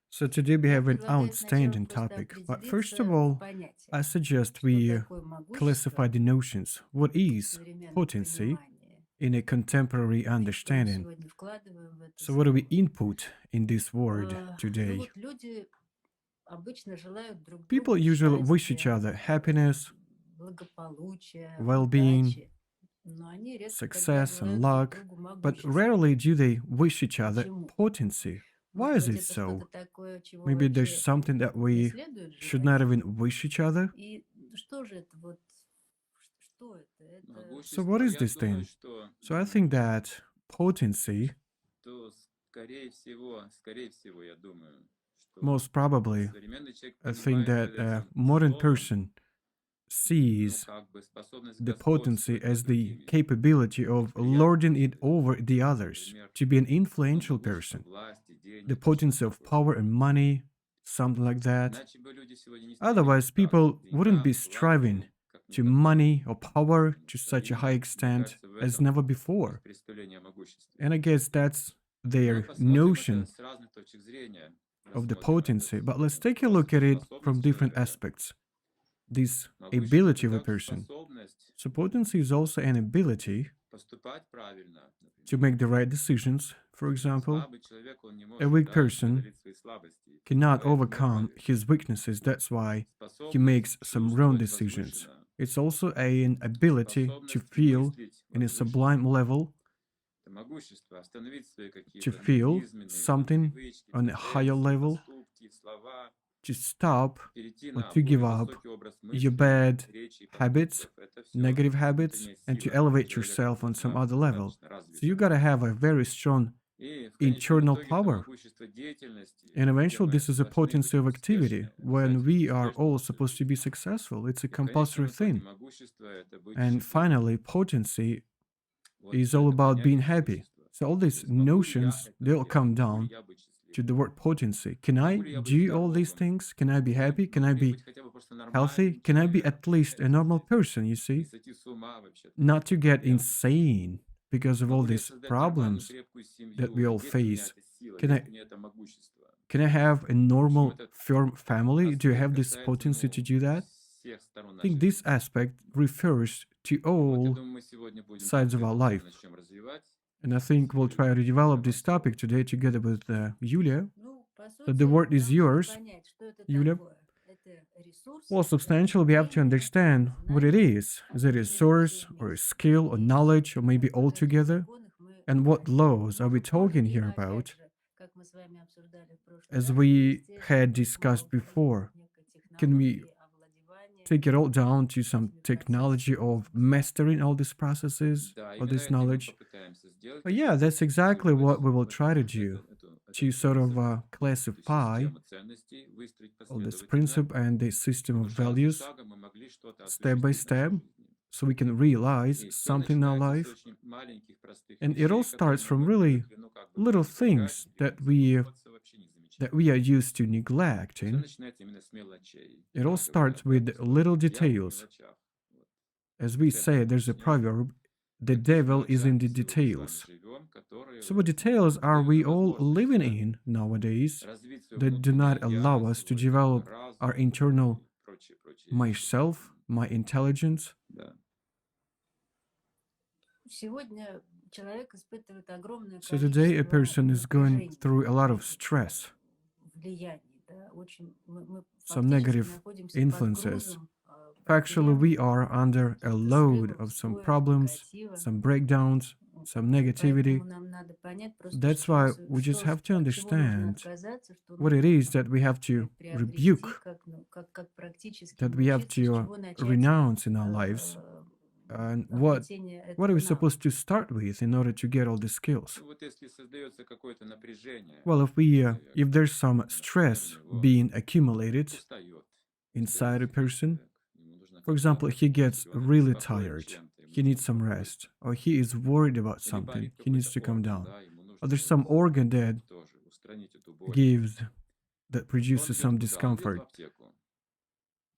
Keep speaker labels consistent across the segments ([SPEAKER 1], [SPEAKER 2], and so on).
[SPEAKER 1] So today we have an outstanding topic. But first of all, I suggest we classify the notions. What is potency in a contemporary understanding? So what do we input in this word today? People usually wish each other happiness, well-being, success, and luck, but rarely do they wish each other potency. Why is it so? Maybe there's something that we should not even wish each other? So, what is this thing? So, I think that potency, most probably, I think that a modern person sees the potency as the capability of lording it over the others, to be an influential person, the potency of power and money, something like that. Otherwise, people wouldn't be striving to money or power to such a high extent as never before. And I guess that's their notion of the potency. But let's take a look at it from different aspects. This ability of a person. So potency is also an ability to make the right decisions. For example, a weak person cannot overcome his weaknesses. That's why he makes some wrong decisions. It's also an ability to feel in a sublime level, to feel something on a higher level, to stop or to give up your bad habits, negative habits, and to elevate yourself on some other level. So you gotta have a very strong internal power. And eventually, this is a potency of activity. When we are all supposed to be successful, it's a compulsory thing. And finally, potency is all about being happy. So all these notions, they'll come down to the word potency. Can I do all these things? Can I be happy? Can I be healthy? Can I be at least a normal person, you see? Not to get insane because of all these problems that we all face. Can I have a normal, firm family? Do you have this potency to do that? I think this aspect refers to all sides of our life. And I think we'll try to develop this topic today together with Yulia. So the word is yours, Yulia. Well, substantially, we have to understand what it is. Is it a resource or a skill or knowledge or maybe all together? And what laws are we talking here about? As we had discussed before, can we take it all down to some technology of mastering all these processes or this knowledge? But yeah, that's exactly what we will try to do, to sort of classify all this principle and this system of values step by step so we can realize something in our life. And it all starts from really little things that we are used to neglecting. It all starts with little details. As we say, there's a proverb, the devil is in the details. So what details are we all living in nowadays that do not allow us to develop our internal myself, my intelligence? So today a person is going through a lot of stress, some negative influences. Actually, we are under a load of some problems, some breakdowns, some negativity. That's why we just have to understand what it is that we have to rebuke, that we have to renounce in our lives, and what are we supposed to start with in order to get all the skills? Well, if there's some stress being accumulated inside a person, for example, he gets really tired, he needs some rest, or he is worried about something, he needs to calm down, or there's some organ that produces some discomfort.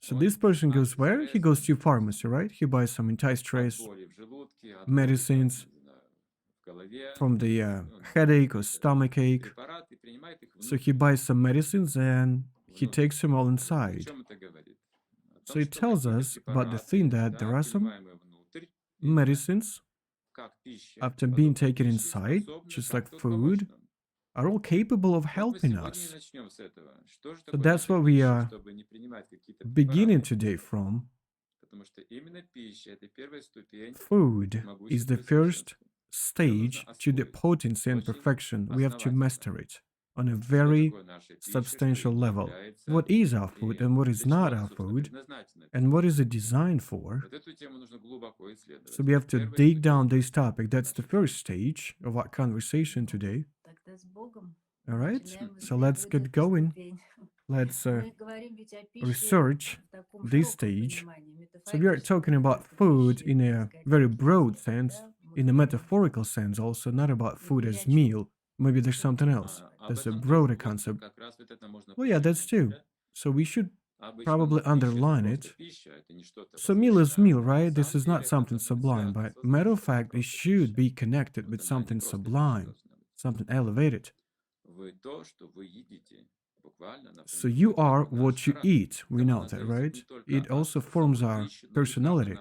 [SPEAKER 1] So this person goes where? He goes to pharmacy, right? He buys some anti-stress medicines from the headache or stomach ache, So he buys some medicines and he takes them all inside. So it tells us about the thing that there are some medicines, after being taken inside, just like food, are all capable of helping us. So that's what we are beginning today from. Food is the first stage to the potency and perfection. We have to master it on a very substantial level. What is our food and what is not our food, and what is it designed for? So we have to dig down this topic. That's the first stage of our conversation today. All right, so let's get going. Let's research this stage. So we are talking about food in a very broad sense, in a metaphorical sense also, not about food as meal. Maybe there's something else. That's a broader concept. Well, yeah, that's true. So we should probably underline it. So meal is meal, right? This is not something sublime, but matter of fact, it should be connected with something sublime, something elevated. So you are what you eat. We know that, right? It also forms our personality.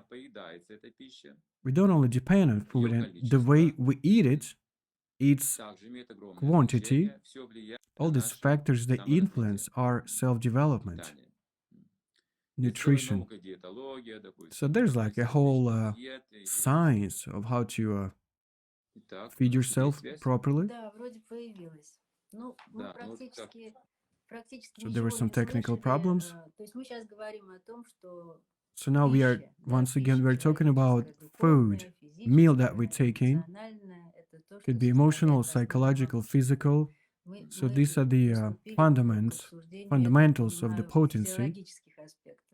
[SPEAKER 1] We don't only depend on food and the way we eat it, its quantity, all these factors that influence our self-development, nutrition. So there's like a whole science of how to feed yourself properly. So there were some technical problems. So now we are, once again, we're talking about food, meal that we take in. Could be emotional, psychological, physical. So these are the fundamentals of the potency.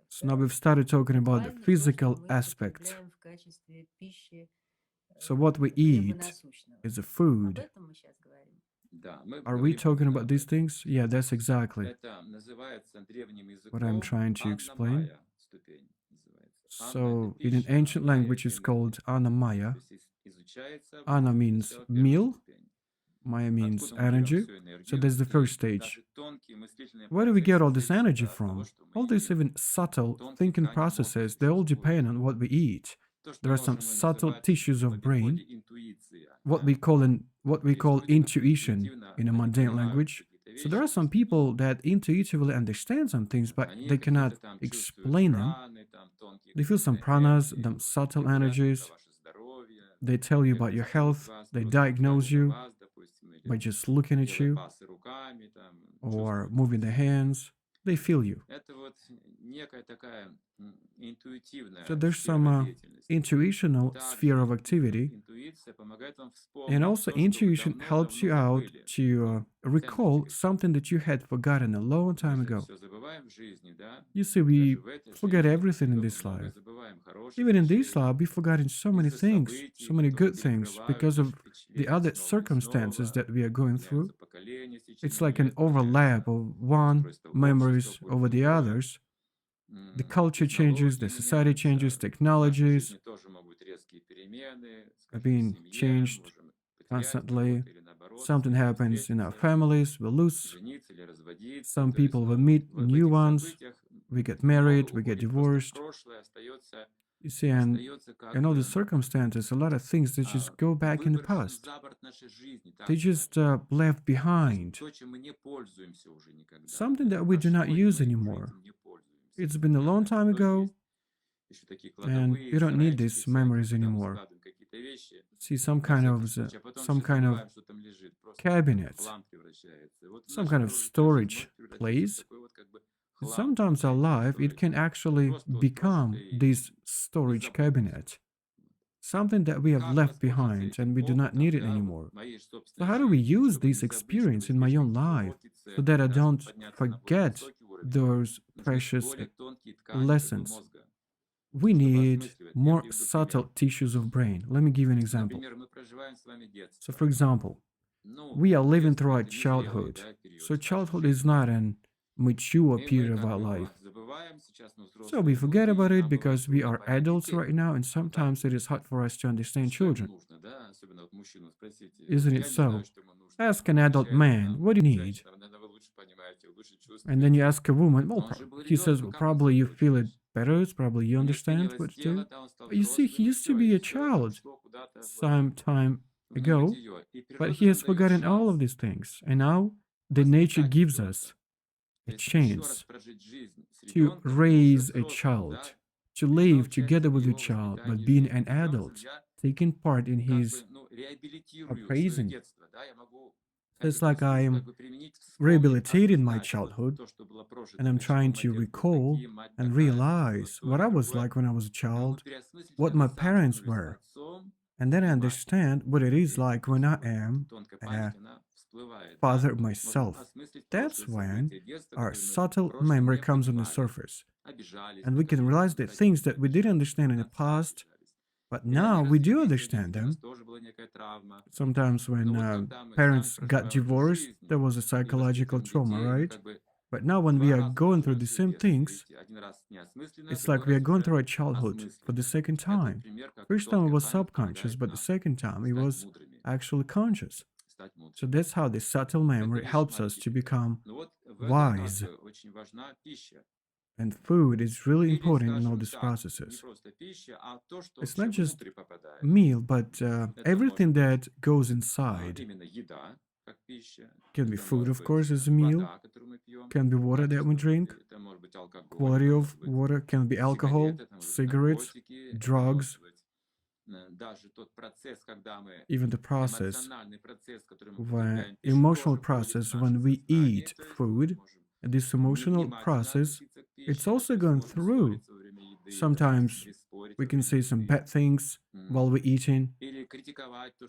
[SPEAKER 1] So now we've started talking about the physical aspects. So what we eat is a food. Are we talking about these things? Yeah, that's exactly what I'm trying to explain. So in an ancient language, it's called anamaya. Ana means meal, maya means energy. So that's the first stage. Where do we get all this energy from? All these even subtle thinking processes, they all depend on what we eat. There are some subtle tissues of brain, what we call intuition in a mundane language. So there are some people that intuitively understand some things, but they cannot explain them. They feel some pranas, some subtle energies. They tell you about your health. They diagnose you by just looking at you or moving their hands. They feel you. So there's some intuitional sphere of activity. And also intuition helps you out to recall something that you had forgotten a long time ago. You see, we forget everything in this life. Even in this life, we've forgotten so many things, so many good things, because of the other circumstances that we are going through. It's like an overlap of one memories over the others. The culture changes, the society changes, technologies are being changed constantly. Something happens in our families, we lose some people, we meet new ones, we get married, we get divorced. You see, and in all the circumstances, a lot of things that just go back in the past. They just left behind. Something that we do not use anymore. It's been a long time ago, and you don't need these memories anymore. See, some kind of cabinets, some kind of storage place. Sometimes our life, it can actually become this storage cabinet, something that we have left behind and we do not need it anymore. So how do we use this experience in my own life so that I don't forget those precious lessons? We need more subtle tissues of brain. Let me give you an example. So for example, we are living through our childhood. So childhood is not an mature period of our life. So we forget about it because we are adults right now, and sometimes it is hard for us to understand children. Isn't it so? Ask an adult man, what do you need? And then you ask a woman, well, he says, well, probably you feel it better. It's probably you understand what to do. But you see, he used to be a child some time ago, but he has forgotten all of these things. And now the nature gives us a chance to raise a child, to live together with a child, but being an adult, taking part in his appraising. It's like I am rehabilitating my childhood and I'm trying to recall and realize what I was like when I was a child, what my parents were, and then I understand what it is like when I am a father myself. That's when our subtle memory comes on the surface, and we can realize the things that we didn't understand in the past, but now we do understand them. Sometimes when parents got divorced, there was a psychological trauma, right? But now when we are going through the same things, it's like we are going through our childhood for the second time. First time it was subconscious, but the second time it was actually conscious. So that's how the subtle memory helps us to become wise. And food is really important in all these processes. It's not just meal, but everything that goes inside. Can be food, of course, as a meal. Can be water that we drink. Quality of water can be alcohol, cigarettes, drugs. Even the process, when emotional process, when we eat food, this emotional process, it's also going through. Sometimes we can say some bad things while we're eating,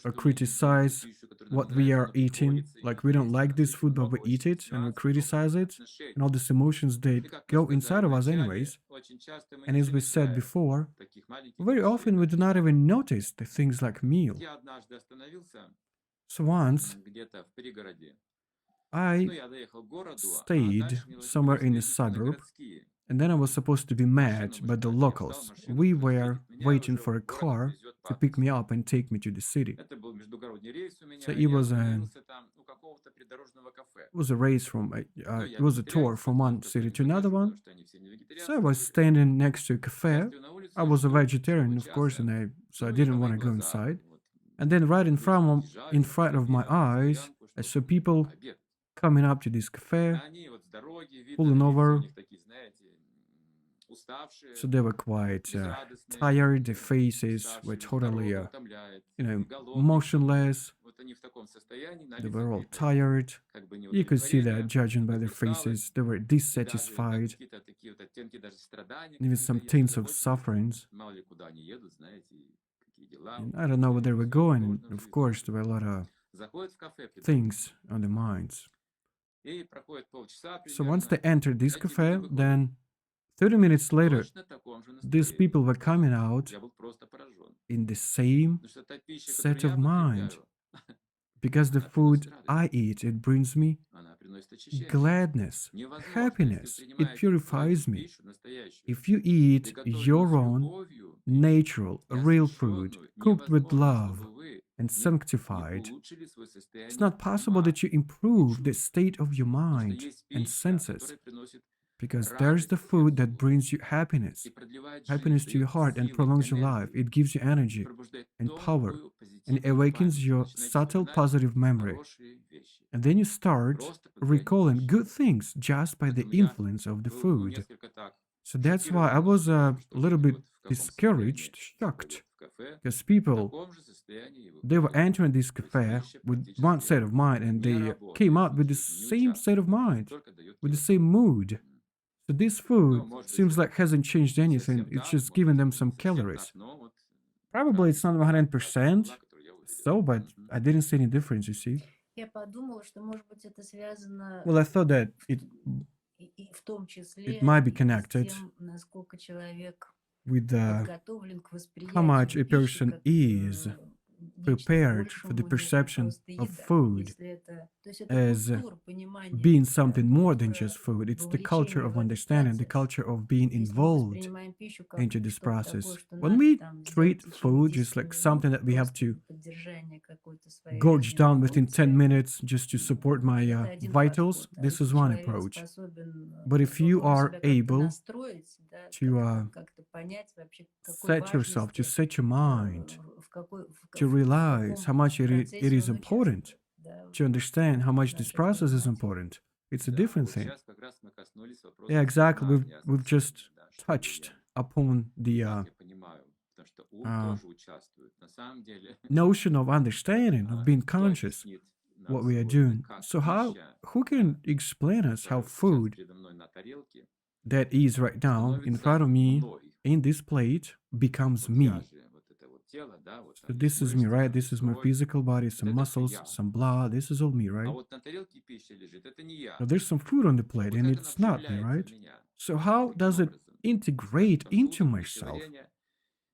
[SPEAKER 1] or criticize what we are eating. Like we don't like this food, but we eat it and we criticize it, and all these emotions that go inside of us, anyways. And as we said before, very often we do not even notice the things like meal. So once I stayed somewhere in a suburb, and then I was supposed to be met by the locals. We were waiting for a car to pick me up and take me to the city. So it was a race from it was a tour from one city to another one. So I was standing next to a cafe. I was a vegetarian, of course, so I didn't want to go inside. And then right in front of my eyes, I saw people coming up to this cafe, pulling over. So they were quite tired. Their faces were totally, motionless. They were all tired. You could see that judging by their faces. They were dissatisfied. Even some tints of sufferings. And I don't know where they were going. Of course, there were a lot of things on their minds. So once they entered this cafe, then 30 minutes later, these people were coming out in the same set of mind. Because the food I eat, it brings me gladness, happiness. It purifies me. If you eat your own natural, real food, cooked with love and sanctified, it's not possible that you improve the state of your mind and senses. Because there's the food that brings you happiness, happiness to your heart and prolongs your life. It gives you energy and power and awakens your subtle positive memory. And then you start recalling good things just by the influence of the food. So that's why I was a little bit discouraged, shocked, because people, they were entering this cafe with one set of mind and they came out with the same set of mind, with the same mood. So this food seems like hasn't changed anything. It's just giving them some calories. Probably it's not 100%. So, but I didn't see any difference, you see. Well, I thought that it might be connected with how much a person is prepared for the perception of food as being something more than just food. It's the culture of understanding, the culture of being involved into this process. When we treat food just like something that we have to gorge down within 10 minutes just to support my vitals, this is one approach. But if you are able to set yourself, to set your mind, to realize how much it is important, to understand how much this process is important, it's a different thing. Yeah, exactly. We've just touched upon the notion of understanding, of being conscious what we are doing. So who can explain us how food that is right now in front of me in this plate becomes me? So this is me, right? This is my physical body, some muscles, some blood. This is all me, right? Now there's some food on the plate and it's not me, right? So how does it integrate into myself?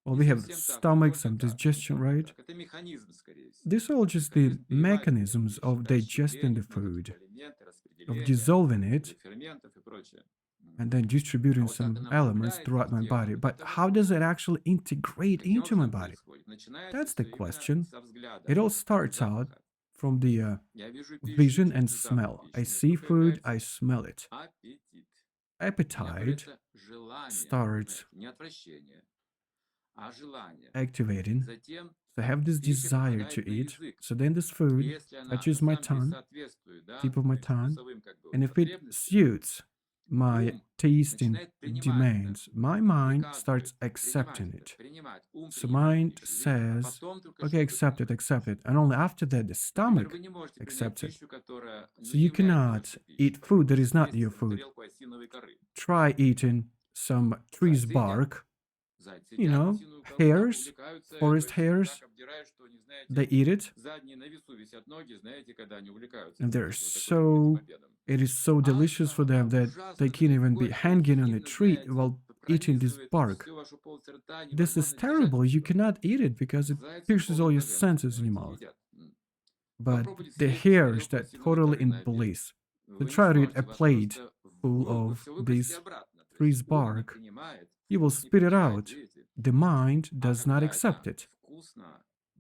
[SPEAKER 1] Well, we have stomach, some digestion, right? These are all just the mechanisms of digesting the food, of dissolving it, and then distributing some elements throughout my body. But how does it actually integrate into my body? That's the question. It all starts out from the vision and smell. I see food, I smell it. Appetite starts activating. So I have this desire to eat. So then this food touches my tongue, tip of my tongue, and if it suits my tasting demands, my mind starts accepting it. So mind says, okay, accept it. And only after that, the stomach accepts it. So you cannot eat food that is not your food. Try eating some tree's bark, hairs, forest hairs. They eat it. And it is so delicious for them that they can't even be hanging on a tree while eating this bark. This is terrible. You cannot eat it because it pierces all your senses in your mouth. But the hairs that totally in bliss, they try to eat a plate full of this tree's bark, you will spit it out. The mind does not accept it.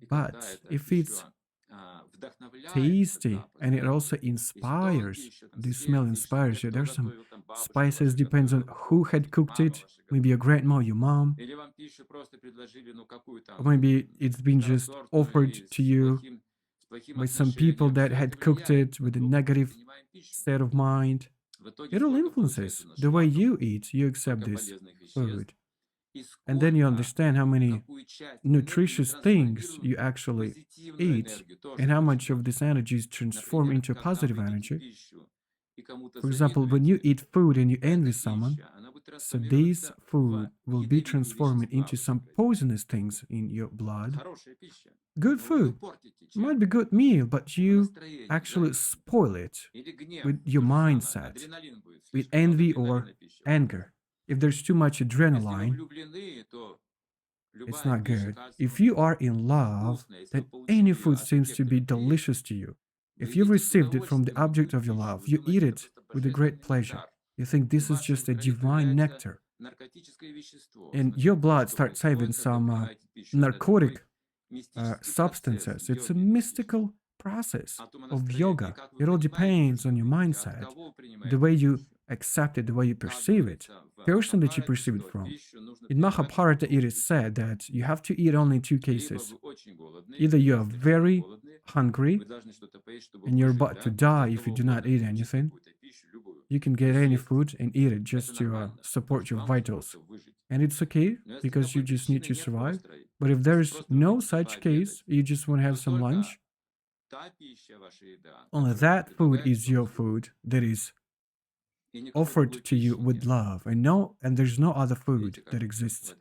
[SPEAKER 1] But if it's tasty and it also inspires, the smell inspires you. There's some spices, depends on who had cooked it. Maybe your grandma, your mom. Or maybe it's been just offered to you by some people that had cooked it with a negative state of mind. It all influences the way you eat, you accept this food. And then you understand how many nutritious things you actually eat and how much of this energy is transformed into positive energy. For example, when you eat food and you envy someone, so this food will be transformed into some poisonous things in your blood. Good food might be good meal, but you actually spoil it with your mindset, with envy or anger. If there's too much adrenaline, it's not good. If you are in love, then any food seems to be delicious to you. If you received it from the object of your love, you eat it with a great pleasure. You think this is just a divine nectar. And your blood starts having some narcotic substances. It's a mystical process of yoga. It all depends on your mindset, the way you accept it, the way you perceive it, person that you perceive it from. In Mahabharata, it is said that you have to eat only in two cases. Either you are very hungry and you're about to die if you do not eat anything. You can get any food and eat it just to support your vitals. And it's okay because you just need to survive. But if there's no such case, you just want to have some lunch, only that food is your food that is offered to you with love, and there's no other food that exists.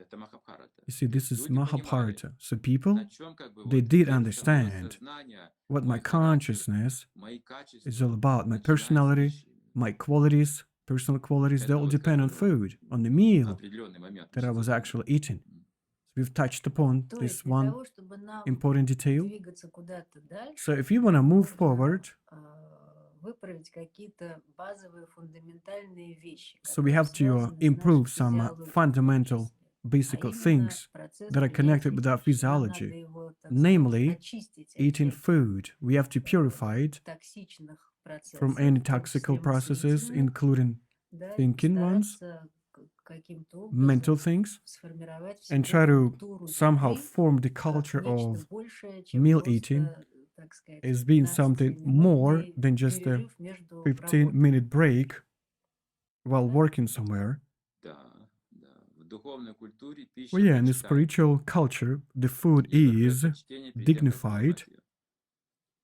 [SPEAKER 1] You see, this is Mahabharata. So people, they did understand what my consciousness is all about. My personality, my qualities, personal qualities, they all depend on food, on the meal that I was actually eating. we've touched upon
[SPEAKER 2] То есть
[SPEAKER 1] this
[SPEAKER 2] для
[SPEAKER 1] one
[SPEAKER 2] того, чтобы нам
[SPEAKER 1] important detail.
[SPEAKER 2] двигаться куда-то
[SPEAKER 1] So
[SPEAKER 2] дальше,
[SPEAKER 1] if you want to
[SPEAKER 2] нам
[SPEAKER 1] move
[SPEAKER 2] нужно
[SPEAKER 1] forward,
[SPEAKER 2] выправить какие-то базовые фундаментальные вещи,
[SPEAKER 1] so we
[SPEAKER 2] которые
[SPEAKER 1] have to
[SPEAKER 2] связаны с нашей
[SPEAKER 1] improve some
[SPEAKER 2] физиологией в том
[SPEAKER 1] fundamental,
[SPEAKER 2] числе. А
[SPEAKER 1] basic
[SPEAKER 2] именно
[SPEAKER 1] things
[SPEAKER 2] процесс
[SPEAKER 1] that are connected
[SPEAKER 2] принятия
[SPEAKER 1] with our
[SPEAKER 2] пищи. Нам надо
[SPEAKER 1] physiology,
[SPEAKER 2] его, так сказать,
[SPEAKER 1] namely
[SPEAKER 2] очистить от
[SPEAKER 1] eating
[SPEAKER 2] всяких
[SPEAKER 1] food. We have to purify it
[SPEAKER 2] токсичных
[SPEAKER 1] from
[SPEAKER 2] процессов,
[SPEAKER 1] any
[SPEAKER 2] в том
[SPEAKER 1] toxical
[SPEAKER 2] числе
[SPEAKER 1] processes,
[SPEAKER 2] мыслительных,
[SPEAKER 1] including
[SPEAKER 2] да, и
[SPEAKER 1] thinking ones,
[SPEAKER 2] постараться каким-то
[SPEAKER 1] mental
[SPEAKER 2] образом
[SPEAKER 1] things,
[SPEAKER 2] сформировать в
[SPEAKER 1] and
[SPEAKER 2] себе
[SPEAKER 1] try to
[SPEAKER 2] культуру
[SPEAKER 1] somehow
[SPEAKER 2] еды
[SPEAKER 1] form the
[SPEAKER 2] как
[SPEAKER 1] culture
[SPEAKER 2] нечто
[SPEAKER 1] of
[SPEAKER 2] большее, чем
[SPEAKER 1] meal eating
[SPEAKER 2] просто, так сказать,
[SPEAKER 1] as being something more
[SPEAKER 2] 15-минутный
[SPEAKER 1] than just a
[SPEAKER 2] перерыв между работой.
[SPEAKER 1] 15-minute break while
[SPEAKER 2] Да?
[SPEAKER 1] working somewhere.
[SPEAKER 3] Да, да. В духовной культуре
[SPEAKER 1] Well,
[SPEAKER 3] пища
[SPEAKER 1] yeah, in the
[SPEAKER 3] почитаема.
[SPEAKER 1] spiritual culture, the food
[SPEAKER 3] Ей
[SPEAKER 1] is
[SPEAKER 3] воздает почтение перед тем, как
[SPEAKER 1] dignified,
[SPEAKER 3] принимать ее.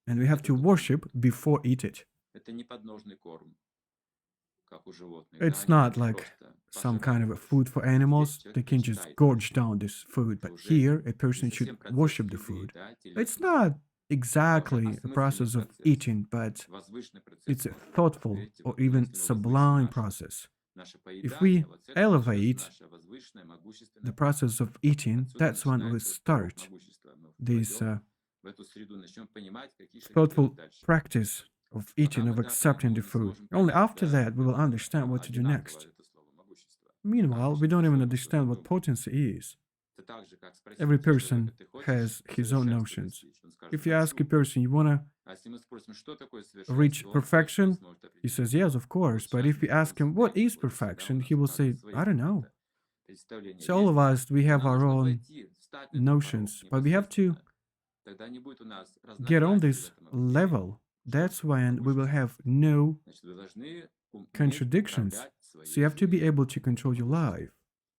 [SPEAKER 1] and we have
[SPEAKER 3] Это
[SPEAKER 1] to
[SPEAKER 3] духовная
[SPEAKER 1] worship
[SPEAKER 3] культура.
[SPEAKER 1] before eat it.
[SPEAKER 3] Это не подножный корм, как у животных, да,
[SPEAKER 1] It's
[SPEAKER 3] они
[SPEAKER 1] not
[SPEAKER 3] могут
[SPEAKER 1] like
[SPEAKER 3] просто
[SPEAKER 1] some kind
[SPEAKER 3] пожирать
[SPEAKER 1] of a
[SPEAKER 3] это
[SPEAKER 1] food
[SPEAKER 3] все.
[SPEAKER 1] for
[SPEAKER 3] А здесь
[SPEAKER 1] animals.
[SPEAKER 3] человек
[SPEAKER 1] They can just
[SPEAKER 3] почитает
[SPEAKER 1] gorge
[SPEAKER 3] это
[SPEAKER 1] down this food. But
[SPEAKER 3] служение.
[SPEAKER 1] here, a
[SPEAKER 3] Не
[SPEAKER 1] person should
[SPEAKER 3] совсем процесс
[SPEAKER 1] worship the
[SPEAKER 3] еды,
[SPEAKER 1] food.
[SPEAKER 3] да,
[SPEAKER 1] It's
[SPEAKER 3] телесный,
[SPEAKER 1] not
[SPEAKER 3] но уже
[SPEAKER 1] exactly a
[SPEAKER 3] осмысленный
[SPEAKER 1] process of
[SPEAKER 3] процесс,
[SPEAKER 1] eating, but
[SPEAKER 3] возвышенный процесс,
[SPEAKER 1] it's a
[SPEAKER 3] может быть.
[SPEAKER 1] thoughtful
[SPEAKER 3] Видите,
[SPEAKER 1] or
[SPEAKER 3] вот мы,
[SPEAKER 1] even
[SPEAKER 3] если мы возвысим
[SPEAKER 1] sublime process.
[SPEAKER 3] наше
[SPEAKER 1] If
[SPEAKER 3] поедание,
[SPEAKER 1] we
[SPEAKER 3] вот с этого начнется
[SPEAKER 1] elevate
[SPEAKER 3] наше возвышенное, могущественное
[SPEAKER 1] the
[SPEAKER 3] поедание.
[SPEAKER 1] process of eating,
[SPEAKER 3] Отсюда
[SPEAKER 1] that's when we
[SPEAKER 3] начинается вот порог
[SPEAKER 1] start
[SPEAKER 3] могущества. Мы
[SPEAKER 1] this
[SPEAKER 3] войдем в эту среду, начнем понимать, какие шаги делать
[SPEAKER 1] thoughtful
[SPEAKER 3] дальше.
[SPEAKER 1] practice of
[SPEAKER 3] Пока
[SPEAKER 1] eating,
[SPEAKER 3] мы,
[SPEAKER 1] of
[SPEAKER 3] да,
[SPEAKER 1] accepting the
[SPEAKER 3] по-иному не
[SPEAKER 1] food.
[SPEAKER 3] сможем
[SPEAKER 1] Only
[SPEAKER 3] понять,
[SPEAKER 1] after
[SPEAKER 3] да,
[SPEAKER 1] that we will
[SPEAKER 3] это
[SPEAKER 1] understand what to do
[SPEAKER 3] одинаково,
[SPEAKER 1] next.
[SPEAKER 3] это слово могущество.
[SPEAKER 1] Meanwhile, we
[SPEAKER 3] Каждый
[SPEAKER 1] don't even
[SPEAKER 3] по-своему
[SPEAKER 1] understand what
[SPEAKER 3] что-то думает.
[SPEAKER 1] potency is.
[SPEAKER 3] Это так же, как спросить
[SPEAKER 1] Every
[SPEAKER 3] у человека,
[SPEAKER 1] person
[SPEAKER 3] ты хочешь
[SPEAKER 1] has his own
[SPEAKER 3] совершенства
[SPEAKER 1] notions.
[SPEAKER 3] достичь? Он скажет,
[SPEAKER 1] If you ask a
[SPEAKER 3] хочу.
[SPEAKER 1] person, you want to
[SPEAKER 3] А если мы спросим, что такое
[SPEAKER 1] reach
[SPEAKER 3] совершенство, он точно не
[SPEAKER 1] perfection?
[SPEAKER 3] сможет
[SPEAKER 1] He
[SPEAKER 3] определить.
[SPEAKER 1] says, yes, of course.
[SPEAKER 3] Вот
[SPEAKER 1] But
[SPEAKER 3] сейчас
[SPEAKER 1] if
[SPEAKER 3] мы
[SPEAKER 1] you ask him, what is
[SPEAKER 3] говорим, вот всегда у
[SPEAKER 1] perfection?
[SPEAKER 3] нас
[SPEAKER 1] He
[SPEAKER 3] у
[SPEAKER 1] will
[SPEAKER 3] каждого
[SPEAKER 1] say,
[SPEAKER 3] свои
[SPEAKER 1] I don't know.
[SPEAKER 3] какие-то представления
[SPEAKER 1] So all of
[SPEAKER 3] есть.
[SPEAKER 1] us, we have
[SPEAKER 3] Нам
[SPEAKER 1] our
[SPEAKER 3] нужно
[SPEAKER 1] own
[SPEAKER 3] войти, встать на этот порог
[SPEAKER 1] notions, but we have to
[SPEAKER 3] непосредственно. Тогда не будет у нас
[SPEAKER 1] get on
[SPEAKER 3] разногласий в
[SPEAKER 1] this
[SPEAKER 3] этом определении
[SPEAKER 1] level. That's
[SPEAKER 3] четкого
[SPEAKER 1] when we will
[SPEAKER 3] могущества.
[SPEAKER 1] have no
[SPEAKER 3] Значит, вы должны уметь
[SPEAKER 1] contradictions.
[SPEAKER 3] управлять своей
[SPEAKER 1] So you have to be
[SPEAKER 3] жизнью
[SPEAKER 1] able to control
[SPEAKER 3] этим
[SPEAKER 1] your
[SPEAKER 3] могуществом.
[SPEAKER 1] life.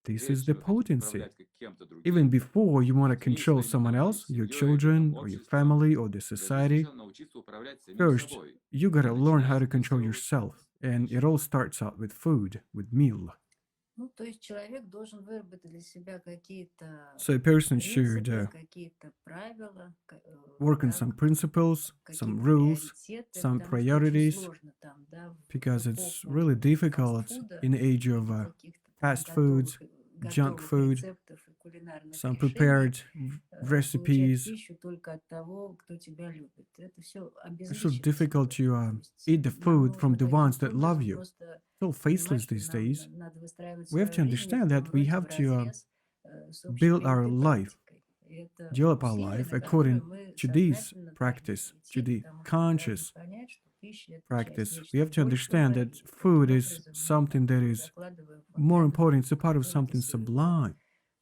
[SPEAKER 1] This
[SPEAKER 3] Прежде
[SPEAKER 1] is the
[SPEAKER 3] чем вы хотите
[SPEAKER 1] potency.
[SPEAKER 3] управлять кем-то
[SPEAKER 1] Even
[SPEAKER 3] другим,
[SPEAKER 1] before you want to
[SPEAKER 3] людьми,
[SPEAKER 1] control
[SPEAKER 3] своими
[SPEAKER 1] someone
[SPEAKER 3] детьми,
[SPEAKER 1] else, your
[SPEAKER 3] семьей,
[SPEAKER 1] children,
[SPEAKER 3] там,
[SPEAKER 1] or your
[SPEAKER 3] обществом,
[SPEAKER 1] family, or the
[SPEAKER 3] вы должны
[SPEAKER 1] society,
[SPEAKER 3] сначала научиться управлять самим
[SPEAKER 1] first,
[SPEAKER 3] собой.
[SPEAKER 1] you gotta
[SPEAKER 3] И
[SPEAKER 1] learn how
[SPEAKER 3] начиная
[SPEAKER 1] to
[SPEAKER 3] с
[SPEAKER 1] control
[SPEAKER 3] простого
[SPEAKER 1] yourself. And it
[SPEAKER 3] пищи.
[SPEAKER 1] all starts out with food, with meal.
[SPEAKER 2] Ну, то есть человек должен выработать для себя какие-то
[SPEAKER 1] So a person should
[SPEAKER 2] принципы, какие-то правила,
[SPEAKER 1] work on some
[SPEAKER 2] так,
[SPEAKER 1] principles, some
[SPEAKER 2] какие-то
[SPEAKER 1] rules,
[SPEAKER 2] приоритеты,
[SPEAKER 1] some
[SPEAKER 2] потому что очень
[SPEAKER 1] priorities,
[SPEAKER 2] сложно там, да, в
[SPEAKER 1] because it's
[SPEAKER 2] эпоху
[SPEAKER 1] really difficult
[SPEAKER 2] фастфуда
[SPEAKER 1] in the age of
[SPEAKER 2] или каких-то там
[SPEAKER 1] fast foods, junk
[SPEAKER 2] готовых
[SPEAKER 1] food,
[SPEAKER 2] рецептов и кулинарных
[SPEAKER 1] some
[SPEAKER 2] решений
[SPEAKER 1] prepared
[SPEAKER 2] получать
[SPEAKER 1] recipes.
[SPEAKER 2] пищу только от того, кто тебя любит. Это все
[SPEAKER 1] It's so
[SPEAKER 2] обезличено
[SPEAKER 1] difficult
[SPEAKER 2] сегодня.
[SPEAKER 1] to
[SPEAKER 2] То есть
[SPEAKER 1] eat the
[SPEAKER 2] нам
[SPEAKER 1] food from
[SPEAKER 2] нужно
[SPEAKER 1] the ones
[SPEAKER 2] каким-то
[SPEAKER 1] that love
[SPEAKER 2] образом
[SPEAKER 1] you.
[SPEAKER 2] просто
[SPEAKER 1] It's all
[SPEAKER 2] понимать,
[SPEAKER 1] faceless
[SPEAKER 2] что
[SPEAKER 1] these
[SPEAKER 2] нам
[SPEAKER 1] days.
[SPEAKER 2] надо выстраивать
[SPEAKER 1] We have
[SPEAKER 2] свою
[SPEAKER 1] to
[SPEAKER 2] жизнь в
[SPEAKER 1] understand that
[SPEAKER 2] этом
[SPEAKER 1] we
[SPEAKER 2] роде
[SPEAKER 1] have to
[SPEAKER 2] вразрез с
[SPEAKER 1] build
[SPEAKER 2] общепринятой
[SPEAKER 1] our life,
[SPEAKER 2] практикой. И это
[SPEAKER 1] develop our
[SPEAKER 2] усилия,
[SPEAKER 1] life
[SPEAKER 2] на которые
[SPEAKER 1] according
[SPEAKER 2] мы
[SPEAKER 1] to this
[SPEAKER 2] сознательно должны
[SPEAKER 1] practice, to
[SPEAKER 2] идти,
[SPEAKER 1] the
[SPEAKER 2] потому что мы должны
[SPEAKER 1] conscious
[SPEAKER 2] понять, что пища– это часть
[SPEAKER 1] practice. We
[SPEAKER 2] нечто
[SPEAKER 1] have to understand
[SPEAKER 2] большего,
[SPEAKER 1] that
[SPEAKER 2] и
[SPEAKER 1] food
[SPEAKER 2] таким
[SPEAKER 1] is
[SPEAKER 2] образом мы
[SPEAKER 1] something that is
[SPEAKER 2] закладываем
[SPEAKER 1] more
[SPEAKER 2] фундамент
[SPEAKER 1] important. It's a part of
[SPEAKER 2] какого-то
[SPEAKER 1] something
[SPEAKER 2] своего
[SPEAKER 1] sublime.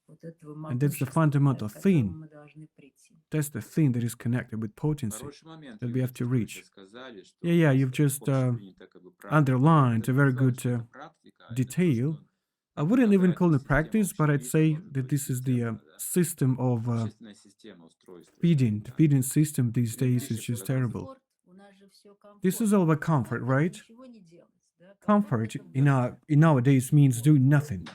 [SPEAKER 2] вот этого
[SPEAKER 1] And that's the
[SPEAKER 2] могущества,
[SPEAKER 1] fundamental
[SPEAKER 2] к которому
[SPEAKER 1] thing.
[SPEAKER 2] мы должны прийти.
[SPEAKER 1] That's the thing that is connected with potency
[SPEAKER 3] Хороший момент,
[SPEAKER 1] that we have
[SPEAKER 3] Юрий,
[SPEAKER 1] to
[SPEAKER 3] что вы
[SPEAKER 1] reach.
[SPEAKER 3] сейчас сказали, что
[SPEAKER 1] Yeah,
[SPEAKER 3] у
[SPEAKER 1] you've
[SPEAKER 3] нас
[SPEAKER 1] just
[SPEAKER 3] общепринята как бы практика.
[SPEAKER 1] underlined
[SPEAKER 3] Это
[SPEAKER 1] a
[SPEAKER 3] не
[SPEAKER 1] very
[SPEAKER 3] сказать,
[SPEAKER 1] good
[SPEAKER 3] что это практика, а это то,
[SPEAKER 1] detail.
[SPEAKER 3] что
[SPEAKER 1] I wouldn't even call it
[SPEAKER 3] многообразная система
[SPEAKER 1] practice, but I'd
[SPEAKER 3] общепита,
[SPEAKER 1] say
[SPEAKER 3] может
[SPEAKER 1] that
[SPEAKER 3] быть,
[SPEAKER 1] this is the
[SPEAKER 3] система, да.
[SPEAKER 1] system of
[SPEAKER 3] Общественная система устройства.
[SPEAKER 1] feeding.
[SPEAKER 3] скажем
[SPEAKER 1] The
[SPEAKER 3] так.
[SPEAKER 1] feeding system these
[SPEAKER 3] И
[SPEAKER 1] days is
[SPEAKER 3] пища
[SPEAKER 1] just
[SPEAKER 3] продается.
[SPEAKER 1] terrible.
[SPEAKER 2] Комфорт, у нас же все
[SPEAKER 1] This is
[SPEAKER 2] комфортно.
[SPEAKER 1] all about comfort,
[SPEAKER 2] Комфорт– это
[SPEAKER 1] right?
[SPEAKER 2] ничего не делать. Да?
[SPEAKER 1] Comfort
[SPEAKER 2] Комфорт– это
[SPEAKER 1] in
[SPEAKER 2] быстро.
[SPEAKER 1] nowadays means doing nothing.
[SPEAKER 3] Да.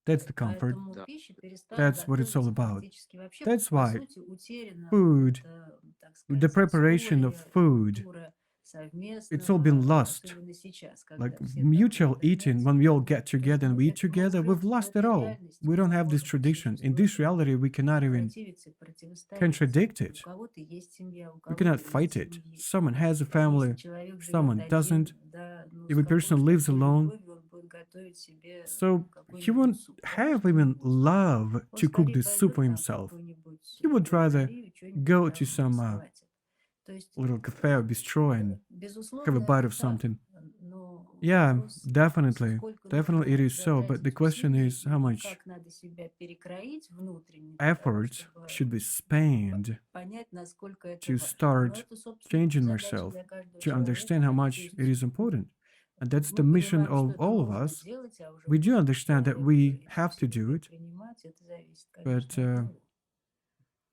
[SPEAKER 1] That's the comfort.
[SPEAKER 2] Поэтому
[SPEAKER 3] Да.
[SPEAKER 2] пища перестала
[SPEAKER 1] That's what it's all
[SPEAKER 2] готовиться
[SPEAKER 1] about.
[SPEAKER 2] практически вообще.
[SPEAKER 1] That's
[SPEAKER 2] По
[SPEAKER 1] why
[SPEAKER 2] сути, утеряна вот
[SPEAKER 1] food,
[SPEAKER 2] эта, так
[SPEAKER 1] the
[SPEAKER 2] сказать,
[SPEAKER 1] preparation of
[SPEAKER 2] история и
[SPEAKER 1] food,
[SPEAKER 2] культура
[SPEAKER 1] it's all been
[SPEAKER 2] совместного,
[SPEAKER 1] lost.
[SPEAKER 2] особенно сейчас, когда
[SPEAKER 1] Like
[SPEAKER 2] все так
[SPEAKER 1] mutual eating, when we all get together and we eat
[SPEAKER 2] это
[SPEAKER 1] together, we've
[SPEAKER 2] укрыто, но
[SPEAKER 1] lost
[SPEAKER 2] это
[SPEAKER 1] it all.
[SPEAKER 2] реальность.
[SPEAKER 1] We
[SPEAKER 2] Мы
[SPEAKER 1] don't
[SPEAKER 2] не
[SPEAKER 1] have this
[SPEAKER 2] можем
[SPEAKER 1] tradition. In
[SPEAKER 2] существовать
[SPEAKER 1] this
[SPEAKER 2] и
[SPEAKER 1] reality, we cannot even
[SPEAKER 2] противиться, противостоять.
[SPEAKER 1] contradict
[SPEAKER 2] У
[SPEAKER 1] it.
[SPEAKER 2] кого-то есть семья, у
[SPEAKER 1] We
[SPEAKER 2] кого-то
[SPEAKER 1] cannot
[SPEAKER 2] нет
[SPEAKER 1] fight it.
[SPEAKER 2] семьи.
[SPEAKER 1] Someone has a
[SPEAKER 2] Если
[SPEAKER 1] family,
[SPEAKER 2] человек живет
[SPEAKER 1] someone
[SPEAKER 2] один,
[SPEAKER 1] doesn't.
[SPEAKER 2] да, ну,
[SPEAKER 1] If
[SPEAKER 2] с
[SPEAKER 1] a person lives
[SPEAKER 2] какой
[SPEAKER 1] alone,
[SPEAKER 2] любовью он будет готовить себе
[SPEAKER 1] so he
[SPEAKER 2] какой-нибудь
[SPEAKER 1] won't
[SPEAKER 2] суп.
[SPEAKER 1] have
[SPEAKER 2] Конечно, не
[SPEAKER 1] even
[SPEAKER 2] будет.
[SPEAKER 1] love
[SPEAKER 2] Он
[SPEAKER 1] to cook
[SPEAKER 2] скорее
[SPEAKER 1] the soup for
[SPEAKER 2] пойдет там в
[SPEAKER 1] himself.
[SPEAKER 2] какую-нибудь
[SPEAKER 1] He would rather
[SPEAKER 2] пиццерию, что-нибудь
[SPEAKER 1] go to
[SPEAKER 2] там
[SPEAKER 1] some
[SPEAKER 2] схватит. То есть,
[SPEAKER 1] little cafe or bistro and have a
[SPEAKER 2] безусловно,
[SPEAKER 1] bite
[SPEAKER 2] это
[SPEAKER 1] of
[SPEAKER 2] так.
[SPEAKER 1] something.
[SPEAKER 2] Но
[SPEAKER 1] Yeah,
[SPEAKER 2] вопрос,
[SPEAKER 1] definitely.
[SPEAKER 2] сколько
[SPEAKER 1] Definitely it
[SPEAKER 2] нужно
[SPEAKER 1] is so. But
[SPEAKER 2] затрачивать
[SPEAKER 1] the question
[SPEAKER 2] усилий
[SPEAKER 1] is how
[SPEAKER 2] и
[SPEAKER 1] much
[SPEAKER 2] как надо себя перекроить внутренне для того,
[SPEAKER 1] effort
[SPEAKER 2] чтобы
[SPEAKER 1] should be spent
[SPEAKER 2] понять, насколько это
[SPEAKER 1] to
[SPEAKER 2] важно. Но
[SPEAKER 1] start
[SPEAKER 2] это, собственно,
[SPEAKER 1] changing
[SPEAKER 2] задача
[SPEAKER 1] myself,
[SPEAKER 2] для каждого
[SPEAKER 1] to understand
[SPEAKER 2] человека.
[SPEAKER 1] how
[SPEAKER 2] То
[SPEAKER 1] much
[SPEAKER 2] есть
[SPEAKER 1] it is important. And that's the
[SPEAKER 2] мы
[SPEAKER 1] mission
[SPEAKER 2] понимаем, что
[SPEAKER 1] of
[SPEAKER 2] это
[SPEAKER 1] all of
[SPEAKER 2] нужно
[SPEAKER 1] us.
[SPEAKER 2] делать, а уже
[SPEAKER 1] We do
[SPEAKER 2] пусть
[SPEAKER 1] understand that
[SPEAKER 2] человек
[SPEAKER 1] we
[SPEAKER 2] этим
[SPEAKER 1] have to
[SPEAKER 2] себя
[SPEAKER 1] do it,
[SPEAKER 2] предпринимать, это зависит,
[SPEAKER 1] but
[SPEAKER 2] конечно, от него.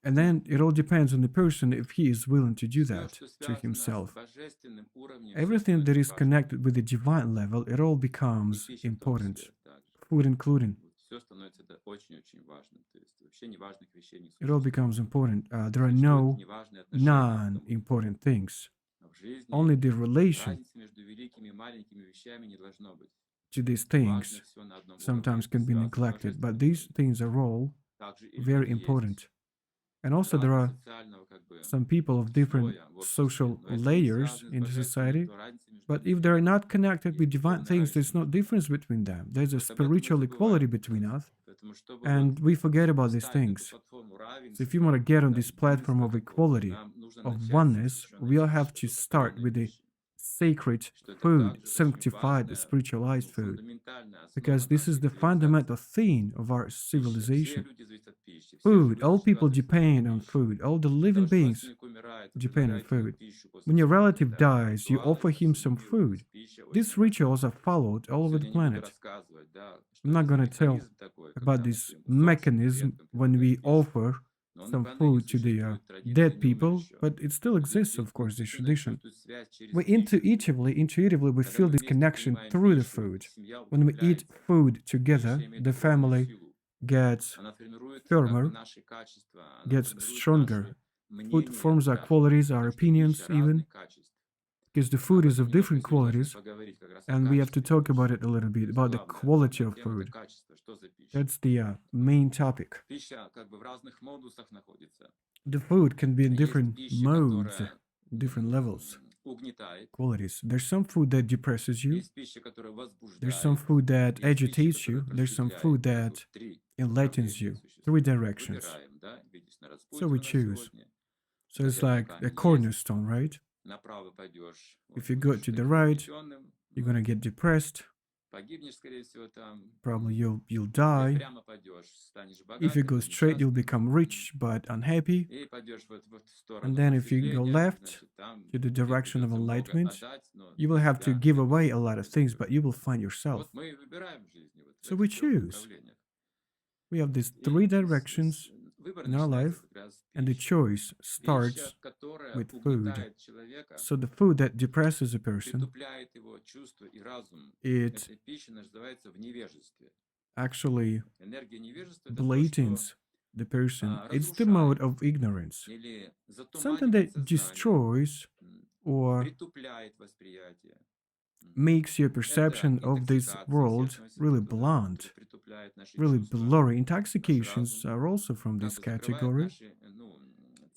[SPEAKER 1] and then it all depends on the person if he is willing to do
[SPEAKER 3] Все,
[SPEAKER 1] that
[SPEAKER 3] что
[SPEAKER 1] to
[SPEAKER 3] связано с
[SPEAKER 1] himself.
[SPEAKER 3] божественным уровнем, всё
[SPEAKER 1] Everything that
[SPEAKER 3] становится
[SPEAKER 1] is
[SPEAKER 3] важным.
[SPEAKER 1] connected with the divine level, it all
[SPEAKER 3] И
[SPEAKER 1] becomes
[SPEAKER 3] пища в том
[SPEAKER 1] important.
[SPEAKER 3] числе также.
[SPEAKER 1] Food including.
[SPEAKER 3] Вот все становится это очень-очень важным. То есть вообще неважных вещей не
[SPEAKER 1] It all
[SPEAKER 3] существует.
[SPEAKER 1] becomes important. There are
[SPEAKER 3] Существуют
[SPEAKER 1] no
[SPEAKER 3] неважные отношения к тому.
[SPEAKER 1] non-important things.
[SPEAKER 3] А в жизни
[SPEAKER 1] Only the relation
[SPEAKER 3] разницы между великими и маленькими вещами не должно быть.
[SPEAKER 1] to these
[SPEAKER 3] Важно
[SPEAKER 1] things
[SPEAKER 3] все на одном уровне,
[SPEAKER 1] sometimes
[SPEAKER 3] это
[SPEAKER 1] can be
[SPEAKER 3] связано с
[SPEAKER 1] neglected, but
[SPEAKER 3] божественным
[SPEAKER 1] these
[SPEAKER 3] уровнем.
[SPEAKER 1] things are all
[SPEAKER 3] также и
[SPEAKER 1] very
[SPEAKER 3] люди есть
[SPEAKER 1] important. And also there are
[SPEAKER 3] социального как бы
[SPEAKER 1] some people of different
[SPEAKER 3] слоя в обществе.
[SPEAKER 1] social
[SPEAKER 3] Но если не
[SPEAKER 1] layers
[SPEAKER 3] связаны с
[SPEAKER 1] in the
[SPEAKER 3] божественным,
[SPEAKER 1] society.
[SPEAKER 3] то разницы между
[SPEAKER 1] But
[SPEAKER 3] ними
[SPEAKER 1] if they're
[SPEAKER 3] нет.
[SPEAKER 1] not connected with
[SPEAKER 3] Есть
[SPEAKER 1] divine
[SPEAKER 3] духовная
[SPEAKER 1] things, there's
[SPEAKER 3] разница
[SPEAKER 1] no
[SPEAKER 3] между ними.
[SPEAKER 1] difference between them. There's a
[SPEAKER 3] Вот об этом мы
[SPEAKER 1] spiritual equality
[SPEAKER 3] забываем.
[SPEAKER 1] between us,
[SPEAKER 3] Поэтому, чтобы
[SPEAKER 1] and
[SPEAKER 3] вот
[SPEAKER 1] we forget about these
[SPEAKER 3] встать на эту
[SPEAKER 1] things.
[SPEAKER 3] платформу
[SPEAKER 1] So if you want to
[SPEAKER 3] равенства,
[SPEAKER 1] get on
[SPEAKER 3] да,
[SPEAKER 1] this platform
[SPEAKER 3] близко
[SPEAKER 1] of
[SPEAKER 3] к Богу,
[SPEAKER 1] equality,
[SPEAKER 3] нам нужно
[SPEAKER 1] of
[SPEAKER 3] начать с
[SPEAKER 1] oneness,
[SPEAKER 3] освященной
[SPEAKER 1] we'll
[SPEAKER 3] пищи,
[SPEAKER 1] have to
[SPEAKER 3] что
[SPEAKER 1] start
[SPEAKER 3] сокровенной
[SPEAKER 1] with the
[SPEAKER 3] пищи.
[SPEAKER 1] sacred
[SPEAKER 3] Что это
[SPEAKER 1] food,
[SPEAKER 3] также очень
[SPEAKER 1] sanctified,
[SPEAKER 3] важная,
[SPEAKER 1] spiritualized food,
[SPEAKER 3] фундаментальная
[SPEAKER 1] because
[SPEAKER 3] основа
[SPEAKER 1] this is
[SPEAKER 3] нашей
[SPEAKER 1] the
[SPEAKER 3] цивилизации.
[SPEAKER 1] fundamental theme of our
[SPEAKER 3] Пища. Все
[SPEAKER 1] civilization.
[SPEAKER 3] люди зависят от пищи. Все
[SPEAKER 1] Food,
[SPEAKER 3] живые
[SPEAKER 1] all
[SPEAKER 3] существа
[SPEAKER 1] people
[SPEAKER 3] зависят от этой
[SPEAKER 1] depend on
[SPEAKER 3] пищи.
[SPEAKER 1] food. All the
[SPEAKER 3] Когда
[SPEAKER 1] living
[SPEAKER 3] ваш
[SPEAKER 1] beings
[SPEAKER 3] родственник умирает, вы
[SPEAKER 1] depend on
[SPEAKER 3] предлагаете ему
[SPEAKER 1] food.
[SPEAKER 3] пищу после
[SPEAKER 1] When your
[SPEAKER 3] смерти.
[SPEAKER 1] relative
[SPEAKER 3] Это
[SPEAKER 1] dies, you
[SPEAKER 3] ритуалы
[SPEAKER 1] offer
[SPEAKER 3] по
[SPEAKER 1] him
[SPEAKER 3] всему
[SPEAKER 1] some
[SPEAKER 3] миру,
[SPEAKER 1] food.
[SPEAKER 3] есть пища очень
[SPEAKER 1] These
[SPEAKER 3] важная.
[SPEAKER 1] rituals are followed all over the
[SPEAKER 3] Сегодня не буду
[SPEAKER 1] planet.
[SPEAKER 3] рассказывать, да, что
[SPEAKER 1] I'm not
[SPEAKER 3] это за
[SPEAKER 1] going to tell
[SPEAKER 3] механизм такой,
[SPEAKER 1] about
[SPEAKER 3] когда мы
[SPEAKER 1] this
[SPEAKER 3] даем кусок,
[SPEAKER 1] mechanism
[SPEAKER 3] предкам
[SPEAKER 1] when we
[SPEAKER 3] предлагаем пищу.
[SPEAKER 1] offer
[SPEAKER 3] Но он
[SPEAKER 1] some
[SPEAKER 3] поныне
[SPEAKER 1] food to the
[SPEAKER 3] существует, традиция
[SPEAKER 1] dead
[SPEAKER 3] не умер
[SPEAKER 1] people,
[SPEAKER 3] еще.
[SPEAKER 1] but it still exists,
[SPEAKER 3] Люди
[SPEAKER 1] of course, this
[SPEAKER 3] интуитивно
[SPEAKER 1] tradition.
[SPEAKER 3] чувствуют связь через
[SPEAKER 1] We
[SPEAKER 3] пищу.
[SPEAKER 1] intuitively, we
[SPEAKER 3] Когда
[SPEAKER 1] feel
[SPEAKER 3] мы
[SPEAKER 1] this
[SPEAKER 3] вместе
[SPEAKER 1] connection
[SPEAKER 3] принимаем
[SPEAKER 1] through the
[SPEAKER 3] пищу,
[SPEAKER 1] food.
[SPEAKER 3] семья
[SPEAKER 1] When we eat
[SPEAKER 3] укрепляется.
[SPEAKER 1] food
[SPEAKER 3] Пища
[SPEAKER 1] together,
[SPEAKER 3] имеет
[SPEAKER 1] the
[SPEAKER 3] огромную
[SPEAKER 1] family
[SPEAKER 3] силу.
[SPEAKER 1] gets
[SPEAKER 3] Она формирует как бы
[SPEAKER 1] firmer,
[SPEAKER 3] наши качества, она
[SPEAKER 1] gets
[SPEAKER 3] формирует
[SPEAKER 1] stronger.
[SPEAKER 3] наши
[SPEAKER 1] Food
[SPEAKER 3] мнения
[SPEAKER 1] forms our
[SPEAKER 3] даже.
[SPEAKER 1] qualities, our
[SPEAKER 3] Потому что пища
[SPEAKER 1] opinions, even,
[SPEAKER 3] разных качеств.
[SPEAKER 1] because the
[SPEAKER 3] Об
[SPEAKER 1] food is
[SPEAKER 3] этом
[SPEAKER 1] of
[SPEAKER 3] немножко
[SPEAKER 1] different
[SPEAKER 3] сегодня должны
[SPEAKER 1] qualities,
[SPEAKER 3] поговорить как раз о
[SPEAKER 1] and we have to
[SPEAKER 3] качестве
[SPEAKER 1] talk about
[SPEAKER 3] пищи.
[SPEAKER 1] it a little
[SPEAKER 3] То
[SPEAKER 1] bit,
[SPEAKER 3] есть
[SPEAKER 1] about the
[SPEAKER 3] главная
[SPEAKER 1] quality
[SPEAKER 3] основная
[SPEAKER 1] of
[SPEAKER 3] тема — это
[SPEAKER 1] food.
[SPEAKER 3] качество. Что за пища?
[SPEAKER 1] That's the main topic.
[SPEAKER 3] Пища как бы в разных модусах находится.
[SPEAKER 1] The food can be in
[SPEAKER 3] Есть
[SPEAKER 1] different
[SPEAKER 3] пища,
[SPEAKER 1] modes,
[SPEAKER 3] которая
[SPEAKER 1] different levels,
[SPEAKER 3] угнетает.
[SPEAKER 1] qualities. There's some food that depresses you.
[SPEAKER 3] Есть пища, которая
[SPEAKER 1] There's some
[SPEAKER 3] возбуждает.
[SPEAKER 1] food that
[SPEAKER 3] Есть пища,
[SPEAKER 1] agitates you.
[SPEAKER 3] которая
[SPEAKER 1] There's some
[SPEAKER 3] просветляет.
[SPEAKER 1] food
[SPEAKER 3] Вот
[SPEAKER 1] that
[SPEAKER 3] тут три
[SPEAKER 1] enlightens
[SPEAKER 3] направления
[SPEAKER 1] you.
[SPEAKER 3] существуют.
[SPEAKER 1] Three directions.
[SPEAKER 3] Выбираем, да? Видите, на
[SPEAKER 1] So we
[SPEAKER 3] распутье у нас
[SPEAKER 1] choose.
[SPEAKER 3] сегодня.
[SPEAKER 1] So
[SPEAKER 3] Вот
[SPEAKER 1] it's
[SPEAKER 3] ответный
[SPEAKER 1] like a
[SPEAKER 3] камень есть.
[SPEAKER 1] cornerstone, right?
[SPEAKER 3] Направо пойдешь,
[SPEAKER 1] If
[SPEAKER 3] вот
[SPEAKER 1] you go
[SPEAKER 3] будешь
[SPEAKER 1] to the
[SPEAKER 3] таким
[SPEAKER 1] right,
[SPEAKER 3] угнетенным,
[SPEAKER 1] you're gonna get depressed.
[SPEAKER 3] погибнешь, скорее всего, там.
[SPEAKER 1] Probably you'll
[SPEAKER 3] Если
[SPEAKER 1] die.
[SPEAKER 3] прямо пойдешь, станешь
[SPEAKER 1] If you
[SPEAKER 3] богатым,
[SPEAKER 1] go
[SPEAKER 3] но
[SPEAKER 1] straight, you'll
[SPEAKER 3] несчастным.
[SPEAKER 1] become rich but unhappy.
[SPEAKER 3] И пойдешь вот в
[SPEAKER 1] And
[SPEAKER 3] сторону
[SPEAKER 1] then if you go
[SPEAKER 3] просветления,
[SPEAKER 1] left
[SPEAKER 3] значит, там
[SPEAKER 1] to the
[SPEAKER 3] тебе
[SPEAKER 1] direction of
[SPEAKER 3] придется много
[SPEAKER 1] enlightenment,
[SPEAKER 3] отдать, но
[SPEAKER 1] you
[SPEAKER 3] для
[SPEAKER 1] will have to
[SPEAKER 3] себя
[SPEAKER 1] give
[SPEAKER 3] ты
[SPEAKER 1] away a
[SPEAKER 3] будешь
[SPEAKER 1] lot of things,
[SPEAKER 3] удовлетворен.
[SPEAKER 1] but you will find yourself.
[SPEAKER 3] Вот мы и выбираем в жизни вот в
[SPEAKER 1] So we
[SPEAKER 3] этих трех
[SPEAKER 1] choose.
[SPEAKER 3] направлениях.
[SPEAKER 1] We have these
[SPEAKER 3] И
[SPEAKER 1] three directions
[SPEAKER 3] выбор
[SPEAKER 1] in our
[SPEAKER 3] начинается
[SPEAKER 1] life,
[SPEAKER 3] как раз с
[SPEAKER 1] and the
[SPEAKER 3] пищи.
[SPEAKER 1] choice starts
[SPEAKER 3] Пища, которая
[SPEAKER 1] with food.
[SPEAKER 3] угнетает человека,
[SPEAKER 1] So the food that depresses a person,
[SPEAKER 3] притупляет его чувства и разум.
[SPEAKER 1] it
[SPEAKER 3] Эта пища называется в невежестве.
[SPEAKER 1] actually
[SPEAKER 3] Энергия невежества — это то, что
[SPEAKER 1] blatants the person. It's the
[SPEAKER 3] разрушает
[SPEAKER 1] mode of ignorance.
[SPEAKER 3] или
[SPEAKER 1] Something
[SPEAKER 3] затуманивает
[SPEAKER 1] that
[SPEAKER 3] сознание,
[SPEAKER 1] destroys or
[SPEAKER 3] притупляет восприятие.
[SPEAKER 1] makes your
[SPEAKER 3] Это
[SPEAKER 1] perception of this
[SPEAKER 3] интоксикация, все
[SPEAKER 1] world
[SPEAKER 3] относится
[SPEAKER 1] really
[SPEAKER 3] туда, это
[SPEAKER 1] blunt,
[SPEAKER 3] притупляет наши
[SPEAKER 1] really
[SPEAKER 3] чувства,
[SPEAKER 1] blurry.
[SPEAKER 3] наш
[SPEAKER 1] Intoxications
[SPEAKER 3] разум,
[SPEAKER 1] are also from
[SPEAKER 3] как
[SPEAKER 1] this
[SPEAKER 3] бы закрывает
[SPEAKER 1] category.
[SPEAKER 3] наши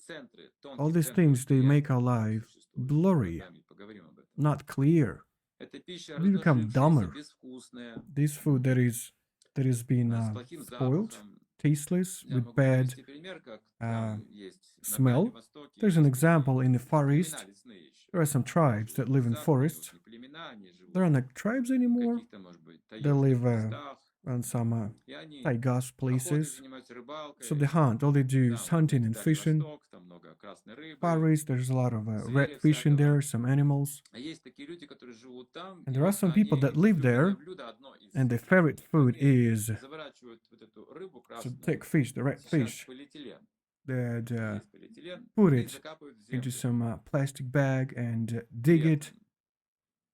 [SPEAKER 3] центры,
[SPEAKER 1] All
[SPEAKER 3] тонкие
[SPEAKER 1] these
[SPEAKER 3] центры
[SPEAKER 1] things, they
[SPEAKER 3] восприятия,
[SPEAKER 1] make our
[SPEAKER 3] которые
[SPEAKER 1] life
[SPEAKER 3] существуют.
[SPEAKER 1] blurry,
[SPEAKER 3] Вот, да, мы поговорим об этом.
[SPEAKER 1] not clear.
[SPEAKER 3] Это пища
[SPEAKER 1] We become
[SPEAKER 3] разложившаяся,
[SPEAKER 1] dumber.
[SPEAKER 3] безвкусная,
[SPEAKER 1] This food that is being
[SPEAKER 3] с плохим
[SPEAKER 1] spoiled,
[SPEAKER 3] запахом.
[SPEAKER 1] tasteless,
[SPEAKER 3] Я
[SPEAKER 1] with
[SPEAKER 3] могу
[SPEAKER 1] bad
[SPEAKER 3] привести пример, как там есть на
[SPEAKER 1] smell.
[SPEAKER 3] Дальнем Востоке,
[SPEAKER 1] There's an
[SPEAKER 3] есть такие
[SPEAKER 1] example in the Far East.
[SPEAKER 3] племена лесные еще.
[SPEAKER 1] There are some tribes that live in
[SPEAKER 3] Лесах, они
[SPEAKER 1] forests.
[SPEAKER 3] вот не племена, они живут
[SPEAKER 1] There are not tribes
[SPEAKER 3] в
[SPEAKER 1] anymore.
[SPEAKER 3] каких-то, может быть,
[SPEAKER 1] They
[SPEAKER 3] таежных
[SPEAKER 1] live
[SPEAKER 3] местах.
[SPEAKER 1] on some
[SPEAKER 3] И они
[SPEAKER 1] taigas
[SPEAKER 3] охотой
[SPEAKER 1] places.
[SPEAKER 3] занимаются, рыбалкой.
[SPEAKER 1] So they hunt. All they do is
[SPEAKER 3] Там
[SPEAKER 1] hunting
[SPEAKER 3] есть
[SPEAKER 1] and
[SPEAKER 3] Дальний
[SPEAKER 1] fishing.
[SPEAKER 3] Восток, там много красной
[SPEAKER 1] Far
[SPEAKER 3] рыбы,
[SPEAKER 1] East, there's a lot of
[SPEAKER 3] зверя
[SPEAKER 1] redfish in
[SPEAKER 3] всякого.
[SPEAKER 1] there, some animals.
[SPEAKER 3] А есть такие люди, которые живут там,
[SPEAKER 1] And
[SPEAKER 3] и
[SPEAKER 1] there are
[SPEAKER 3] вот
[SPEAKER 1] some people
[SPEAKER 3] они,
[SPEAKER 1] that
[SPEAKER 3] их
[SPEAKER 1] live
[SPEAKER 3] излюбленное
[SPEAKER 1] there,
[SPEAKER 3] блюдо одно из
[SPEAKER 1] and their favorite food
[SPEAKER 3] они
[SPEAKER 1] is
[SPEAKER 3] заворачивают вот эту рыбу
[SPEAKER 1] to
[SPEAKER 3] красную,
[SPEAKER 1] take fish, the red
[SPEAKER 3] сейчас
[SPEAKER 1] fish,
[SPEAKER 3] полиэтилен,
[SPEAKER 1] that
[SPEAKER 3] есть полиэтилен,
[SPEAKER 1] put
[SPEAKER 3] и
[SPEAKER 1] it
[SPEAKER 3] закапывают в
[SPEAKER 1] into
[SPEAKER 3] землю
[SPEAKER 1] some plastic bag and dig it
[SPEAKER 3] летом.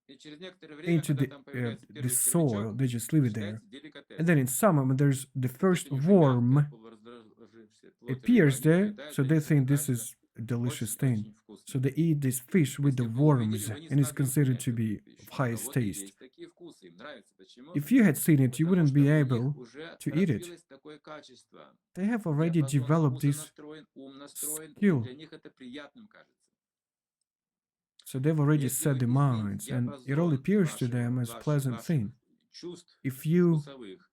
[SPEAKER 3] И через некоторое время,
[SPEAKER 1] into
[SPEAKER 3] когда там появляется
[SPEAKER 1] the
[SPEAKER 3] первый
[SPEAKER 1] soil.
[SPEAKER 3] червячок,
[SPEAKER 1] They just leave it there.
[SPEAKER 3] считается деликатесом.
[SPEAKER 1] And then in summer, when there's the first
[SPEAKER 3] Это не уже мягкая,
[SPEAKER 1] worm
[SPEAKER 3] полуразложившаяся плоть рыбы,
[SPEAKER 1] appears
[SPEAKER 3] они
[SPEAKER 1] there,
[SPEAKER 3] поедают
[SPEAKER 1] so
[SPEAKER 3] и
[SPEAKER 1] they
[SPEAKER 3] это
[SPEAKER 1] think this
[SPEAKER 3] считается
[SPEAKER 1] is a delicious
[SPEAKER 3] очень,
[SPEAKER 1] thing.
[SPEAKER 3] очень вкусно.
[SPEAKER 1] So they eat this fish with the
[SPEAKER 3] Если бы вы увидели,
[SPEAKER 1] worms,
[SPEAKER 3] вы не
[SPEAKER 1] and it's
[SPEAKER 3] смогли
[SPEAKER 1] considered
[SPEAKER 3] принять
[SPEAKER 1] to
[SPEAKER 3] эту
[SPEAKER 1] be
[SPEAKER 3] пищу.
[SPEAKER 1] of
[SPEAKER 3] А у
[SPEAKER 1] highest
[SPEAKER 3] кого-то
[SPEAKER 1] taste.
[SPEAKER 3] есть такие вкусы, им нравится. Почему?
[SPEAKER 1] If you had seen it, you
[SPEAKER 3] Потому
[SPEAKER 1] wouldn't
[SPEAKER 3] что
[SPEAKER 1] be
[SPEAKER 3] у них
[SPEAKER 1] able
[SPEAKER 3] уже
[SPEAKER 1] to eat it.
[SPEAKER 3] развилось такое качество.
[SPEAKER 1] They have already
[SPEAKER 3] Диапазон
[SPEAKER 1] developed
[SPEAKER 3] вкуса
[SPEAKER 1] this
[SPEAKER 3] настроен, ум настроен,
[SPEAKER 1] skill.
[SPEAKER 3] для них это приятным кажется.
[SPEAKER 1] So they've already
[SPEAKER 3] Если
[SPEAKER 1] set
[SPEAKER 3] вы
[SPEAKER 1] their
[SPEAKER 3] измените
[SPEAKER 1] minds, and it all
[SPEAKER 3] диапазон
[SPEAKER 1] appears to them as a pleasant
[SPEAKER 3] ваших
[SPEAKER 1] thing.
[SPEAKER 3] чувств
[SPEAKER 1] If you
[SPEAKER 3] вкусовых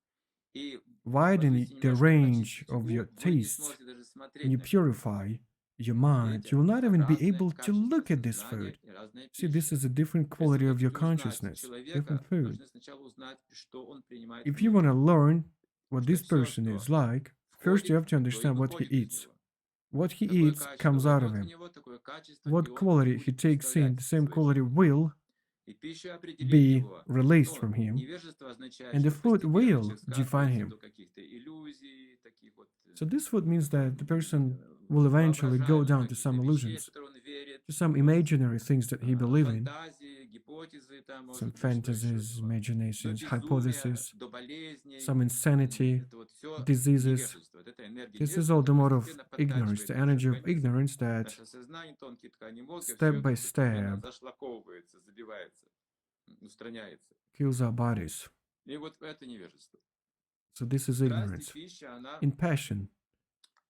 [SPEAKER 3] и
[SPEAKER 1] widen
[SPEAKER 3] повысите
[SPEAKER 1] the
[SPEAKER 3] немножко,
[SPEAKER 1] range
[SPEAKER 3] очистите
[SPEAKER 1] of
[SPEAKER 3] ум,
[SPEAKER 1] your
[SPEAKER 3] вы не
[SPEAKER 1] tastes
[SPEAKER 3] сможете даже
[SPEAKER 1] and
[SPEAKER 3] смотреть
[SPEAKER 1] you
[SPEAKER 3] на это.
[SPEAKER 1] purify your mind,
[SPEAKER 3] Видите,
[SPEAKER 1] you will not even be
[SPEAKER 3] разное
[SPEAKER 1] able to
[SPEAKER 3] качество
[SPEAKER 1] look at this
[SPEAKER 3] сознания
[SPEAKER 1] food.
[SPEAKER 3] и разная
[SPEAKER 1] See, this
[SPEAKER 3] пища.
[SPEAKER 1] is a different
[SPEAKER 3] Если
[SPEAKER 1] quality
[SPEAKER 3] вы
[SPEAKER 1] of your
[SPEAKER 3] хотите узнать
[SPEAKER 1] consciousness,
[SPEAKER 3] человека,
[SPEAKER 1] different
[SPEAKER 3] вы
[SPEAKER 1] food.
[SPEAKER 3] должны сначала узнать, что он принимает
[SPEAKER 1] If you want to
[SPEAKER 3] внутрь.
[SPEAKER 1] learn what
[SPEAKER 3] Что
[SPEAKER 1] this
[SPEAKER 3] все,
[SPEAKER 1] person is
[SPEAKER 3] что
[SPEAKER 1] like, first you
[SPEAKER 3] входит,
[SPEAKER 1] have to
[SPEAKER 3] то и
[SPEAKER 1] understand what he
[SPEAKER 3] выходит из
[SPEAKER 1] eats.
[SPEAKER 3] него.
[SPEAKER 1] What he
[SPEAKER 3] Какое
[SPEAKER 1] eats
[SPEAKER 3] качество
[SPEAKER 1] comes out of
[SPEAKER 3] войдет в
[SPEAKER 1] him.
[SPEAKER 3] него, такое качество и
[SPEAKER 1] What
[SPEAKER 3] он
[SPEAKER 1] quality he
[SPEAKER 3] будет
[SPEAKER 1] takes in,
[SPEAKER 3] представлять
[SPEAKER 1] the
[SPEAKER 3] в
[SPEAKER 1] same
[SPEAKER 3] своей
[SPEAKER 1] quality
[SPEAKER 3] жизни.
[SPEAKER 1] will
[SPEAKER 3] И пища определит
[SPEAKER 1] be
[SPEAKER 3] его.
[SPEAKER 1] released
[SPEAKER 3] Ну,
[SPEAKER 1] from him,
[SPEAKER 3] невежество означает,
[SPEAKER 1] and the
[SPEAKER 3] что
[SPEAKER 1] food
[SPEAKER 3] постепенно
[SPEAKER 1] will
[SPEAKER 3] человек
[SPEAKER 1] define
[SPEAKER 3] скатывается
[SPEAKER 1] him.
[SPEAKER 3] до каких-то иллюзий, таких вот
[SPEAKER 1] So this food means that the person will eventually go
[SPEAKER 3] воображаемых
[SPEAKER 1] down to
[SPEAKER 3] каких-то
[SPEAKER 1] some
[SPEAKER 3] вещей, в
[SPEAKER 1] illusions,
[SPEAKER 3] которые он верит,
[SPEAKER 1] to some
[SPEAKER 3] вот,
[SPEAKER 1] imaginary things that he believes in,
[SPEAKER 3] фантазии, гипотезы, там,
[SPEAKER 1] some
[SPEAKER 3] может быть, что еще
[SPEAKER 1] fantasies,
[SPEAKER 3] этого. До
[SPEAKER 1] imaginations,
[SPEAKER 3] безумия,
[SPEAKER 1] hypotheses,
[SPEAKER 3] до болезней.
[SPEAKER 1] some insanity,
[SPEAKER 3] Это вот все
[SPEAKER 1] diseases.
[SPEAKER 3] невежество. Вот эта энергия
[SPEAKER 1] This is
[SPEAKER 3] невежества,
[SPEAKER 1] all the
[SPEAKER 3] она
[SPEAKER 1] mode of
[SPEAKER 3] постепенно
[SPEAKER 1] ignorance,
[SPEAKER 3] подтачивает
[SPEAKER 1] the
[SPEAKER 3] наш
[SPEAKER 1] energy of
[SPEAKER 3] организм.
[SPEAKER 1] ignorance that
[SPEAKER 3] Наше сознание, тонкие ткани мозга, все
[SPEAKER 1] step
[SPEAKER 3] это
[SPEAKER 1] by
[SPEAKER 3] постепенно
[SPEAKER 1] step
[SPEAKER 3] зашлаковывается, забивается, устраняется.
[SPEAKER 1] kills our bodies.
[SPEAKER 3] И вот это невежество.
[SPEAKER 1] So this is
[SPEAKER 3] Страсть и
[SPEAKER 1] ignorance.
[SPEAKER 3] пища, она
[SPEAKER 1] In passion,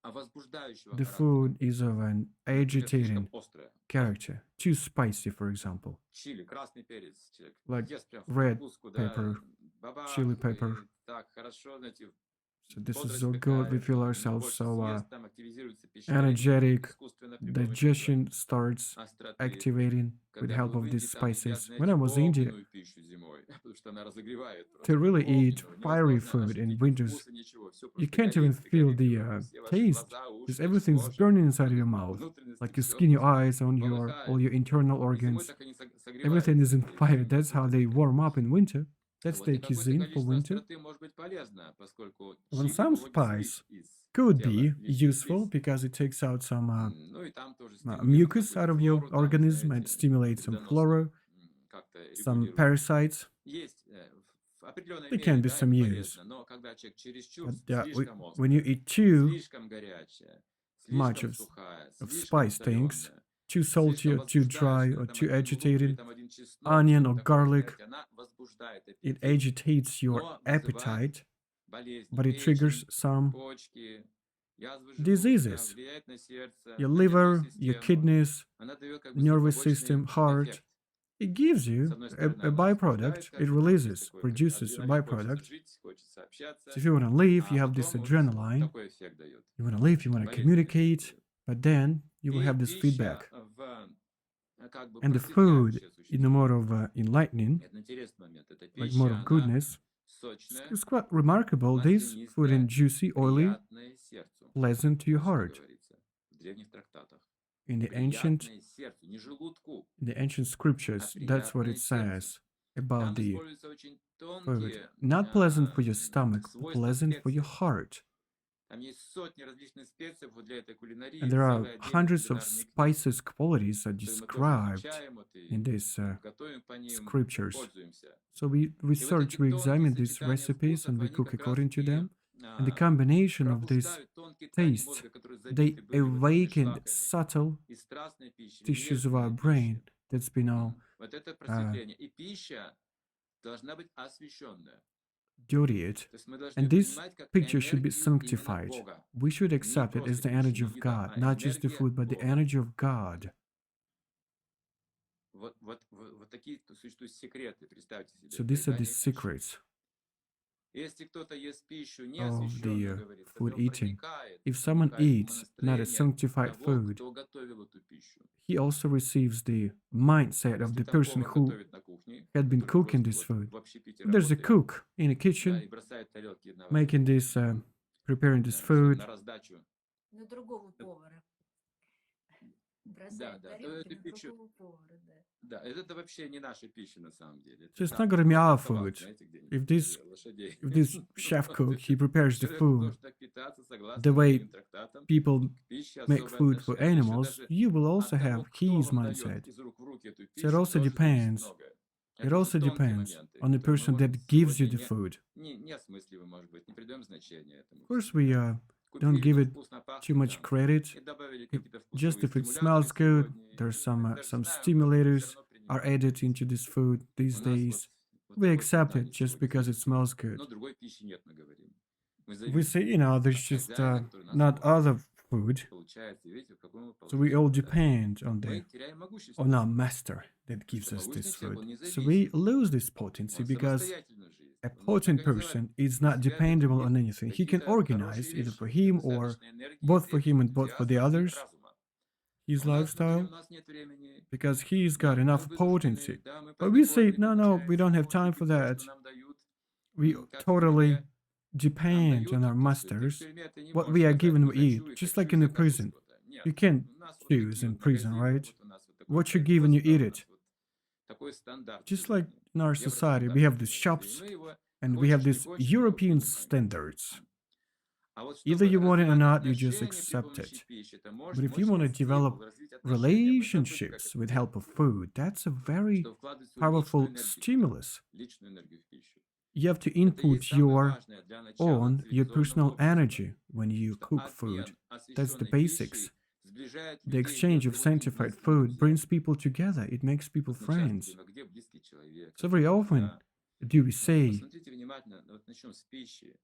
[SPEAKER 3] возбуждающего
[SPEAKER 1] the
[SPEAKER 3] характера.
[SPEAKER 1] food is of an
[SPEAKER 3] Например, слишком
[SPEAKER 1] agitating
[SPEAKER 3] острая.
[SPEAKER 1] character, too spicy, for example,
[SPEAKER 3] Чили, красный перец. Человек
[SPEAKER 1] like
[SPEAKER 3] ест прям в
[SPEAKER 1] red
[SPEAKER 3] прикуску, да,
[SPEAKER 1] pepper,
[SPEAKER 3] бабах,
[SPEAKER 1] chili pepper.
[SPEAKER 3] и так хорошо, знаете,
[SPEAKER 1] So this is
[SPEAKER 3] бодрость
[SPEAKER 1] so good. We
[SPEAKER 3] вдыхает,
[SPEAKER 1] feel
[SPEAKER 3] там,
[SPEAKER 1] ourselves
[SPEAKER 3] больше
[SPEAKER 1] so
[SPEAKER 3] съест, там активизируется пищеварение,
[SPEAKER 1] energetic.
[SPEAKER 3] искусственно при помощи
[SPEAKER 1] Digestion starts
[SPEAKER 3] остроты.
[SPEAKER 1] activating with
[SPEAKER 3] Когда
[SPEAKER 1] help
[SPEAKER 3] был в
[SPEAKER 1] of
[SPEAKER 3] Индии,
[SPEAKER 1] these
[SPEAKER 3] там едят,
[SPEAKER 1] spices. When
[SPEAKER 3] знаете,
[SPEAKER 1] I was in India,
[SPEAKER 3] огненную пищу зимой, потому что она разогревает
[SPEAKER 1] to
[SPEAKER 3] просто.
[SPEAKER 1] really eat
[SPEAKER 3] Огненную.
[SPEAKER 1] fiery
[SPEAKER 3] Невозможно
[SPEAKER 1] food in
[SPEAKER 3] ощутить ни
[SPEAKER 1] winters,
[SPEAKER 3] вкуса, ничего. Все
[SPEAKER 1] you
[SPEAKER 3] просто
[SPEAKER 1] can't even
[SPEAKER 3] горит,
[SPEAKER 1] feel
[SPEAKER 3] горит,
[SPEAKER 1] the
[SPEAKER 3] горит. Все ваши
[SPEAKER 1] taste
[SPEAKER 3] глаза,
[SPEAKER 1] because
[SPEAKER 3] уши,
[SPEAKER 1] everything's
[SPEAKER 3] кожа,
[SPEAKER 1] burning inside your mouth,
[SPEAKER 3] внутренности,
[SPEAKER 1] like your
[SPEAKER 3] все
[SPEAKER 1] skin, your
[SPEAKER 3] просто
[SPEAKER 1] eyes, on your all your
[SPEAKER 3] полыхает.
[SPEAKER 1] internal
[SPEAKER 3] И зимой
[SPEAKER 1] organs.
[SPEAKER 3] так они
[SPEAKER 1] Everything is
[SPEAKER 3] согреваются,
[SPEAKER 1] in
[SPEAKER 3] и
[SPEAKER 1] fire.
[SPEAKER 3] очень
[SPEAKER 1] That's how
[SPEAKER 3] выходит
[SPEAKER 1] they
[SPEAKER 3] эффект.
[SPEAKER 1] warm up in winter. That's
[SPEAKER 3] Вот,
[SPEAKER 1] their
[SPEAKER 3] и какое-то
[SPEAKER 1] cuisine for
[SPEAKER 3] количество
[SPEAKER 1] winter.
[SPEAKER 3] остроты может быть полезно, поскольку
[SPEAKER 1] When
[SPEAKER 3] чили
[SPEAKER 1] some
[SPEAKER 3] выводит слизь
[SPEAKER 1] spice
[SPEAKER 3] из
[SPEAKER 1] could
[SPEAKER 3] тела,
[SPEAKER 1] be
[SPEAKER 3] лишнюю
[SPEAKER 1] useful
[SPEAKER 3] слизь.
[SPEAKER 1] because it takes out some
[SPEAKER 3] Ну и там тоже стимулирует
[SPEAKER 1] mucus out
[SPEAKER 3] какую-то
[SPEAKER 1] of your
[SPEAKER 3] флору, там,
[SPEAKER 1] organism and
[SPEAKER 3] знаете,
[SPEAKER 1] stimulates some
[SPEAKER 3] вредоносную,
[SPEAKER 1] flora,
[SPEAKER 3] как-то
[SPEAKER 1] some
[SPEAKER 3] регулирует.
[SPEAKER 1] parasites.
[SPEAKER 3] Есть в определенной
[SPEAKER 1] There
[SPEAKER 3] мере,
[SPEAKER 1] can be
[SPEAKER 3] да,
[SPEAKER 1] some
[SPEAKER 3] это
[SPEAKER 1] use.
[SPEAKER 3] полезно, но когда человек чересчур
[SPEAKER 1] But
[SPEAKER 3] слишком
[SPEAKER 1] when you
[SPEAKER 3] острая,
[SPEAKER 1] eat too
[SPEAKER 3] слишком горячая,
[SPEAKER 1] much
[SPEAKER 3] слишком
[SPEAKER 1] of
[SPEAKER 3] сухая,
[SPEAKER 1] of
[SPEAKER 3] слишком
[SPEAKER 1] spice things,
[SPEAKER 3] соленая,
[SPEAKER 1] too salty
[SPEAKER 3] слишком
[SPEAKER 1] or too dry
[SPEAKER 3] возбуждающая,
[SPEAKER 1] or
[SPEAKER 3] там
[SPEAKER 1] too
[SPEAKER 3] один лук или
[SPEAKER 1] agitated,
[SPEAKER 3] там один чеснок,
[SPEAKER 1] onion
[SPEAKER 3] что-то
[SPEAKER 1] or
[SPEAKER 3] такое,
[SPEAKER 1] garlic,
[SPEAKER 3] знаете, она возбуждает
[SPEAKER 1] it
[SPEAKER 3] аппетит,
[SPEAKER 1] agitates your
[SPEAKER 3] но вызывает
[SPEAKER 1] appetite,
[SPEAKER 3] болезни,
[SPEAKER 1] but it triggers
[SPEAKER 3] печень,
[SPEAKER 1] some
[SPEAKER 3] почки, язвы желудка,
[SPEAKER 1] diseases.
[SPEAKER 3] влияет на сердце,
[SPEAKER 1] Your
[SPEAKER 3] на нервную
[SPEAKER 1] liver, your
[SPEAKER 3] систему.
[SPEAKER 1] kidneys,
[SPEAKER 3] Она дает как бы свой
[SPEAKER 1] nervous
[SPEAKER 3] побочный
[SPEAKER 1] system, heart.
[SPEAKER 3] эффект.
[SPEAKER 1] It gives
[SPEAKER 3] С
[SPEAKER 1] you
[SPEAKER 3] одной
[SPEAKER 1] a
[SPEAKER 3] стороны, она
[SPEAKER 1] byproduct.
[SPEAKER 3] возбуждает,
[SPEAKER 1] It
[SPEAKER 3] как бы там есть
[SPEAKER 1] releases,
[SPEAKER 3] такой как
[SPEAKER 1] produces a
[SPEAKER 3] адреналин, хочется
[SPEAKER 1] byproduct.
[SPEAKER 3] жить, хочется
[SPEAKER 1] So
[SPEAKER 3] общаться,
[SPEAKER 1] if you want to live,
[SPEAKER 3] а
[SPEAKER 1] you have this
[SPEAKER 3] потом вот
[SPEAKER 1] adrenaline.
[SPEAKER 3] такой эффект дает,
[SPEAKER 1] You want to live, you want to
[SPEAKER 3] болезненный эффект
[SPEAKER 1] communicate,
[SPEAKER 3] дает.
[SPEAKER 1] but then you will
[SPEAKER 3] И
[SPEAKER 1] have this
[SPEAKER 3] пища
[SPEAKER 1] feedback.
[SPEAKER 3] как бы
[SPEAKER 1] And the food,
[SPEAKER 3] просветляющее
[SPEAKER 1] in the
[SPEAKER 3] существо.
[SPEAKER 1] mode of enlightening,
[SPEAKER 3] Это интересный момент. Эта
[SPEAKER 1] like mode
[SPEAKER 3] пища,
[SPEAKER 1] of
[SPEAKER 3] она
[SPEAKER 1] goodness,
[SPEAKER 3] сочная,
[SPEAKER 1] it's quite remarkable. This food
[SPEAKER 3] маслянистая,
[SPEAKER 1] and juicy, oily,
[SPEAKER 3] приятная сердцу.
[SPEAKER 1] pleasant to your
[SPEAKER 3] Вот что
[SPEAKER 1] heart.
[SPEAKER 3] говорится в древних трактатах.
[SPEAKER 1] In the ancient
[SPEAKER 3] Приятное сердцу, не желудку,
[SPEAKER 1] scriptures, that's what
[SPEAKER 3] приятное
[SPEAKER 1] it
[SPEAKER 3] сердцу.
[SPEAKER 1] says about
[SPEAKER 3] Там
[SPEAKER 1] the
[SPEAKER 3] используются очень
[SPEAKER 1] food.
[SPEAKER 3] тонкие
[SPEAKER 1] Not pleasant for your stomach, but
[SPEAKER 3] свойства
[SPEAKER 1] pleasant for your
[SPEAKER 3] специй.
[SPEAKER 1] heart.
[SPEAKER 3] Там есть сотни различных специй вот для этой кулинарии,
[SPEAKER 1] And there are
[SPEAKER 3] целая отдельная
[SPEAKER 1] hundreds of
[SPEAKER 3] кулинарная книга,
[SPEAKER 1] spices qualities are
[SPEAKER 3] которые мы тоже
[SPEAKER 1] described
[SPEAKER 3] изучаем, вот, и
[SPEAKER 1] in these
[SPEAKER 3] готовим по ним,
[SPEAKER 1] scriptures.
[SPEAKER 3] пользуемся.
[SPEAKER 1] So we
[SPEAKER 3] И вот
[SPEAKER 1] search,
[SPEAKER 3] эти
[SPEAKER 1] we
[SPEAKER 3] тонкие
[SPEAKER 1] examine these
[SPEAKER 3] сочетания
[SPEAKER 1] recipes and
[SPEAKER 3] вкусов,
[SPEAKER 1] we
[SPEAKER 3] они
[SPEAKER 1] cook
[SPEAKER 3] как раз
[SPEAKER 1] according to
[SPEAKER 3] и
[SPEAKER 1] them. And the combination of these
[SPEAKER 3] пробуждают тонкие ткани
[SPEAKER 1] tastes,
[SPEAKER 3] мозга, которые
[SPEAKER 1] they
[SPEAKER 3] забиты были вот этими
[SPEAKER 1] awakened
[SPEAKER 3] шлаками.
[SPEAKER 1] subtle
[SPEAKER 3] И страстная пища,
[SPEAKER 1] tissues of our
[SPEAKER 3] нежная
[SPEAKER 1] brain
[SPEAKER 3] пища.
[SPEAKER 1] that's been all
[SPEAKER 3] Вот это просветление. И пища должна быть освященная.
[SPEAKER 1] dirtied.
[SPEAKER 3] То есть мы должны
[SPEAKER 1] And this
[SPEAKER 3] понимать как
[SPEAKER 1] picture should be
[SPEAKER 3] энергию именно
[SPEAKER 1] sanctified.
[SPEAKER 3] Бога.
[SPEAKER 1] We should
[SPEAKER 3] Не
[SPEAKER 1] accept it as
[SPEAKER 3] просто
[SPEAKER 1] the energy
[SPEAKER 3] пищу,
[SPEAKER 1] of
[SPEAKER 3] не еда,
[SPEAKER 1] God,
[SPEAKER 3] а
[SPEAKER 1] not just the
[SPEAKER 3] энергия
[SPEAKER 1] food, but the
[SPEAKER 3] Бога.
[SPEAKER 1] energy of God.
[SPEAKER 3] Вот такие существуют секреты, представьте себе.
[SPEAKER 1] So these are the
[SPEAKER 3] поедание пищи.
[SPEAKER 1] secrets
[SPEAKER 3] Если кто-то ест пищу не
[SPEAKER 1] of
[SPEAKER 3] освященную,
[SPEAKER 1] the
[SPEAKER 3] говорится,
[SPEAKER 1] food
[SPEAKER 3] то
[SPEAKER 1] eating.
[SPEAKER 3] проникает
[SPEAKER 1] If someone
[SPEAKER 3] в
[SPEAKER 1] eats not a
[SPEAKER 3] настроение
[SPEAKER 1] sanctified
[SPEAKER 3] того,
[SPEAKER 1] food,
[SPEAKER 3] кто готовил эту пищу.
[SPEAKER 1] he also receives the mindset of
[SPEAKER 3] Если
[SPEAKER 1] the
[SPEAKER 3] там
[SPEAKER 1] person
[SPEAKER 3] повар
[SPEAKER 1] who
[SPEAKER 3] готовит на кухне,
[SPEAKER 1] had been
[SPEAKER 3] который
[SPEAKER 1] cooking
[SPEAKER 3] просто
[SPEAKER 1] this
[SPEAKER 3] вот
[SPEAKER 1] food.
[SPEAKER 3] в общепите
[SPEAKER 1] If there's a
[SPEAKER 3] работает,
[SPEAKER 1] cook in a
[SPEAKER 3] да,
[SPEAKER 1] kitchen
[SPEAKER 3] и бросает тарелки на
[SPEAKER 1] making this, preparing this
[SPEAKER 3] всё
[SPEAKER 1] food,
[SPEAKER 3] на раздачу.
[SPEAKER 2] На другого повара. Бросает
[SPEAKER 3] то
[SPEAKER 2] тарелки
[SPEAKER 3] эту
[SPEAKER 2] на
[SPEAKER 3] пищу,
[SPEAKER 2] другого повара, да.
[SPEAKER 3] да, это вообще не наша пища на самом деле. Это
[SPEAKER 1] so it's
[SPEAKER 3] там
[SPEAKER 1] not gonna be our
[SPEAKER 3] кабак,
[SPEAKER 1] food.
[SPEAKER 3] знаете, где-нибудь
[SPEAKER 1] If this
[SPEAKER 3] для лошадей.
[SPEAKER 1] if this chef
[SPEAKER 3] Вот,
[SPEAKER 1] cook, he prepares the
[SPEAKER 3] человек
[SPEAKER 1] food
[SPEAKER 3] должен так питаться согласно
[SPEAKER 1] the way
[SPEAKER 3] древним трактатам.
[SPEAKER 1] people
[SPEAKER 3] К пище
[SPEAKER 1] make
[SPEAKER 3] особое
[SPEAKER 1] food for
[SPEAKER 3] отношение. Еще
[SPEAKER 1] animals,
[SPEAKER 3] даже
[SPEAKER 1] you will
[SPEAKER 3] от
[SPEAKER 1] also
[SPEAKER 3] того,
[SPEAKER 1] have
[SPEAKER 3] кто
[SPEAKER 1] his
[SPEAKER 3] вам дает
[SPEAKER 1] mindset.
[SPEAKER 3] из рук в руки эту
[SPEAKER 1] So it
[SPEAKER 3] пищу,
[SPEAKER 1] also
[SPEAKER 3] тоже зависит
[SPEAKER 1] depends.
[SPEAKER 3] многое.
[SPEAKER 1] It
[SPEAKER 3] Это
[SPEAKER 1] also
[SPEAKER 3] очень тонкие
[SPEAKER 1] depends
[SPEAKER 3] моменты,
[SPEAKER 1] on the
[SPEAKER 3] которые мы
[SPEAKER 1] person
[SPEAKER 3] вот
[SPEAKER 1] that gives you
[SPEAKER 3] сегодня
[SPEAKER 1] the food.
[SPEAKER 3] не осмысливаем, может быть, не придаем значения этому
[SPEAKER 1] Of course,
[SPEAKER 3] всему,
[SPEAKER 1] we
[SPEAKER 3] да.
[SPEAKER 1] don't
[SPEAKER 3] Купили,
[SPEAKER 1] give
[SPEAKER 3] ну,
[SPEAKER 1] it
[SPEAKER 3] вкусно
[SPEAKER 1] too
[SPEAKER 3] пахнет,
[SPEAKER 1] much
[SPEAKER 3] да,
[SPEAKER 1] credit.
[SPEAKER 3] и добавили
[SPEAKER 1] If,
[SPEAKER 3] какие-то
[SPEAKER 1] just
[SPEAKER 3] вкусовые
[SPEAKER 1] if it
[SPEAKER 3] стимуляторы
[SPEAKER 1] smells good,
[SPEAKER 3] сегодня,
[SPEAKER 1] there's
[SPEAKER 3] и мы даже
[SPEAKER 1] some
[SPEAKER 3] знаем, как все
[SPEAKER 1] stimulators
[SPEAKER 3] равно
[SPEAKER 1] are
[SPEAKER 3] принимаем
[SPEAKER 1] added
[SPEAKER 3] эту
[SPEAKER 1] into
[SPEAKER 3] пищу.
[SPEAKER 1] this food
[SPEAKER 3] У
[SPEAKER 1] these
[SPEAKER 3] нас
[SPEAKER 1] days.
[SPEAKER 3] вот
[SPEAKER 1] We
[SPEAKER 3] такое
[SPEAKER 1] accept
[SPEAKER 3] сознание
[SPEAKER 1] it just
[SPEAKER 3] сегодня
[SPEAKER 1] because it
[SPEAKER 3] есть.
[SPEAKER 1] smells good.
[SPEAKER 3] Но другой пищи нет, мы говорим. Мы
[SPEAKER 1] We
[SPEAKER 3] зависим
[SPEAKER 1] say, there's
[SPEAKER 3] от
[SPEAKER 1] just
[SPEAKER 3] хозяина, который нас
[SPEAKER 1] not
[SPEAKER 3] кормит.
[SPEAKER 1] other food,
[SPEAKER 3] Получается, и видите, в каком мы
[SPEAKER 1] so we all
[SPEAKER 3] положении попадаем.
[SPEAKER 1] depend on
[SPEAKER 3] Мы теряем могущество.
[SPEAKER 1] our master that
[SPEAKER 3] Потому
[SPEAKER 1] gives
[SPEAKER 3] что
[SPEAKER 1] us this
[SPEAKER 3] могущественный человек,
[SPEAKER 1] food.
[SPEAKER 3] он
[SPEAKER 1] So we
[SPEAKER 3] независим.
[SPEAKER 1] lose this potency
[SPEAKER 3] Он
[SPEAKER 1] because
[SPEAKER 3] самостоятельную жизнь.
[SPEAKER 1] a
[SPEAKER 3] Он может
[SPEAKER 1] potent
[SPEAKER 3] организовать
[SPEAKER 1] person is
[SPEAKER 3] для
[SPEAKER 1] not
[SPEAKER 3] себя в этом
[SPEAKER 1] dependable on
[SPEAKER 3] мире
[SPEAKER 1] anything. He can
[SPEAKER 3] какие-то
[SPEAKER 1] organize
[SPEAKER 3] хорошие
[SPEAKER 1] either for
[SPEAKER 3] вещи,
[SPEAKER 1] him or
[SPEAKER 3] достаточно энергии,
[SPEAKER 1] both for
[SPEAKER 3] средств,
[SPEAKER 1] him and both for the
[SPEAKER 3] энтузиазма и
[SPEAKER 1] others,
[SPEAKER 3] разума.
[SPEAKER 1] his
[SPEAKER 3] У
[SPEAKER 1] lifestyle,
[SPEAKER 3] нас нет времени.
[SPEAKER 1] because he's got
[SPEAKER 3] Да, мы
[SPEAKER 1] enough
[SPEAKER 3] вынуждены,
[SPEAKER 1] potency.
[SPEAKER 3] да, мы
[SPEAKER 1] But we say,
[SPEAKER 3] подневольны,
[SPEAKER 1] no, we don't have
[SPEAKER 3] получается,
[SPEAKER 1] time
[SPEAKER 3] вот
[SPEAKER 1] for
[SPEAKER 3] то,
[SPEAKER 1] that.
[SPEAKER 3] что нам дают.
[SPEAKER 1] We
[SPEAKER 3] Как в
[SPEAKER 1] totally
[SPEAKER 3] тюрьме нам
[SPEAKER 1] depend on
[SPEAKER 3] дают,
[SPEAKER 1] our
[SPEAKER 3] так сказать, ты в
[SPEAKER 1] masters.
[SPEAKER 3] тюрьме ты не
[SPEAKER 1] What
[SPEAKER 3] можешь
[SPEAKER 1] we are
[SPEAKER 3] сказать,
[SPEAKER 1] given,
[SPEAKER 3] ну,
[SPEAKER 1] we eat,
[SPEAKER 3] хочу и
[SPEAKER 1] just
[SPEAKER 3] хочу
[SPEAKER 1] like in the
[SPEAKER 3] заказывать
[SPEAKER 1] prison.
[SPEAKER 3] что-то. Нет,
[SPEAKER 1] You can't
[SPEAKER 3] у нас вот
[SPEAKER 1] choose
[SPEAKER 3] такие
[SPEAKER 1] in
[SPEAKER 3] вот
[SPEAKER 1] prison,
[SPEAKER 3] магазины,
[SPEAKER 1] right?
[SPEAKER 3] вот у нас вот такое
[SPEAKER 1] What you're given, you
[SPEAKER 3] производство,
[SPEAKER 1] eat
[SPEAKER 3] у
[SPEAKER 1] it.
[SPEAKER 3] нас вот такой стандарт
[SPEAKER 1] Just like
[SPEAKER 3] сегодня.
[SPEAKER 1] in our society, we have these
[SPEAKER 3] Евростандарт
[SPEAKER 1] shops
[SPEAKER 3] называется. И мы его
[SPEAKER 1] and we have
[SPEAKER 3] хочешь не
[SPEAKER 1] these
[SPEAKER 3] хочешь, мы его
[SPEAKER 1] European
[SPEAKER 3] принимаем.
[SPEAKER 1] standards.
[SPEAKER 3] А вот
[SPEAKER 1] Either
[SPEAKER 3] чтобы
[SPEAKER 1] you want it or
[SPEAKER 3] развивать
[SPEAKER 1] not, you just
[SPEAKER 3] отношения при
[SPEAKER 1] accept
[SPEAKER 3] помощи
[SPEAKER 1] it.
[SPEAKER 3] пищи, это
[SPEAKER 1] But if you
[SPEAKER 3] мощный
[SPEAKER 1] want to
[SPEAKER 3] стимул
[SPEAKER 1] develop
[SPEAKER 3] развить отношения. Мы забыли, как
[SPEAKER 1] relationships
[SPEAKER 3] это
[SPEAKER 1] with
[SPEAKER 3] делать.
[SPEAKER 1] help of food, that's a very
[SPEAKER 3] Что вкладывать свою
[SPEAKER 1] powerful
[SPEAKER 3] личную энергию в
[SPEAKER 1] stimulus.
[SPEAKER 3] личную энергию в пищу.
[SPEAKER 1] You have to
[SPEAKER 3] Это и
[SPEAKER 1] input
[SPEAKER 3] есть самое
[SPEAKER 1] your
[SPEAKER 3] важное для начала
[SPEAKER 1] own, your
[SPEAKER 3] цивилизованного
[SPEAKER 1] personal
[SPEAKER 3] общества.
[SPEAKER 1] energy when you
[SPEAKER 3] Что
[SPEAKER 1] cook food.
[SPEAKER 3] обмен
[SPEAKER 1] That's the
[SPEAKER 3] освященной
[SPEAKER 1] basics.
[SPEAKER 3] пищей сближает
[SPEAKER 1] The
[SPEAKER 3] людей,
[SPEAKER 1] exchange of
[SPEAKER 3] делает его очень
[SPEAKER 1] sanctified
[SPEAKER 3] близкими
[SPEAKER 1] food
[SPEAKER 3] друзьями.
[SPEAKER 1] brings people together. It makes people
[SPEAKER 3] Вот мы часто
[SPEAKER 1] friends.
[SPEAKER 3] говорим, а где близкий человек?
[SPEAKER 1] So very often
[SPEAKER 3] Да.
[SPEAKER 1] do we
[SPEAKER 3] Вот
[SPEAKER 1] say,
[SPEAKER 3] посмотрите внимательно, вот начнем с пищи.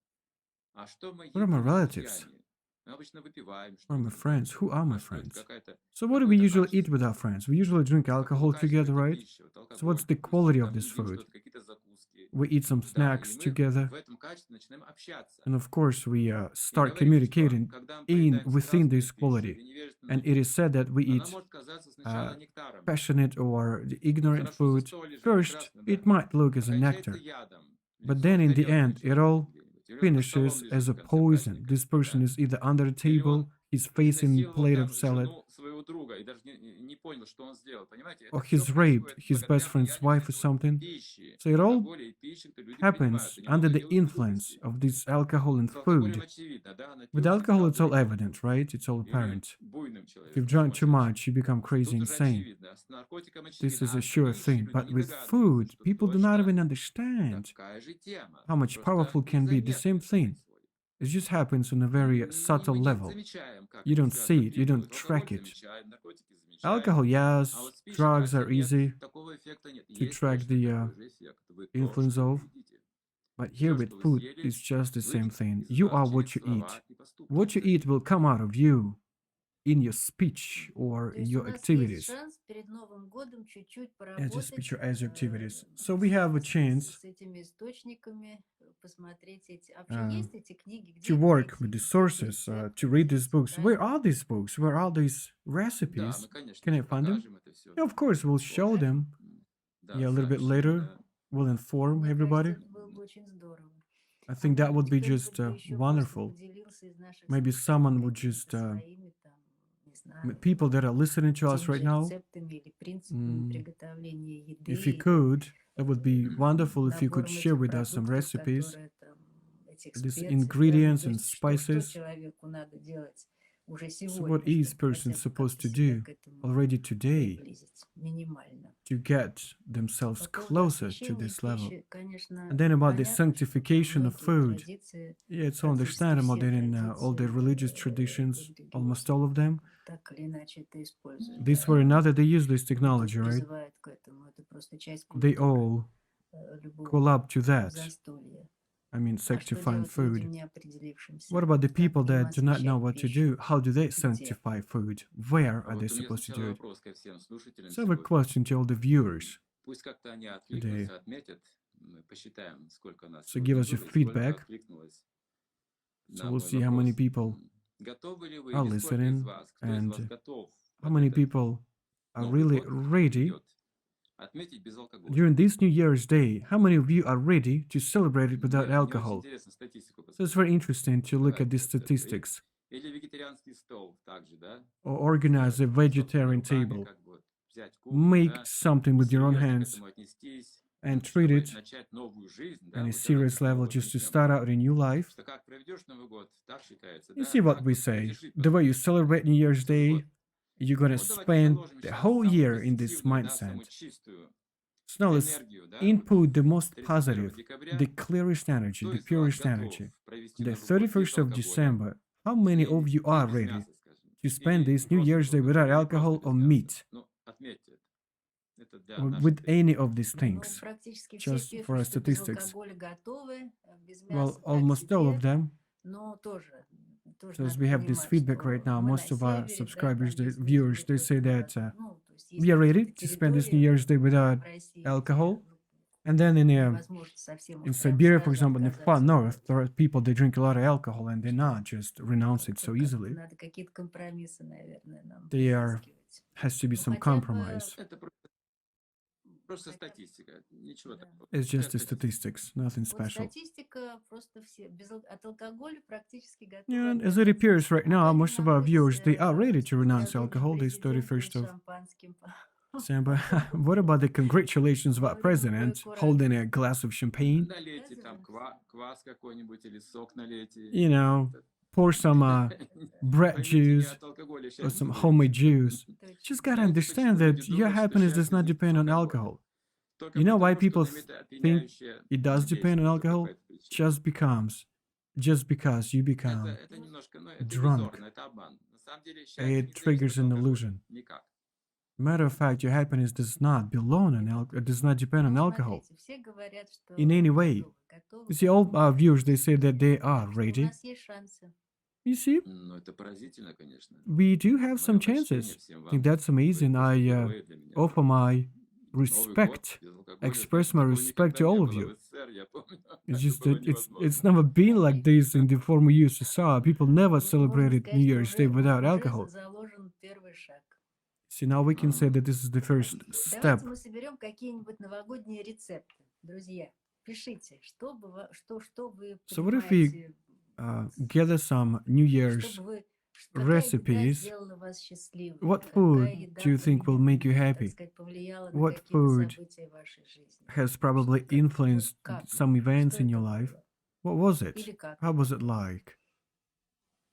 [SPEAKER 3] А что мы
[SPEAKER 1] What are my
[SPEAKER 3] едим на
[SPEAKER 1] relatives?
[SPEAKER 3] свидании? Мы обычно выпиваем
[SPEAKER 1] What are my
[SPEAKER 3] что-то, да?
[SPEAKER 1] friends? Who are my
[SPEAKER 3] Находит
[SPEAKER 1] friends?
[SPEAKER 3] какая-то,
[SPEAKER 1] So what do we
[SPEAKER 3] какое-то
[SPEAKER 1] usually eat
[SPEAKER 3] качество.
[SPEAKER 1] with our friends? We usually drink
[SPEAKER 3] С какого
[SPEAKER 1] alcohol
[SPEAKER 3] качества
[SPEAKER 1] together,
[SPEAKER 3] эта
[SPEAKER 1] right?
[SPEAKER 3] пища? Вот
[SPEAKER 1] So what's
[SPEAKER 3] алкоголь,
[SPEAKER 1] the
[SPEAKER 3] допустим,
[SPEAKER 1] quality of
[SPEAKER 3] там,
[SPEAKER 1] this
[SPEAKER 3] или
[SPEAKER 1] food?
[SPEAKER 3] что-то, какие-то закуски.
[SPEAKER 1] We eat some
[SPEAKER 3] Да, и
[SPEAKER 1] snacks
[SPEAKER 3] мы
[SPEAKER 1] together,
[SPEAKER 3] в этом качестве начинаем общаться.
[SPEAKER 1] and of course we
[SPEAKER 3] И
[SPEAKER 1] start
[SPEAKER 3] говорится, что
[SPEAKER 1] communicating
[SPEAKER 3] когда мы
[SPEAKER 1] in
[SPEAKER 3] поедаем
[SPEAKER 1] within
[SPEAKER 3] страстную
[SPEAKER 1] this
[SPEAKER 3] пищу
[SPEAKER 1] quality.
[SPEAKER 3] или
[SPEAKER 1] And
[SPEAKER 3] невежественную
[SPEAKER 1] it is
[SPEAKER 3] пищу,
[SPEAKER 1] said that we
[SPEAKER 3] она
[SPEAKER 1] eat
[SPEAKER 3] может казаться сначала нектаром.
[SPEAKER 1] passionate or the
[SPEAKER 3] Ну,
[SPEAKER 1] ignorant
[SPEAKER 3] хорошо, за
[SPEAKER 1] food.
[SPEAKER 3] столье же
[SPEAKER 1] First,
[SPEAKER 3] прекрасно,
[SPEAKER 1] it
[SPEAKER 3] да?
[SPEAKER 1] might look
[SPEAKER 3] А
[SPEAKER 1] as a
[SPEAKER 3] кончается
[SPEAKER 1] nectar,
[SPEAKER 3] ядом.
[SPEAKER 1] but
[SPEAKER 3] Лицо
[SPEAKER 1] then in the
[SPEAKER 3] воспалённое
[SPEAKER 1] end, it
[SPEAKER 3] человека
[SPEAKER 1] all
[SPEAKER 3] где-нибудь. Или он под столом
[SPEAKER 1] finishes
[SPEAKER 3] лежит
[SPEAKER 1] as a
[SPEAKER 3] в конце
[SPEAKER 1] poison.
[SPEAKER 3] праздника,
[SPEAKER 1] This person
[SPEAKER 3] да?
[SPEAKER 1] is either under the
[SPEAKER 3] Или он
[SPEAKER 1] table, his face in
[SPEAKER 3] изнасиловал
[SPEAKER 1] plate of
[SPEAKER 3] там
[SPEAKER 1] salad,
[SPEAKER 3] жену своего друга и даже не понял, что он сделал. Понимаете,
[SPEAKER 1] or
[SPEAKER 3] это все
[SPEAKER 1] he's raped
[SPEAKER 3] происходит
[SPEAKER 1] his best
[SPEAKER 3] благодаря
[SPEAKER 1] friend's
[SPEAKER 3] влиянию вот
[SPEAKER 1] wife or
[SPEAKER 3] этой вот
[SPEAKER 1] something.
[SPEAKER 3] пищи,
[SPEAKER 1] So it all
[SPEAKER 3] алкоголя и пищи, которые люди принимают.
[SPEAKER 1] happens
[SPEAKER 3] Они
[SPEAKER 1] under
[SPEAKER 3] много
[SPEAKER 1] the
[SPEAKER 3] делают
[SPEAKER 1] influence
[SPEAKER 3] глупостей.
[SPEAKER 1] of this alcohol and
[SPEAKER 3] С алкоголем
[SPEAKER 1] food.
[SPEAKER 3] очевидно, да,
[SPEAKER 1] With
[SPEAKER 3] напился,
[SPEAKER 1] alcohol,
[SPEAKER 3] стал
[SPEAKER 1] it's all
[SPEAKER 3] дураком.
[SPEAKER 1] evident, right? It's all
[SPEAKER 3] Или
[SPEAKER 1] apparent.
[SPEAKER 3] буйным
[SPEAKER 1] If you've
[SPEAKER 3] человеком,
[SPEAKER 1] drunk too
[SPEAKER 3] сумасшедшим.
[SPEAKER 1] much, you become crazy,
[SPEAKER 3] Тут уже
[SPEAKER 1] insane.
[SPEAKER 3] очевидно. С наркотиком
[SPEAKER 1] This
[SPEAKER 3] очевидно.
[SPEAKER 1] is
[SPEAKER 3] А
[SPEAKER 1] a
[SPEAKER 3] с
[SPEAKER 1] sure
[SPEAKER 3] пищей
[SPEAKER 1] thing.
[SPEAKER 3] люди
[SPEAKER 1] But
[SPEAKER 3] не
[SPEAKER 1] with
[SPEAKER 3] догадываются,
[SPEAKER 1] food,
[SPEAKER 3] что
[SPEAKER 1] people do not
[SPEAKER 3] точно
[SPEAKER 1] even understand
[SPEAKER 3] такая же тема.
[SPEAKER 1] how much
[SPEAKER 3] Просто
[SPEAKER 1] powerful can be. The same
[SPEAKER 3] незаметно это
[SPEAKER 1] thing.
[SPEAKER 3] происходит.
[SPEAKER 1] It just happens on a
[SPEAKER 3] И
[SPEAKER 1] very subtle
[SPEAKER 3] мы не
[SPEAKER 1] level.
[SPEAKER 3] замечаем, как
[SPEAKER 1] You
[SPEAKER 3] это
[SPEAKER 1] don't
[SPEAKER 3] связано
[SPEAKER 1] see it, you
[SPEAKER 3] напрямую.
[SPEAKER 1] don't
[SPEAKER 3] Вот
[SPEAKER 1] track
[SPEAKER 3] алкоголь
[SPEAKER 1] it.
[SPEAKER 3] замечаем, наркотики замечаем.
[SPEAKER 1] Alcohol,
[SPEAKER 3] А
[SPEAKER 1] yes,
[SPEAKER 3] вот с пищей,
[SPEAKER 1] drugs
[SPEAKER 3] кажется,
[SPEAKER 1] are
[SPEAKER 3] нет,
[SPEAKER 1] easy
[SPEAKER 3] такого эффекта нет.
[SPEAKER 1] to
[SPEAKER 3] Есть
[SPEAKER 1] track
[SPEAKER 3] точно
[SPEAKER 1] the
[SPEAKER 3] такой же эффект. Вы то,
[SPEAKER 1] influence
[SPEAKER 3] что вы
[SPEAKER 1] of,
[SPEAKER 3] едите.
[SPEAKER 1] but here
[SPEAKER 3] Все,
[SPEAKER 1] with
[SPEAKER 3] что вы
[SPEAKER 1] food,
[SPEAKER 3] съели,
[SPEAKER 1] it's just the same
[SPEAKER 3] выйдет
[SPEAKER 1] thing.
[SPEAKER 3] из
[SPEAKER 1] You are
[SPEAKER 3] вас
[SPEAKER 1] what
[SPEAKER 3] через
[SPEAKER 1] you eat.
[SPEAKER 3] слова и поступки.
[SPEAKER 1] What you eat will come out of you in your speech or
[SPEAKER 2] То есть у
[SPEAKER 1] your
[SPEAKER 2] нас есть
[SPEAKER 1] activities.
[SPEAKER 2] шанс перед Новым годом чуть-чуть
[SPEAKER 1] As your speech or
[SPEAKER 2] поработать
[SPEAKER 1] as your activities. So we have a chance
[SPEAKER 2] с этими источниками, посмотреть эти. А вообще
[SPEAKER 1] uh,
[SPEAKER 2] есть эти книги? Где
[SPEAKER 1] to
[SPEAKER 2] их
[SPEAKER 1] work
[SPEAKER 2] найти?
[SPEAKER 1] with the
[SPEAKER 2] Какие-то
[SPEAKER 1] sources,
[SPEAKER 2] рецепты,
[SPEAKER 1] to read these books. Where
[SPEAKER 2] правильно?
[SPEAKER 1] are these books? Where are these
[SPEAKER 3] Да,
[SPEAKER 1] recipes?
[SPEAKER 3] мы, конечно
[SPEAKER 1] Can I
[SPEAKER 3] же,
[SPEAKER 1] find them?
[SPEAKER 3] покажем это все.
[SPEAKER 1] Yeah, of course, we'll show
[SPEAKER 2] Покажем?
[SPEAKER 1] them.
[SPEAKER 3] Да,
[SPEAKER 1] Yeah, a little bit later,
[SPEAKER 3] сообщим, да.
[SPEAKER 1] we'll inform
[SPEAKER 2] Мне кажется,
[SPEAKER 1] everybody.
[SPEAKER 2] это было бы очень здорово.
[SPEAKER 1] I
[SPEAKER 2] А
[SPEAKER 1] think that
[SPEAKER 2] может
[SPEAKER 1] would
[SPEAKER 2] быть,
[SPEAKER 1] be just
[SPEAKER 2] кто-нибудь бы еще просто
[SPEAKER 1] wonderful.
[SPEAKER 2] поделился из наших
[SPEAKER 1] Maybe someone would
[SPEAKER 2] слушателей
[SPEAKER 1] just,
[SPEAKER 2] какими-то своими там, не знаю,
[SPEAKER 1] people that are listening to us
[SPEAKER 2] теми
[SPEAKER 1] right
[SPEAKER 2] же
[SPEAKER 1] now,
[SPEAKER 2] рецептами или принципами
[SPEAKER 1] mm,
[SPEAKER 2] приготовления еды
[SPEAKER 1] if you
[SPEAKER 2] или
[SPEAKER 1] could, that would be wonderful if you could
[SPEAKER 2] набором
[SPEAKER 1] share
[SPEAKER 2] этих
[SPEAKER 1] with us some
[SPEAKER 2] продуктов,
[SPEAKER 1] recipes,
[SPEAKER 2] которые там, этих
[SPEAKER 1] these
[SPEAKER 2] специй, правильно?
[SPEAKER 1] ingredients
[SPEAKER 2] То
[SPEAKER 1] and
[SPEAKER 2] есть что
[SPEAKER 1] spices.
[SPEAKER 2] человеку надо делать уже
[SPEAKER 1] So what
[SPEAKER 2] сегодня,
[SPEAKER 1] is
[SPEAKER 2] чтобы
[SPEAKER 1] person
[SPEAKER 2] хотя бы
[SPEAKER 1] supposed
[SPEAKER 2] как-то
[SPEAKER 1] to
[SPEAKER 2] себя
[SPEAKER 1] do
[SPEAKER 2] к этому
[SPEAKER 1] already today
[SPEAKER 2] приблизить минимально.
[SPEAKER 1] to get themselves
[SPEAKER 2] По поводу
[SPEAKER 1] closer to
[SPEAKER 2] освящения
[SPEAKER 1] this level?
[SPEAKER 2] пищи, конечно,
[SPEAKER 1] And then about the
[SPEAKER 2] понятно, что там
[SPEAKER 1] sanctification of
[SPEAKER 2] многие
[SPEAKER 1] food.
[SPEAKER 2] традиции,
[SPEAKER 1] Yeah, it's
[SPEAKER 2] практически
[SPEAKER 1] understandable
[SPEAKER 2] все
[SPEAKER 1] that in all the
[SPEAKER 2] традиции
[SPEAKER 1] religious traditions, almost
[SPEAKER 2] религиозные
[SPEAKER 1] all of them,
[SPEAKER 2] так или иначе это используют.
[SPEAKER 1] this way or another, they use this
[SPEAKER 2] Тут
[SPEAKER 1] technology, right?
[SPEAKER 2] призывают к этому. Это просто часть
[SPEAKER 1] They
[SPEAKER 2] культуры
[SPEAKER 1] all
[SPEAKER 2] любого
[SPEAKER 1] collab to that.
[SPEAKER 2] застолья.
[SPEAKER 1] I mean,
[SPEAKER 2] А что
[SPEAKER 1] sanctifying
[SPEAKER 2] делать
[SPEAKER 1] food.
[SPEAKER 2] людям, не определившимся?
[SPEAKER 1] What about the
[SPEAKER 2] Как
[SPEAKER 1] people
[SPEAKER 2] им
[SPEAKER 1] that do not know
[SPEAKER 2] освящать
[SPEAKER 1] what to
[SPEAKER 2] пищу?
[SPEAKER 1] do? How do they
[SPEAKER 2] Где?
[SPEAKER 1] sanctify food? Where
[SPEAKER 3] А
[SPEAKER 1] are they
[SPEAKER 3] вот у меня
[SPEAKER 1] supposed to
[SPEAKER 3] сначала
[SPEAKER 1] do it?
[SPEAKER 3] вопрос ко всем слушателям
[SPEAKER 1] So I have a
[SPEAKER 3] сегодня.
[SPEAKER 1] question to all the viewers
[SPEAKER 3] Пусть как-то они
[SPEAKER 1] today.
[SPEAKER 3] откликнутся, отметят. Мы посчитаем, сколько нас
[SPEAKER 1] So give
[SPEAKER 3] сегодня
[SPEAKER 1] us your
[SPEAKER 3] было и сколько
[SPEAKER 1] feedback.
[SPEAKER 3] откликнулось
[SPEAKER 1] So
[SPEAKER 3] на
[SPEAKER 1] we'll
[SPEAKER 3] мой
[SPEAKER 1] see how many
[SPEAKER 3] вопрос.
[SPEAKER 1] people
[SPEAKER 3] Готовы ли вы
[SPEAKER 1] are
[SPEAKER 3] или сколько из
[SPEAKER 1] listening
[SPEAKER 3] вас, кто из
[SPEAKER 1] and
[SPEAKER 3] вас готов
[SPEAKER 1] how
[SPEAKER 3] в
[SPEAKER 1] many
[SPEAKER 3] этот
[SPEAKER 1] people are
[SPEAKER 3] Новый
[SPEAKER 1] really
[SPEAKER 3] год
[SPEAKER 1] ready
[SPEAKER 3] идет отметить без алкоголя?
[SPEAKER 1] during this New Year's Day. How many of you are ready to celebrate it without
[SPEAKER 3] Мне очень
[SPEAKER 1] alcohol?
[SPEAKER 3] интересно статистику
[SPEAKER 1] So it's
[SPEAKER 3] посмотреть.
[SPEAKER 1] very interesting to look at
[SPEAKER 3] Давайте
[SPEAKER 1] these
[SPEAKER 3] вот это.
[SPEAKER 1] statistics
[SPEAKER 3] Или вегетарианский стол также, да?
[SPEAKER 1] or organize a
[SPEAKER 3] Собственными
[SPEAKER 1] vegetarian
[SPEAKER 3] руками,
[SPEAKER 1] table.
[SPEAKER 3] как бы вот взять кухню,
[SPEAKER 1] Make
[SPEAKER 3] да?
[SPEAKER 1] something with your own
[SPEAKER 3] Серьезно к
[SPEAKER 1] hands
[SPEAKER 3] этому отнестись,
[SPEAKER 1] and treat
[SPEAKER 3] чтобы
[SPEAKER 1] it
[SPEAKER 3] начать новую жизнь,
[SPEAKER 1] on
[SPEAKER 3] да?
[SPEAKER 1] a
[SPEAKER 3] Вот давайте
[SPEAKER 1] serious
[SPEAKER 3] снова
[SPEAKER 1] level
[SPEAKER 3] об этом
[SPEAKER 1] just to
[SPEAKER 3] начнем.
[SPEAKER 1] start out a new life.
[SPEAKER 3] Что как проведешь Новый год, так считается,
[SPEAKER 1] You
[SPEAKER 3] да?
[SPEAKER 1] see what
[SPEAKER 3] Так
[SPEAKER 1] we
[SPEAKER 3] вот
[SPEAKER 1] say.
[SPEAKER 3] будешь жить
[SPEAKER 1] The way
[SPEAKER 3] потом
[SPEAKER 1] you celebrate New Year's
[SPEAKER 3] целый год.
[SPEAKER 1] Day, you're gonna
[SPEAKER 3] Вот давайте
[SPEAKER 1] spend
[SPEAKER 3] заложим
[SPEAKER 1] the
[SPEAKER 3] сейчас
[SPEAKER 1] whole
[SPEAKER 3] самую
[SPEAKER 1] year in this
[SPEAKER 3] позитивную, да, самую
[SPEAKER 1] mindset.
[SPEAKER 3] чистую
[SPEAKER 1] So now let's
[SPEAKER 3] энергию, да? Вот
[SPEAKER 1] input the most
[SPEAKER 3] 31
[SPEAKER 1] positive,
[SPEAKER 3] декабря
[SPEAKER 1] the clearest energy,
[SPEAKER 3] кто
[SPEAKER 1] the
[SPEAKER 3] из вас
[SPEAKER 1] purest
[SPEAKER 3] готов
[SPEAKER 1] energy.
[SPEAKER 3] провести
[SPEAKER 1] The
[SPEAKER 3] Новый год без
[SPEAKER 1] 31st of
[SPEAKER 3] алкоголя
[SPEAKER 1] December, how many
[SPEAKER 3] и,
[SPEAKER 1] of you
[SPEAKER 3] и
[SPEAKER 1] are
[SPEAKER 3] без
[SPEAKER 1] ready
[SPEAKER 3] мяса, скажем?
[SPEAKER 1] to spend
[SPEAKER 3] Или
[SPEAKER 1] this New
[SPEAKER 3] просто
[SPEAKER 1] Year's
[SPEAKER 3] без
[SPEAKER 1] Day without
[SPEAKER 3] алкоголя, или просто
[SPEAKER 1] alcohol
[SPEAKER 3] без
[SPEAKER 1] or
[SPEAKER 3] мяса.
[SPEAKER 1] meat?
[SPEAKER 3] Ну, отметьте это. Это для
[SPEAKER 1] Or
[SPEAKER 3] наших
[SPEAKER 1] with
[SPEAKER 3] зрителей.
[SPEAKER 1] any of these
[SPEAKER 2] Ну,
[SPEAKER 1] things?
[SPEAKER 2] практически все
[SPEAKER 1] Just for
[SPEAKER 2] пишут,
[SPEAKER 1] our
[SPEAKER 2] что без
[SPEAKER 1] statistics.
[SPEAKER 2] алкоголя готовы, без
[SPEAKER 1] Well,
[SPEAKER 2] мяса так
[SPEAKER 1] almost all of
[SPEAKER 2] себе,
[SPEAKER 1] them.
[SPEAKER 2] но тоже
[SPEAKER 1] So as
[SPEAKER 2] надо
[SPEAKER 1] we have this
[SPEAKER 2] понимать,
[SPEAKER 1] feedback right
[SPEAKER 2] что
[SPEAKER 1] now,
[SPEAKER 2] мы на
[SPEAKER 1] most of our
[SPEAKER 2] севере, да,
[SPEAKER 1] subscribers,
[SPEAKER 2] там
[SPEAKER 1] the
[SPEAKER 2] есть
[SPEAKER 1] viewers, they
[SPEAKER 2] люди
[SPEAKER 1] say
[SPEAKER 2] только,
[SPEAKER 1] that
[SPEAKER 2] ну, то есть
[SPEAKER 1] we
[SPEAKER 2] есть
[SPEAKER 1] are ready
[SPEAKER 2] какие-то
[SPEAKER 1] to spend this New
[SPEAKER 2] территории
[SPEAKER 1] Year's Day without
[SPEAKER 2] в России, где,
[SPEAKER 1] alcohol.
[SPEAKER 2] ну,
[SPEAKER 1] And then
[SPEAKER 2] невозможно совсем
[SPEAKER 1] in
[SPEAKER 2] уж прям
[SPEAKER 1] Siberia, for
[SPEAKER 2] сразу
[SPEAKER 1] example, in the far
[SPEAKER 2] отказаться от
[SPEAKER 1] north, there
[SPEAKER 2] этого.
[SPEAKER 1] are people they drink a lot of alcohol and they
[SPEAKER 2] Что
[SPEAKER 1] not just renounce it so
[SPEAKER 2] как бы
[SPEAKER 1] easily.
[SPEAKER 2] надо какие-то компромиссы, наверное, нам
[SPEAKER 1] There
[SPEAKER 2] изыскивать.
[SPEAKER 1] has to be
[SPEAKER 2] Ну,
[SPEAKER 1] some
[SPEAKER 2] хотя бы,
[SPEAKER 1] compromise.
[SPEAKER 3] Это просто
[SPEAKER 2] хотя бы,
[SPEAKER 3] статистика. Ничего
[SPEAKER 2] да.
[SPEAKER 3] такого.
[SPEAKER 1] It's just the
[SPEAKER 3] Статистика.
[SPEAKER 1] statistics, nothing
[SPEAKER 2] Вот
[SPEAKER 1] special.
[SPEAKER 2] статистика, просто все от алкоголя практически готовы
[SPEAKER 1] Yeah, and as it
[SPEAKER 2] отказаться.
[SPEAKER 1] appears right
[SPEAKER 2] А
[SPEAKER 1] now,
[SPEAKER 2] дядя
[SPEAKER 1] most of our
[SPEAKER 2] Мороз,
[SPEAKER 1] viewers they are ready to renounce
[SPEAKER 2] способный
[SPEAKER 1] alcohol this
[SPEAKER 2] президент, он
[SPEAKER 1] 31st
[SPEAKER 2] с
[SPEAKER 1] of
[SPEAKER 2] шампанским
[SPEAKER 1] December. What about the congratulations of our
[SPEAKER 2] говорил
[SPEAKER 1] president
[SPEAKER 2] аккуратно.
[SPEAKER 1] holding a glass of champagne?
[SPEAKER 3] Налейте там
[SPEAKER 2] Отказываемся.
[SPEAKER 3] квас какой-нибудь или сок налейте.
[SPEAKER 1] You know,
[SPEAKER 3] Это-
[SPEAKER 1] pour some bread
[SPEAKER 3] Поймите, не
[SPEAKER 1] juice
[SPEAKER 3] от алкоголя
[SPEAKER 1] or
[SPEAKER 3] счастье
[SPEAKER 1] some
[SPEAKER 3] зависит.
[SPEAKER 1] homemade juice.
[SPEAKER 2] Точно.
[SPEAKER 1] Just gotta
[SPEAKER 3] Знаете,
[SPEAKER 1] understand
[SPEAKER 3] почему люди
[SPEAKER 1] that your
[SPEAKER 3] думают, что
[SPEAKER 1] happiness does
[SPEAKER 3] счастье
[SPEAKER 1] not
[SPEAKER 3] зависит
[SPEAKER 1] depend
[SPEAKER 3] от
[SPEAKER 1] on
[SPEAKER 3] алкоголя?
[SPEAKER 1] alcohol.
[SPEAKER 3] Только
[SPEAKER 1] You know why
[SPEAKER 3] потому, что
[SPEAKER 1] people
[SPEAKER 3] он имеет
[SPEAKER 1] think
[SPEAKER 3] опьяняющее
[SPEAKER 1] it does depend on
[SPEAKER 3] действие. Только
[SPEAKER 1] alcohol?
[SPEAKER 3] по этой причине.
[SPEAKER 1] Just because you become
[SPEAKER 3] Это немножко, ну, это
[SPEAKER 1] drunk,
[SPEAKER 3] иллюзорно, это обман. На самом деле счастье
[SPEAKER 1] it
[SPEAKER 3] не зависит
[SPEAKER 1] triggers
[SPEAKER 3] от
[SPEAKER 1] an
[SPEAKER 3] алкоголя.
[SPEAKER 1] illusion.
[SPEAKER 3] Никак.
[SPEAKER 1] Matter of fact, your happiness does not belong on does not depend on
[SPEAKER 2] Ну,
[SPEAKER 1] alcohol
[SPEAKER 2] смотрите, все говорят,
[SPEAKER 1] in
[SPEAKER 2] что
[SPEAKER 1] any way.
[SPEAKER 2] готовы,
[SPEAKER 1] You see, all our viewers, they say that they are
[SPEAKER 2] Так что у
[SPEAKER 1] ready.
[SPEAKER 2] нас есть шансы.
[SPEAKER 1] You see,
[SPEAKER 3] Ну, это поразительно, конечно.
[SPEAKER 1] we do have some
[SPEAKER 3] Мое почтение
[SPEAKER 1] chances.
[SPEAKER 3] всем
[SPEAKER 1] I think
[SPEAKER 3] вам.
[SPEAKER 1] that's
[SPEAKER 3] Вы
[SPEAKER 1] amazing.
[SPEAKER 3] просто
[SPEAKER 1] I
[SPEAKER 3] герои для меня.
[SPEAKER 1] offer my
[SPEAKER 3] Новый год
[SPEAKER 1] respect,
[SPEAKER 3] без алкоголя,
[SPEAKER 1] express
[SPEAKER 3] знаете,
[SPEAKER 1] my
[SPEAKER 3] такого
[SPEAKER 1] respect
[SPEAKER 3] никогда
[SPEAKER 1] to
[SPEAKER 3] не
[SPEAKER 1] all of
[SPEAKER 3] было
[SPEAKER 1] you.
[SPEAKER 3] в СССР, я помню.
[SPEAKER 1] It's
[SPEAKER 3] Это
[SPEAKER 1] just
[SPEAKER 3] было
[SPEAKER 1] that it's
[SPEAKER 3] невозможно.
[SPEAKER 1] never been like this in the former USSR. People never
[SPEAKER 2] Ну, можно
[SPEAKER 1] celebrated New
[SPEAKER 2] сказать, что
[SPEAKER 1] Year's Day
[SPEAKER 2] уже,
[SPEAKER 1] without
[SPEAKER 2] уже
[SPEAKER 1] alcohol.
[SPEAKER 2] заложен первый шаг.
[SPEAKER 1] See, now we can say that this is the first step.
[SPEAKER 2] Давайте мы соберем какие-нибудь новогодние рецепты, друзья. Пишите, что вы
[SPEAKER 1] So what if we
[SPEAKER 2] понимаете,
[SPEAKER 1] gather some New Year's
[SPEAKER 2] чтобы какая еда
[SPEAKER 1] recipes?
[SPEAKER 2] сделала вас счастливым,
[SPEAKER 1] What
[SPEAKER 2] какая
[SPEAKER 1] food
[SPEAKER 2] еда
[SPEAKER 1] do you think will make you
[SPEAKER 2] так
[SPEAKER 1] happy?
[SPEAKER 2] сказать, повлияла на
[SPEAKER 1] What
[SPEAKER 2] какие-то
[SPEAKER 1] food
[SPEAKER 2] события в вашей жизни.
[SPEAKER 1] has probably
[SPEAKER 2] Как-
[SPEAKER 1] influenced
[SPEAKER 2] как?
[SPEAKER 1] some events
[SPEAKER 2] Что
[SPEAKER 1] in
[SPEAKER 2] это
[SPEAKER 1] your life?
[SPEAKER 2] было?
[SPEAKER 1] What was it?
[SPEAKER 2] Или как
[SPEAKER 1] How
[SPEAKER 2] это
[SPEAKER 1] was it
[SPEAKER 2] было?
[SPEAKER 1] like?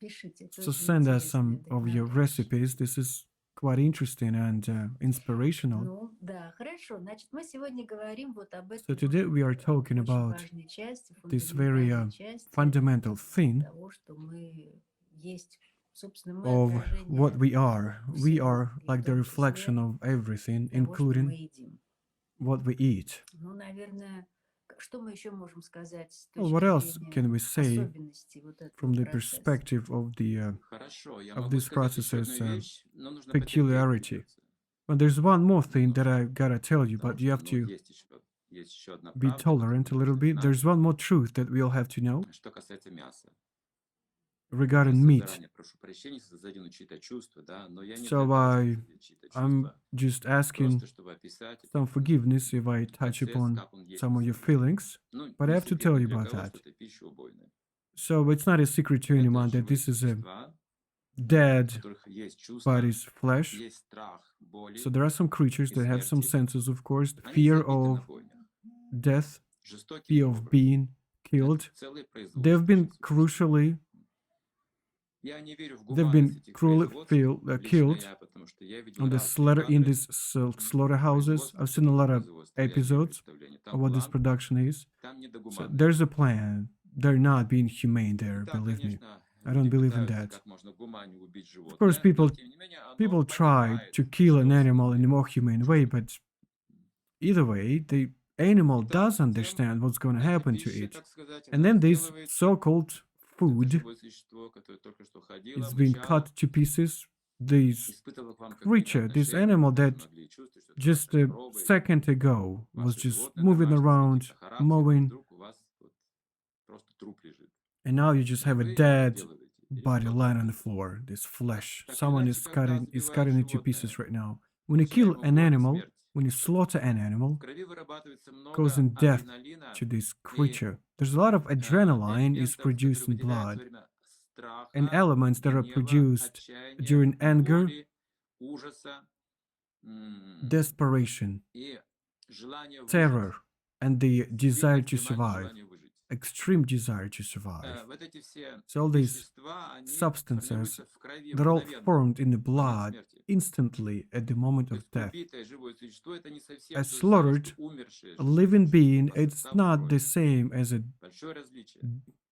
[SPEAKER 2] Пишите, это
[SPEAKER 1] So
[SPEAKER 2] очень
[SPEAKER 1] send us
[SPEAKER 2] интересно,
[SPEAKER 1] some of your
[SPEAKER 2] вдохновляюще.
[SPEAKER 1] recipes. This is quite interesting and inspirational.
[SPEAKER 2] Ну, да, хорошо. Значит, мы сегодня говорим вот об
[SPEAKER 1] So
[SPEAKER 2] этой
[SPEAKER 1] today we are
[SPEAKER 2] вот,
[SPEAKER 1] talking
[SPEAKER 2] очень
[SPEAKER 1] about
[SPEAKER 2] важной части,
[SPEAKER 1] this very
[SPEAKER 2] фундаментальной части
[SPEAKER 1] fundamental thing
[SPEAKER 2] того, что мы есть. Собственно, мы
[SPEAKER 1] of what
[SPEAKER 2] отражение
[SPEAKER 1] we are. We
[SPEAKER 2] всего,
[SPEAKER 1] are
[SPEAKER 2] и в
[SPEAKER 1] like the
[SPEAKER 2] том
[SPEAKER 1] reflection
[SPEAKER 2] числе
[SPEAKER 1] of everything,
[SPEAKER 2] того, что мы
[SPEAKER 1] including
[SPEAKER 2] едим.
[SPEAKER 1] what we eat.
[SPEAKER 2] Ну, наверное, что мы еще можем сказать с
[SPEAKER 1] Well,
[SPEAKER 2] точки
[SPEAKER 1] what else
[SPEAKER 2] зрения
[SPEAKER 1] can we say
[SPEAKER 2] особенностей вот этого
[SPEAKER 1] from the
[SPEAKER 2] процесса?
[SPEAKER 1] perspective of the
[SPEAKER 3] Хорошо, я
[SPEAKER 1] of
[SPEAKER 3] могу
[SPEAKER 1] this
[SPEAKER 3] сказать еще
[SPEAKER 1] process's
[SPEAKER 3] одну вещь, но нужно потерпеть
[SPEAKER 1] peculiarity?
[SPEAKER 3] придется.
[SPEAKER 1] Well, there's one more thing that I
[SPEAKER 3] Немножко.
[SPEAKER 1] gotta tell you,
[SPEAKER 3] Потому
[SPEAKER 1] but you
[SPEAKER 3] что,
[SPEAKER 1] have
[SPEAKER 3] ну,
[SPEAKER 1] to
[SPEAKER 3] есть еще одна
[SPEAKER 1] be
[SPEAKER 3] правда, которую
[SPEAKER 1] tolerant a
[SPEAKER 3] мы
[SPEAKER 1] little
[SPEAKER 3] должны
[SPEAKER 1] bit.
[SPEAKER 3] знать,
[SPEAKER 1] There's one more truth that we all have to know
[SPEAKER 3] что касается мяса.
[SPEAKER 1] regarding
[SPEAKER 3] Я
[SPEAKER 1] meat.
[SPEAKER 3] заранее прошу прощения, если задену чьи-то чувства, да, но я не
[SPEAKER 1] So
[SPEAKER 3] для того, чтобы задеть чьи-то
[SPEAKER 1] I'm
[SPEAKER 3] чувства,
[SPEAKER 1] just asking
[SPEAKER 3] просто чтобы описать
[SPEAKER 1] some forgiveness if I touch
[SPEAKER 3] процесс,
[SPEAKER 1] upon
[SPEAKER 3] как он есть
[SPEAKER 1] some
[SPEAKER 3] на
[SPEAKER 1] of your
[SPEAKER 3] самом деле.
[SPEAKER 1] feelings,
[SPEAKER 3] Ну,
[SPEAKER 1] but I
[SPEAKER 3] не
[SPEAKER 1] have to
[SPEAKER 3] секрет
[SPEAKER 1] tell
[SPEAKER 3] ни
[SPEAKER 1] you
[SPEAKER 3] для
[SPEAKER 1] about
[SPEAKER 3] кого,
[SPEAKER 1] that.
[SPEAKER 3] что это пища убойная.
[SPEAKER 1] So it's not a secret to
[SPEAKER 3] Это
[SPEAKER 1] anyone that
[SPEAKER 3] живые
[SPEAKER 1] this is a
[SPEAKER 3] существа, у
[SPEAKER 1] dead
[SPEAKER 3] которых есть чувства,
[SPEAKER 1] body's flesh.
[SPEAKER 3] есть страх, боли
[SPEAKER 1] So there are some creatures
[SPEAKER 3] и
[SPEAKER 1] that have some
[SPEAKER 3] смерти.
[SPEAKER 1] senses, of course,
[SPEAKER 3] Они
[SPEAKER 1] fear
[SPEAKER 3] забиты на
[SPEAKER 1] of
[SPEAKER 3] бойнях,
[SPEAKER 1] death,
[SPEAKER 3] жестоким
[SPEAKER 1] fear of
[SPEAKER 3] образом.
[SPEAKER 1] being
[SPEAKER 3] Это
[SPEAKER 1] killed.
[SPEAKER 3] целые
[SPEAKER 1] They've
[SPEAKER 3] производства
[SPEAKER 1] been
[SPEAKER 3] этих существ.
[SPEAKER 1] crucially,
[SPEAKER 3] Я не верю в
[SPEAKER 1] they've
[SPEAKER 3] гуманность
[SPEAKER 1] been
[SPEAKER 3] этих
[SPEAKER 1] cruelly
[SPEAKER 3] производств, лично
[SPEAKER 1] killed
[SPEAKER 3] я, потому что я видел
[SPEAKER 1] on the
[SPEAKER 3] разные
[SPEAKER 1] slaughter in
[SPEAKER 3] кадры
[SPEAKER 1] these slaughterhouses. I've seen a lot of
[SPEAKER 3] производства, реальных
[SPEAKER 1] episodes
[SPEAKER 3] представлений.
[SPEAKER 1] of
[SPEAKER 3] Там
[SPEAKER 1] what this
[SPEAKER 3] план,
[SPEAKER 1] production is.
[SPEAKER 3] там не до
[SPEAKER 1] So
[SPEAKER 3] гуманности.
[SPEAKER 1] there's a plan. They're not being humane there,
[SPEAKER 3] И да,
[SPEAKER 1] believe me.
[SPEAKER 3] конечно,
[SPEAKER 1] I don't
[SPEAKER 3] люди
[SPEAKER 1] believe in
[SPEAKER 3] пытаются
[SPEAKER 1] that.
[SPEAKER 3] как можно гуманнее убить
[SPEAKER 1] Of course,
[SPEAKER 3] животное, но тем не менее
[SPEAKER 1] people
[SPEAKER 3] оно
[SPEAKER 1] try
[SPEAKER 3] понимает,
[SPEAKER 1] to kill an
[SPEAKER 3] что с
[SPEAKER 1] animal in a
[SPEAKER 3] ним
[SPEAKER 1] more humane way, but either way, the animal
[SPEAKER 3] Итак,
[SPEAKER 1] does
[SPEAKER 3] затем
[SPEAKER 1] understand what's going to
[SPEAKER 3] эта
[SPEAKER 1] happen to
[SPEAKER 3] пища,
[SPEAKER 1] it.
[SPEAKER 3] так сказать,
[SPEAKER 1] And
[SPEAKER 3] она
[SPEAKER 1] then this
[SPEAKER 3] разделывается.
[SPEAKER 1] so-called
[SPEAKER 3] Это
[SPEAKER 1] food
[SPEAKER 3] живое существо, которое только что ходило,
[SPEAKER 1] is being
[SPEAKER 3] мычало,
[SPEAKER 1] cut to pieces. This
[SPEAKER 3] испытывало к вам какие-то
[SPEAKER 1] creature, this
[SPEAKER 3] отношения,
[SPEAKER 1] animal
[SPEAKER 3] вы даже
[SPEAKER 1] that
[SPEAKER 3] могли чувствовать, что это
[SPEAKER 1] just
[SPEAKER 3] ваша
[SPEAKER 1] a
[SPEAKER 3] корова или
[SPEAKER 1] second ago was
[SPEAKER 3] ваше
[SPEAKER 1] just
[SPEAKER 3] животное
[SPEAKER 1] moving
[SPEAKER 3] домашнее с
[SPEAKER 1] around,
[SPEAKER 3] каким-то характером, и
[SPEAKER 1] mowing,
[SPEAKER 3] вдруг у вас вот просто труп лежит.
[SPEAKER 1] and now you just
[SPEAKER 3] И
[SPEAKER 1] have a
[SPEAKER 3] вы
[SPEAKER 1] dead
[SPEAKER 3] разделываете. Или
[SPEAKER 1] body
[SPEAKER 3] кто-то
[SPEAKER 1] lying on the
[SPEAKER 3] убил.
[SPEAKER 1] floor, this flesh.
[SPEAKER 3] Так или
[SPEAKER 1] Someone
[SPEAKER 3] иначе, когда
[SPEAKER 1] is
[SPEAKER 3] сбивают
[SPEAKER 1] cutting it to
[SPEAKER 3] животное,
[SPEAKER 1] pieces right now. When you
[SPEAKER 3] кончая
[SPEAKER 1] kill
[SPEAKER 3] ему
[SPEAKER 1] an
[SPEAKER 3] боль и
[SPEAKER 1] animal,
[SPEAKER 3] смерть,
[SPEAKER 1] when you slaughter an
[SPEAKER 3] в
[SPEAKER 1] animal,
[SPEAKER 3] крови вырабатывается много
[SPEAKER 1] causing death
[SPEAKER 3] адреналина
[SPEAKER 1] to this
[SPEAKER 3] и
[SPEAKER 1] creature, there's a lot of adrenaline is
[SPEAKER 3] элементов,
[SPEAKER 1] produced
[SPEAKER 3] которые
[SPEAKER 1] in
[SPEAKER 3] выделяются во
[SPEAKER 1] blood,
[SPEAKER 3] время
[SPEAKER 1] and
[SPEAKER 3] страха,
[SPEAKER 1] elements that are
[SPEAKER 3] гнева,
[SPEAKER 1] produced
[SPEAKER 3] отчаяния,
[SPEAKER 1] during anger,
[SPEAKER 3] боли, ужаса
[SPEAKER 1] desperation,
[SPEAKER 3] и желание выжить.
[SPEAKER 1] terror, and the desire
[SPEAKER 3] Сильное
[SPEAKER 1] to
[SPEAKER 3] экстремальное
[SPEAKER 1] survive,
[SPEAKER 3] желание выжить.
[SPEAKER 1] extreme desire to survive.
[SPEAKER 3] Вот эти все
[SPEAKER 1] So all these
[SPEAKER 3] вещества, они
[SPEAKER 1] substances,
[SPEAKER 3] формируются в крови
[SPEAKER 1] they're all
[SPEAKER 3] мгновенно,
[SPEAKER 1] formed in the
[SPEAKER 3] в момент
[SPEAKER 1] blood
[SPEAKER 3] смерти.
[SPEAKER 1] instantly at the moment
[SPEAKER 3] То
[SPEAKER 1] of
[SPEAKER 3] есть
[SPEAKER 1] death.
[SPEAKER 3] убитое живое существо это не совсем
[SPEAKER 1] A
[SPEAKER 3] то же самое,
[SPEAKER 1] slaughtered
[SPEAKER 3] что умершее
[SPEAKER 1] A
[SPEAKER 3] живое
[SPEAKER 1] living
[SPEAKER 3] существо
[SPEAKER 1] being,
[SPEAKER 3] по
[SPEAKER 1] it's
[SPEAKER 3] составу
[SPEAKER 1] not the
[SPEAKER 3] крови.
[SPEAKER 1] same as a
[SPEAKER 3] Большое различие.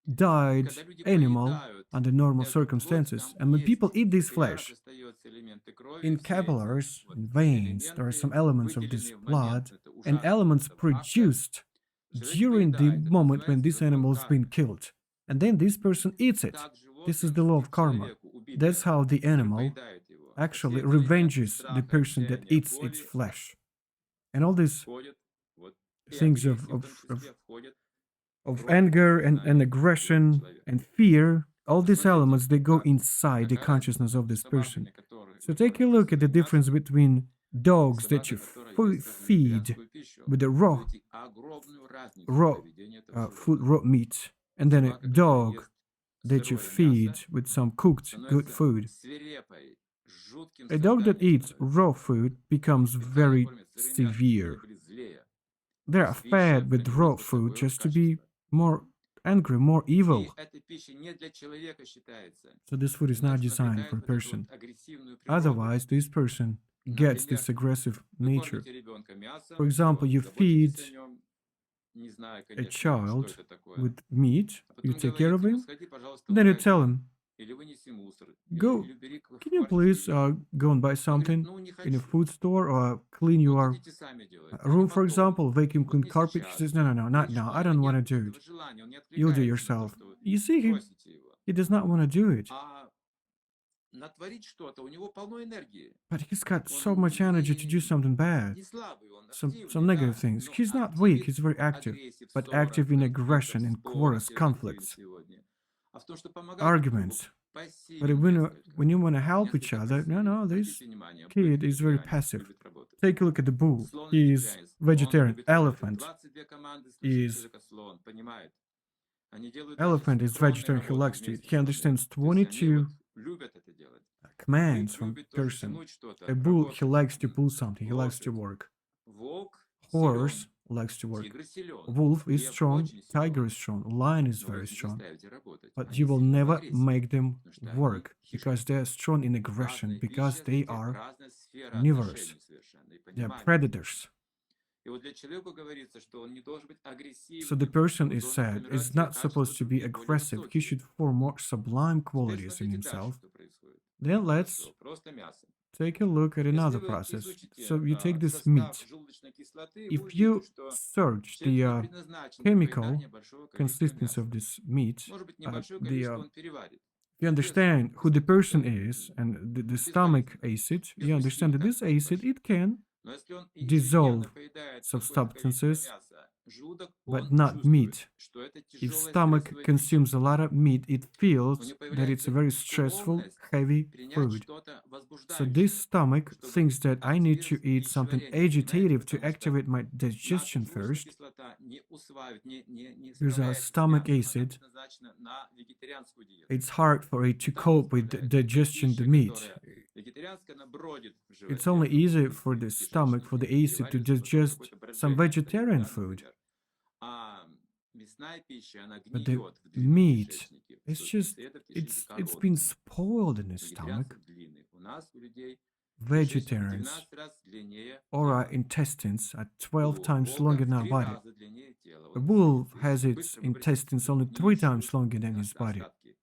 [SPEAKER 1] died
[SPEAKER 3] Когда люди
[SPEAKER 1] animal
[SPEAKER 3] поедают
[SPEAKER 1] under normal
[SPEAKER 3] эту плоть,
[SPEAKER 1] circumstances.
[SPEAKER 3] там
[SPEAKER 1] And when people
[SPEAKER 3] есть
[SPEAKER 1] eat
[SPEAKER 3] в
[SPEAKER 1] this
[SPEAKER 3] капиллярах
[SPEAKER 1] flesh,
[SPEAKER 3] остаются элементы крови,
[SPEAKER 1] in
[SPEAKER 3] все эти
[SPEAKER 1] capillaries,
[SPEAKER 3] вот
[SPEAKER 1] in veins, there are
[SPEAKER 3] элементы,
[SPEAKER 1] some elements of this
[SPEAKER 3] выделенные в
[SPEAKER 1] blood
[SPEAKER 3] момент, это
[SPEAKER 1] and
[SPEAKER 3] ужасно,
[SPEAKER 1] elements
[SPEAKER 3] это ужасно.
[SPEAKER 1] produced
[SPEAKER 3] Человек
[SPEAKER 1] during the
[SPEAKER 3] поедает, это
[SPEAKER 1] moment when
[SPEAKER 3] называется
[SPEAKER 1] this
[SPEAKER 3] закон
[SPEAKER 1] animal has been
[SPEAKER 3] кармы.
[SPEAKER 1] killed. And then this person eats it.
[SPEAKER 3] Так
[SPEAKER 1] This
[SPEAKER 3] животное
[SPEAKER 1] is the law of
[SPEAKER 3] мстит
[SPEAKER 1] karma.
[SPEAKER 3] человеку, убитое,
[SPEAKER 1] That's how the
[SPEAKER 3] который
[SPEAKER 1] animal
[SPEAKER 3] поедает его.
[SPEAKER 1] actually
[SPEAKER 3] Все эти элементы
[SPEAKER 1] revenges the
[SPEAKER 3] страха,
[SPEAKER 1] person that
[SPEAKER 3] отчаяния,
[SPEAKER 1] eats its
[SPEAKER 3] боли
[SPEAKER 1] flesh. And all these
[SPEAKER 3] входят, вот, и
[SPEAKER 1] things
[SPEAKER 3] агрессия в том числе входят в
[SPEAKER 1] of
[SPEAKER 3] род
[SPEAKER 1] anger and
[SPEAKER 3] сознания
[SPEAKER 1] aggression
[SPEAKER 3] человека.
[SPEAKER 1] and fear, all these
[SPEAKER 3] Посмотрите,
[SPEAKER 1] elements, they go
[SPEAKER 3] как,
[SPEAKER 1] inside the
[SPEAKER 3] какая
[SPEAKER 1] consciousness
[SPEAKER 3] разница
[SPEAKER 1] of
[SPEAKER 3] между
[SPEAKER 1] this person.
[SPEAKER 3] собаками, которые
[SPEAKER 1] So take a
[SPEAKER 3] охотятся
[SPEAKER 1] look at the
[SPEAKER 3] своим
[SPEAKER 1] difference
[SPEAKER 3] мясом,
[SPEAKER 1] between
[SPEAKER 3] и
[SPEAKER 1] dogs that
[SPEAKER 3] собакой,
[SPEAKER 1] you
[SPEAKER 3] которая ест
[SPEAKER 1] feed
[SPEAKER 3] вегетарианскую пищу.
[SPEAKER 1] with the
[SPEAKER 3] Вы
[SPEAKER 1] raw,
[SPEAKER 3] увидите огромную разницу в
[SPEAKER 1] raw
[SPEAKER 3] поведении этого
[SPEAKER 1] food,
[SPEAKER 3] животного.
[SPEAKER 1] raw meat, and then a
[SPEAKER 3] Собака, которая
[SPEAKER 1] dog
[SPEAKER 3] ест
[SPEAKER 1] that you
[SPEAKER 3] сырое
[SPEAKER 1] feed
[SPEAKER 3] мясо,
[SPEAKER 1] with some cooked good
[SPEAKER 3] становится
[SPEAKER 1] food.
[SPEAKER 3] свирепой, жутким
[SPEAKER 1] A dog that
[SPEAKER 3] созданием
[SPEAKER 1] eats
[SPEAKER 3] становится.
[SPEAKER 1] raw food becomes
[SPEAKER 3] Питание
[SPEAKER 1] very
[SPEAKER 3] кормят сырым мясом, чтобы
[SPEAKER 1] severe.
[SPEAKER 3] они были злее.
[SPEAKER 1] They are
[SPEAKER 3] Пища
[SPEAKER 1] fed with
[SPEAKER 3] принесла
[SPEAKER 1] raw
[SPEAKER 3] бы с
[SPEAKER 1] food
[SPEAKER 3] собой
[SPEAKER 1] just to be
[SPEAKER 3] качество.
[SPEAKER 1] more angry, more
[SPEAKER 3] И
[SPEAKER 1] evil.
[SPEAKER 3] эта пища не для человека считается.
[SPEAKER 1] So this food is not
[SPEAKER 3] Иначе
[SPEAKER 1] designed
[SPEAKER 3] обретает
[SPEAKER 1] for a
[SPEAKER 3] вот эту
[SPEAKER 1] person.
[SPEAKER 3] вот агрессивную природу.
[SPEAKER 1] Otherwise, this person gets
[SPEAKER 3] Например,
[SPEAKER 1] this aggressive
[SPEAKER 3] вы
[SPEAKER 1] nature.
[SPEAKER 3] кормите ребенка мясом,
[SPEAKER 1] For example,
[SPEAKER 3] вот,
[SPEAKER 1] you
[SPEAKER 3] заботитесь о
[SPEAKER 1] feed
[SPEAKER 3] нем, не зная,
[SPEAKER 1] a
[SPEAKER 3] конечно, что
[SPEAKER 1] child
[SPEAKER 3] это такое.
[SPEAKER 1] with meat,
[SPEAKER 3] А
[SPEAKER 1] you
[SPEAKER 3] потом
[SPEAKER 1] take care of
[SPEAKER 3] говорите ему,
[SPEAKER 1] him,
[SPEAKER 3] сходи, пожалуйста, в
[SPEAKER 1] then you
[SPEAKER 3] магазин.
[SPEAKER 1] tell him,
[SPEAKER 3] или вынеси мусор,
[SPEAKER 1] Go.
[SPEAKER 3] или убери в
[SPEAKER 1] Can you please
[SPEAKER 3] квартире.
[SPEAKER 1] go and buy
[SPEAKER 3] Он говорит,
[SPEAKER 1] something
[SPEAKER 3] ну, не
[SPEAKER 1] in a
[SPEAKER 3] хочу.
[SPEAKER 1] food store or clean
[SPEAKER 3] Ну,
[SPEAKER 1] your
[SPEAKER 3] идите сами делайте.
[SPEAKER 1] room,
[SPEAKER 3] Или
[SPEAKER 1] for
[SPEAKER 3] потом.
[SPEAKER 1] example, vacuum
[SPEAKER 3] Вот
[SPEAKER 1] clean
[SPEAKER 3] не
[SPEAKER 1] carpet? She
[SPEAKER 3] сейчас.
[SPEAKER 1] says, no, no, no, not
[SPEAKER 3] Говорит,
[SPEAKER 1] now.
[SPEAKER 3] что
[SPEAKER 1] I
[SPEAKER 3] это
[SPEAKER 1] don't want to
[SPEAKER 3] нет
[SPEAKER 1] do
[SPEAKER 3] этого
[SPEAKER 1] it.
[SPEAKER 3] желания, он не
[SPEAKER 1] You'll do
[SPEAKER 3] откликается на то,
[SPEAKER 1] yourself.
[SPEAKER 3] что вы
[SPEAKER 1] You see,
[SPEAKER 3] просите его.
[SPEAKER 1] he does not want to do it.
[SPEAKER 3] А натворить что-то, у него полно энергии.
[SPEAKER 1] But he's got so
[SPEAKER 3] Он
[SPEAKER 1] much energy to do something bad.
[SPEAKER 3] не слабый, он
[SPEAKER 1] Some
[SPEAKER 3] активный,
[SPEAKER 1] negative
[SPEAKER 3] да,
[SPEAKER 1] things.
[SPEAKER 3] но
[SPEAKER 1] He's not weak,
[SPEAKER 3] активен
[SPEAKER 1] he's very
[SPEAKER 3] в
[SPEAKER 1] active,
[SPEAKER 3] агрессии, в
[SPEAKER 1] but
[SPEAKER 3] ссорах,
[SPEAKER 1] active in
[SPEAKER 3] конфликтах,
[SPEAKER 1] aggression, in
[SPEAKER 3] спорах,
[SPEAKER 1] quarrels,
[SPEAKER 3] все активен
[SPEAKER 1] conflicts,
[SPEAKER 3] сегодня. А в том, что помогать друг другу,
[SPEAKER 1] arguments. But
[SPEAKER 3] пассивен
[SPEAKER 1] when you want to help each
[SPEAKER 3] несколько
[SPEAKER 1] other, no,
[SPEAKER 3] пассивен.
[SPEAKER 1] no, this
[SPEAKER 3] Обратите внимание, бык
[SPEAKER 1] kid is very
[SPEAKER 3] вегетарианец,
[SPEAKER 1] passive.
[SPEAKER 3] любит работать.
[SPEAKER 1] Take a look at the bull.
[SPEAKER 3] Слон
[SPEAKER 1] He is
[SPEAKER 3] вегетарианец, он
[SPEAKER 1] vegetarian.
[SPEAKER 3] любит работать.
[SPEAKER 1] Elephant
[SPEAKER 3] 22 команды слышит
[SPEAKER 1] is
[SPEAKER 3] человека слон, понимает. Они делают даже
[SPEAKER 1] elephant is
[SPEAKER 3] синхронные
[SPEAKER 1] vegetarian. He
[SPEAKER 3] работы
[SPEAKER 1] likes to.
[SPEAKER 3] вместе
[SPEAKER 1] He
[SPEAKER 3] с тобой.
[SPEAKER 1] understands
[SPEAKER 3] То есть они
[SPEAKER 1] 22
[SPEAKER 3] вот любят это делать.
[SPEAKER 1] commands
[SPEAKER 3] Бык
[SPEAKER 1] from
[SPEAKER 3] любит тоже
[SPEAKER 1] person.
[SPEAKER 3] тянуть что-то,
[SPEAKER 1] A bull, he
[SPEAKER 3] работать.
[SPEAKER 1] likes to pull something. He likes to
[SPEAKER 3] Лошадь.
[SPEAKER 1] work.
[SPEAKER 3] Волк
[SPEAKER 1] Horse
[SPEAKER 3] силен,
[SPEAKER 1] likes to work.
[SPEAKER 3] тигр силен,
[SPEAKER 1] Wolf is
[SPEAKER 3] лев
[SPEAKER 1] strong.
[SPEAKER 3] очень
[SPEAKER 1] Tiger
[SPEAKER 3] силен.
[SPEAKER 1] is strong. Lion is
[SPEAKER 3] Но вы
[SPEAKER 1] very
[SPEAKER 3] их не
[SPEAKER 1] strong.
[SPEAKER 3] заставите работать.
[SPEAKER 1] But
[SPEAKER 3] Они
[SPEAKER 1] you will
[SPEAKER 3] сильны в
[SPEAKER 1] never
[SPEAKER 3] агрессии.
[SPEAKER 1] make them
[SPEAKER 3] Потому что они
[SPEAKER 1] work
[SPEAKER 3] хищники.
[SPEAKER 1] because they are strong in aggression,
[SPEAKER 3] Разная
[SPEAKER 1] because
[SPEAKER 3] пища,
[SPEAKER 1] they
[SPEAKER 3] видите,
[SPEAKER 1] are
[SPEAKER 3] разная сфера
[SPEAKER 1] carnivorous.
[SPEAKER 3] отношений совершенно и
[SPEAKER 1] They are
[SPEAKER 3] понимания.
[SPEAKER 1] predators.
[SPEAKER 3] И вот для человека говорится, что он не должен быть
[SPEAKER 1] So the
[SPEAKER 3] агрессивным,
[SPEAKER 1] person
[SPEAKER 3] он
[SPEAKER 1] is
[SPEAKER 3] должен
[SPEAKER 1] said
[SPEAKER 3] формировать
[SPEAKER 1] is
[SPEAKER 3] те
[SPEAKER 1] not
[SPEAKER 3] качества
[SPEAKER 1] supposed to be
[SPEAKER 3] других, более
[SPEAKER 1] aggressive. He
[SPEAKER 3] высокие.
[SPEAKER 1] should form more sublime
[SPEAKER 3] Теперь
[SPEAKER 1] qualities in
[SPEAKER 3] смотрите дальше,
[SPEAKER 1] himself.
[SPEAKER 3] что происходит.
[SPEAKER 1] Then let's
[SPEAKER 3] Хорошо, просто мясо.
[SPEAKER 1] take a look at
[SPEAKER 3] Если
[SPEAKER 1] another
[SPEAKER 3] вы
[SPEAKER 1] process.
[SPEAKER 3] изучите
[SPEAKER 1] So you take this
[SPEAKER 3] состав
[SPEAKER 1] meat.
[SPEAKER 3] желудочной кислоты, вы
[SPEAKER 1] If
[SPEAKER 3] увидите,
[SPEAKER 1] you
[SPEAKER 3] что
[SPEAKER 1] search
[SPEAKER 3] человек не
[SPEAKER 1] the
[SPEAKER 3] предназначен для
[SPEAKER 1] chemical
[SPEAKER 3] поедания большого количества
[SPEAKER 1] consistence
[SPEAKER 3] мяса.
[SPEAKER 1] of this meat,
[SPEAKER 3] Может быть,
[SPEAKER 1] the
[SPEAKER 3] небольшое количество он переварит.
[SPEAKER 1] if you understand who the person is and the stomach acid, you understand that this acid it can
[SPEAKER 3] Но если он
[SPEAKER 1] dissolve
[SPEAKER 3] ежедневно поедает
[SPEAKER 1] some
[SPEAKER 3] какое-то количество
[SPEAKER 1] substances,
[SPEAKER 3] мяса, желудок,
[SPEAKER 1] but
[SPEAKER 3] он
[SPEAKER 1] not meat.
[SPEAKER 3] чувствует, что это
[SPEAKER 1] If
[SPEAKER 3] тяжелая
[SPEAKER 1] stomach
[SPEAKER 3] стрессовая пища.
[SPEAKER 1] consumes a lot of meat, it
[SPEAKER 3] У
[SPEAKER 1] feels
[SPEAKER 3] него
[SPEAKER 1] that it's a
[SPEAKER 3] появляется
[SPEAKER 1] very stressful,
[SPEAKER 3] склонность
[SPEAKER 1] heavy
[SPEAKER 3] принять
[SPEAKER 1] food.
[SPEAKER 3] что-то
[SPEAKER 1] So
[SPEAKER 3] возбуждающее,
[SPEAKER 1] this stomach
[SPEAKER 3] чтобы
[SPEAKER 1] thinks that I need to
[SPEAKER 3] активировать
[SPEAKER 1] eat something
[SPEAKER 3] пищеварение. Понимаете?
[SPEAKER 1] agitative to
[SPEAKER 3] Потому что
[SPEAKER 1] activate my
[SPEAKER 3] наша
[SPEAKER 1] digestion
[SPEAKER 3] желудочная
[SPEAKER 1] first,
[SPEAKER 3] кислота не усваивает, не
[SPEAKER 1] because our
[SPEAKER 3] справляется с
[SPEAKER 1] stomach
[SPEAKER 3] мясом. Она
[SPEAKER 1] acid,
[SPEAKER 3] предназначена на вегетарианскую диету.
[SPEAKER 1] it's hard for it to
[SPEAKER 3] И там
[SPEAKER 1] cope with
[SPEAKER 3] справляется.
[SPEAKER 1] digestion the
[SPEAKER 3] Пища,
[SPEAKER 1] meat.
[SPEAKER 3] которая вегетарианская, она бродит в
[SPEAKER 1] It's
[SPEAKER 3] животе,
[SPEAKER 1] only easy
[SPEAKER 3] в
[SPEAKER 1] for the stomach, for the
[SPEAKER 3] кишечнике,
[SPEAKER 1] acid to
[SPEAKER 3] переваривается, потом
[SPEAKER 1] digest
[SPEAKER 3] какое-то
[SPEAKER 1] some
[SPEAKER 3] брожение
[SPEAKER 1] vegetarian
[SPEAKER 3] встает, да,
[SPEAKER 1] food.
[SPEAKER 3] например. А мясная пища, она
[SPEAKER 1] But the
[SPEAKER 3] гниет в длинном
[SPEAKER 1] meat,
[SPEAKER 3] кишечнике,
[SPEAKER 1] it's
[SPEAKER 3] сухих,
[SPEAKER 1] just,
[SPEAKER 3] и это в кишечнике
[SPEAKER 1] it's been
[SPEAKER 3] короткий.
[SPEAKER 1] spoiled in the
[SPEAKER 3] У
[SPEAKER 1] stomach.
[SPEAKER 3] вегетарианцев длинный. У нас, у людей, кишечник в
[SPEAKER 1] Vegetarians
[SPEAKER 3] 12 раз длиннее
[SPEAKER 1] or our
[SPEAKER 3] тела.
[SPEAKER 1] intestines are
[SPEAKER 3] У
[SPEAKER 1] 12 times
[SPEAKER 3] волка
[SPEAKER 1] longer
[SPEAKER 3] в
[SPEAKER 1] than our
[SPEAKER 3] 3
[SPEAKER 1] body.
[SPEAKER 3] раза длиннее тела.
[SPEAKER 1] A
[SPEAKER 3] Вот
[SPEAKER 1] wolf
[SPEAKER 3] смотрите,
[SPEAKER 1] has its
[SPEAKER 3] быстро выбросить
[SPEAKER 1] intestines only 3
[SPEAKER 3] гниющие
[SPEAKER 1] times longer than his body
[SPEAKER 3] остатки,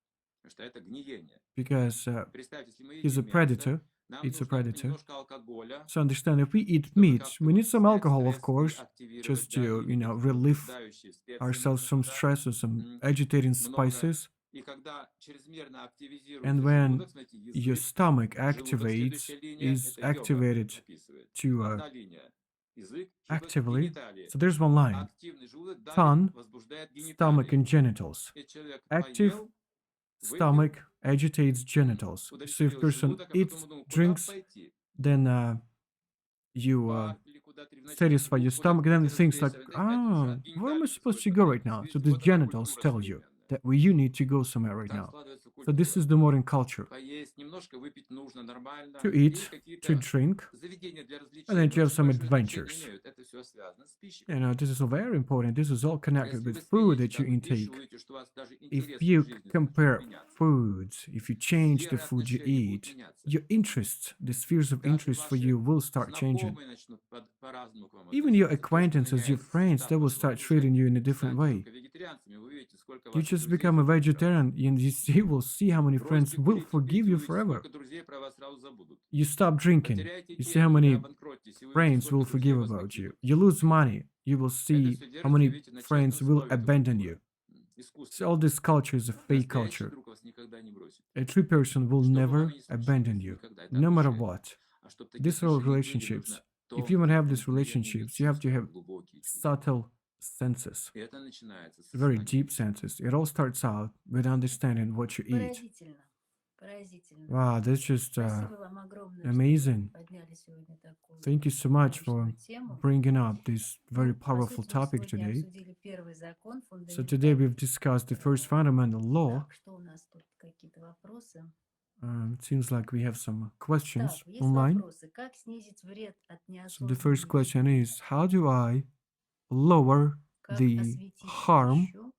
[SPEAKER 3] потому что это гниение.
[SPEAKER 1] because
[SPEAKER 3] Представьте, если мы
[SPEAKER 1] he's a
[SPEAKER 3] едим мясо,
[SPEAKER 1] predator.
[SPEAKER 3] нам
[SPEAKER 1] It's a
[SPEAKER 3] нужно
[SPEAKER 1] predator.
[SPEAKER 3] немножко алкоголя,
[SPEAKER 1] So understand, if we eat
[SPEAKER 3] чтобы
[SPEAKER 1] meat, we
[SPEAKER 3] как-то
[SPEAKER 1] need some
[SPEAKER 3] снять
[SPEAKER 1] alcohol, of
[SPEAKER 3] стресс и
[SPEAKER 1] course,
[SPEAKER 3] активировать,
[SPEAKER 1] just
[SPEAKER 3] да,
[SPEAKER 1] to,
[SPEAKER 3] и вот эти
[SPEAKER 1] relieve
[SPEAKER 3] возбуждающие специи
[SPEAKER 1] ourselves
[SPEAKER 3] нужно
[SPEAKER 1] from
[SPEAKER 3] туда
[SPEAKER 1] stress or some
[SPEAKER 3] м,
[SPEAKER 1] agitating
[SPEAKER 3] много.
[SPEAKER 1] spices.
[SPEAKER 3] И когда чрезмерно
[SPEAKER 1] And
[SPEAKER 3] активизируется
[SPEAKER 1] when
[SPEAKER 3] желудок, смотрите,
[SPEAKER 1] your
[SPEAKER 3] язык,
[SPEAKER 1] stomach
[SPEAKER 3] желудок,
[SPEAKER 1] activates,
[SPEAKER 3] следующая линия,
[SPEAKER 1] is
[SPEAKER 3] это йога
[SPEAKER 1] activated
[SPEAKER 3] описывает.
[SPEAKER 1] to
[SPEAKER 3] Одна линия, язык, желудок,
[SPEAKER 1] actively.
[SPEAKER 3] гениталии.
[SPEAKER 1] So there's one line:
[SPEAKER 3] Активный желудок давит,
[SPEAKER 1] tongue,
[SPEAKER 3] возбуждает
[SPEAKER 1] stomach,
[SPEAKER 3] гениталии.
[SPEAKER 1] and genitals.
[SPEAKER 3] И человек
[SPEAKER 1] Active
[SPEAKER 3] поел, выпил,
[SPEAKER 1] stomach agitates genitals. So if
[SPEAKER 3] удовлетворил
[SPEAKER 1] person
[SPEAKER 3] желудок, а потом
[SPEAKER 1] eats,
[SPEAKER 3] думал, куда
[SPEAKER 1] drinks,
[SPEAKER 3] пойти?
[SPEAKER 1] then you
[SPEAKER 3] В парк или куда-то, или в ночной
[SPEAKER 1] satisfy
[SPEAKER 3] клуб,
[SPEAKER 1] your
[SPEAKER 3] куда
[SPEAKER 1] stomach, and then
[SPEAKER 3] пойти
[SPEAKER 1] thinks like,
[SPEAKER 3] развлечься. Опять уже от
[SPEAKER 1] where am I
[SPEAKER 3] гениталий
[SPEAKER 1] supposed to
[SPEAKER 3] происходит
[SPEAKER 1] go
[SPEAKER 3] отрыв.
[SPEAKER 1] right now? So
[SPEAKER 3] Видите,
[SPEAKER 1] the
[SPEAKER 3] вот она
[SPEAKER 1] genitals
[SPEAKER 3] культура
[SPEAKER 1] tell you
[SPEAKER 3] современная.
[SPEAKER 1] that you need to go somewhere right
[SPEAKER 3] Так
[SPEAKER 1] now.
[SPEAKER 3] складывается
[SPEAKER 1] So this
[SPEAKER 3] культура.
[SPEAKER 1] is the modern culture:
[SPEAKER 3] Поесть, немножко выпить нужно нормально.
[SPEAKER 1] to
[SPEAKER 3] И
[SPEAKER 1] eat, to
[SPEAKER 3] какие-то
[SPEAKER 1] drink,
[SPEAKER 3] заведения для
[SPEAKER 1] and then
[SPEAKER 3] развлечений
[SPEAKER 1] to have
[SPEAKER 3] очень
[SPEAKER 1] some
[SPEAKER 3] большое значение
[SPEAKER 1] adventures.
[SPEAKER 3] имеют. Это все связано с пищей.
[SPEAKER 1] This is all very important. This is all
[SPEAKER 3] А
[SPEAKER 1] connected
[SPEAKER 3] если
[SPEAKER 1] with
[SPEAKER 3] вы
[SPEAKER 1] food
[SPEAKER 3] смените
[SPEAKER 1] that you
[SPEAKER 3] как бы
[SPEAKER 1] intake.
[SPEAKER 3] пищу, увидите, что у вас даже
[SPEAKER 1] If
[SPEAKER 3] интересы в
[SPEAKER 1] you
[SPEAKER 3] жизни захотят
[SPEAKER 1] compare
[SPEAKER 3] меняться.
[SPEAKER 1] foods, if you change the
[SPEAKER 3] Сферы
[SPEAKER 1] food you
[SPEAKER 3] отношений будут
[SPEAKER 1] eat,
[SPEAKER 3] меняться.
[SPEAKER 1] your interests, the spheres of
[SPEAKER 3] Даже
[SPEAKER 1] interest for
[SPEAKER 3] ваши
[SPEAKER 1] you will start changing.
[SPEAKER 3] знакомые начнут по-разному к вам
[SPEAKER 1] Even your
[SPEAKER 3] относиться. То, что
[SPEAKER 1] acquaintances, your
[SPEAKER 3] меняет
[SPEAKER 1] friends,
[SPEAKER 3] состав
[SPEAKER 1] they will
[SPEAKER 3] вашего
[SPEAKER 1] start treating
[SPEAKER 3] окружения.
[SPEAKER 1] you in a different
[SPEAKER 3] Станьте
[SPEAKER 1] way.
[SPEAKER 3] только вегетарианцами, вы увидите, сколько
[SPEAKER 1] You
[SPEAKER 3] ваших
[SPEAKER 1] just
[SPEAKER 3] друзей
[SPEAKER 1] become a
[SPEAKER 3] забудут про вас.
[SPEAKER 1] vegetarian and you will see how many friends
[SPEAKER 3] Бросьте
[SPEAKER 1] will
[SPEAKER 3] курить и пить,
[SPEAKER 1] forgive
[SPEAKER 3] и
[SPEAKER 1] you
[SPEAKER 3] увидите,
[SPEAKER 1] forever.
[SPEAKER 3] сколько друзей про вас сразу забудут.
[SPEAKER 1] You stop drinking,
[SPEAKER 3] Потеряйте
[SPEAKER 1] you see how
[SPEAKER 3] денег, вы
[SPEAKER 1] many
[SPEAKER 3] обанкротитесь, и вы увидите,
[SPEAKER 1] friends will
[SPEAKER 3] сколько друзей
[SPEAKER 1] forgive
[SPEAKER 3] вас
[SPEAKER 1] about you.
[SPEAKER 3] покинут.
[SPEAKER 1] You lose money, you will
[SPEAKER 3] Это
[SPEAKER 1] see
[SPEAKER 3] все
[SPEAKER 1] how
[SPEAKER 3] держится,
[SPEAKER 1] many
[SPEAKER 3] видите, на
[SPEAKER 1] friends
[SPEAKER 3] честном
[SPEAKER 1] will
[SPEAKER 3] слове друг
[SPEAKER 1] abandon
[SPEAKER 3] друга.
[SPEAKER 1] you. So
[SPEAKER 3] Искусственно.
[SPEAKER 1] all this culture is a fake
[SPEAKER 3] Настоящий
[SPEAKER 1] culture.
[SPEAKER 3] друг вас никогда не бросит.
[SPEAKER 1] A true person will
[SPEAKER 3] Что бы
[SPEAKER 1] never
[SPEAKER 3] вами ни
[SPEAKER 1] abandon
[SPEAKER 3] случилось,
[SPEAKER 1] you,
[SPEAKER 3] никогда. Это
[SPEAKER 1] no matter
[SPEAKER 3] отношения.
[SPEAKER 1] what.
[SPEAKER 3] А чтобы такие
[SPEAKER 1] These are all
[SPEAKER 3] отношения были,
[SPEAKER 1] relationships.
[SPEAKER 3] нужно
[SPEAKER 1] If you want to have these
[SPEAKER 3] внутренние
[SPEAKER 1] relationships, you have to
[SPEAKER 3] чувства,
[SPEAKER 1] have
[SPEAKER 3] глубокие чувства.
[SPEAKER 1] subtle senses,
[SPEAKER 3] И это начинается с
[SPEAKER 1] very
[SPEAKER 3] сознания.
[SPEAKER 1] deep senses. It all starts out with understanding what you eat.
[SPEAKER 2] Поразительно. Поразительно.
[SPEAKER 1] Wow, that's just
[SPEAKER 2] Спасибо вам огромное, что
[SPEAKER 1] amazing.
[SPEAKER 2] вы подняли сегодня такую
[SPEAKER 1] Thank you so much for
[SPEAKER 2] важную тему.
[SPEAKER 1] bringing up this very
[SPEAKER 2] Ну, по
[SPEAKER 1] powerful
[SPEAKER 2] сути, мы
[SPEAKER 1] topic
[SPEAKER 2] сегодня
[SPEAKER 1] today.
[SPEAKER 2] обсудили первый закон,
[SPEAKER 1] So today we've
[SPEAKER 2] фундаментальный.
[SPEAKER 1] discussed the first fundamental law.
[SPEAKER 2] Так, что у нас тут? Какие-то вопросы?
[SPEAKER 1] It seems like we have some questions
[SPEAKER 2] Так, есть
[SPEAKER 1] online.
[SPEAKER 2] вопросы. Как снизить вред от
[SPEAKER 1] So the first
[SPEAKER 2] неосознанной
[SPEAKER 1] question
[SPEAKER 2] пищи?
[SPEAKER 1] is, how do I lower
[SPEAKER 2] Как
[SPEAKER 1] the
[SPEAKER 2] осветить
[SPEAKER 1] harm
[SPEAKER 2] пищу?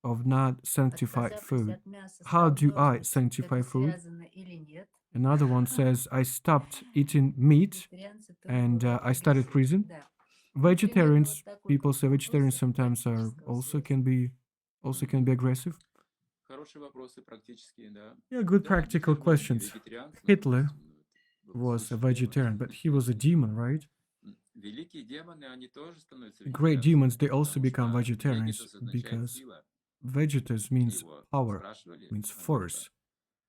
[SPEAKER 1] of not sanctified
[SPEAKER 2] Отказавшись
[SPEAKER 1] food?
[SPEAKER 2] от мяса,
[SPEAKER 1] How
[SPEAKER 2] стал
[SPEAKER 1] do I
[SPEAKER 2] твердым,
[SPEAKER 1] sanctify
[SPEAKER 2] это
[SPEAKER 1] food?
[SPEAKER 2] связано или нет?
[SPEAKER 1] Another one says, I stopped eating meat
[SPEAKER 2] Вегетарианцы тоже
[SPEAKER 1] and
[SPEAKER 2] бывают
[SPEAKER 1] I started
[SPEAKER 2] агрессивны.
[SPEAKER 1] freezing.
[SPEAKER 2] Да.
[SPEAKER 1] Vegetarians,
[SPEAKER 2] вот такой
[SPEAKER 1] people say
[SPEAKER 2] вопрос
[SPEAKER 1] vegetarians sometimes are
[SPEAKER 2] практического
[SPEAKER 1] also
[SPEAKER 2] свойства.
[SPEAKER 1] can be aggressive.
[SPEAKER 3] хорошие вопросы практические, да.
[SPEAKER 1] Yeah, good
[SPEAKER 3] Да,
[SPEAKER 1] practical
[SPEAKER 3] Гитлер был
[SPEAKER 1] questions.
[SPEAKER 3] вегетарианцем,
[SPEAKER 1] Hitler
[SPEAKER 3] был
[SPEAKER 1] was a
[SPEAKER 3] сущий демон.
[SPEAKER 1] vegetarian, but he was a demon, right?
[SPEAKER 3] Великие демоны, они тоже становятся
[SPEAKER 1] Great demons, they
[SPEAKER 3] вегетарианцами,
[SPEAKER 1] also
[SPEAKER 3] потому
[SPEAKER 1] become
[SPEAKER 3] что
[SPEAKER 1] vegetarians
[SPEAKER 3] вегетас означает
[SPEAKER 1] because
[SPEAKER 3] сила.
[SPEAKER 1] vegetas means
[SPEAKER 3] Его
[SPEAKER 1] power,
[SPEAKER 3] спрашивали,
[SPEAKER 1] means
[SPEAKER 3] Адольфа,
[SPEAKER 1] force.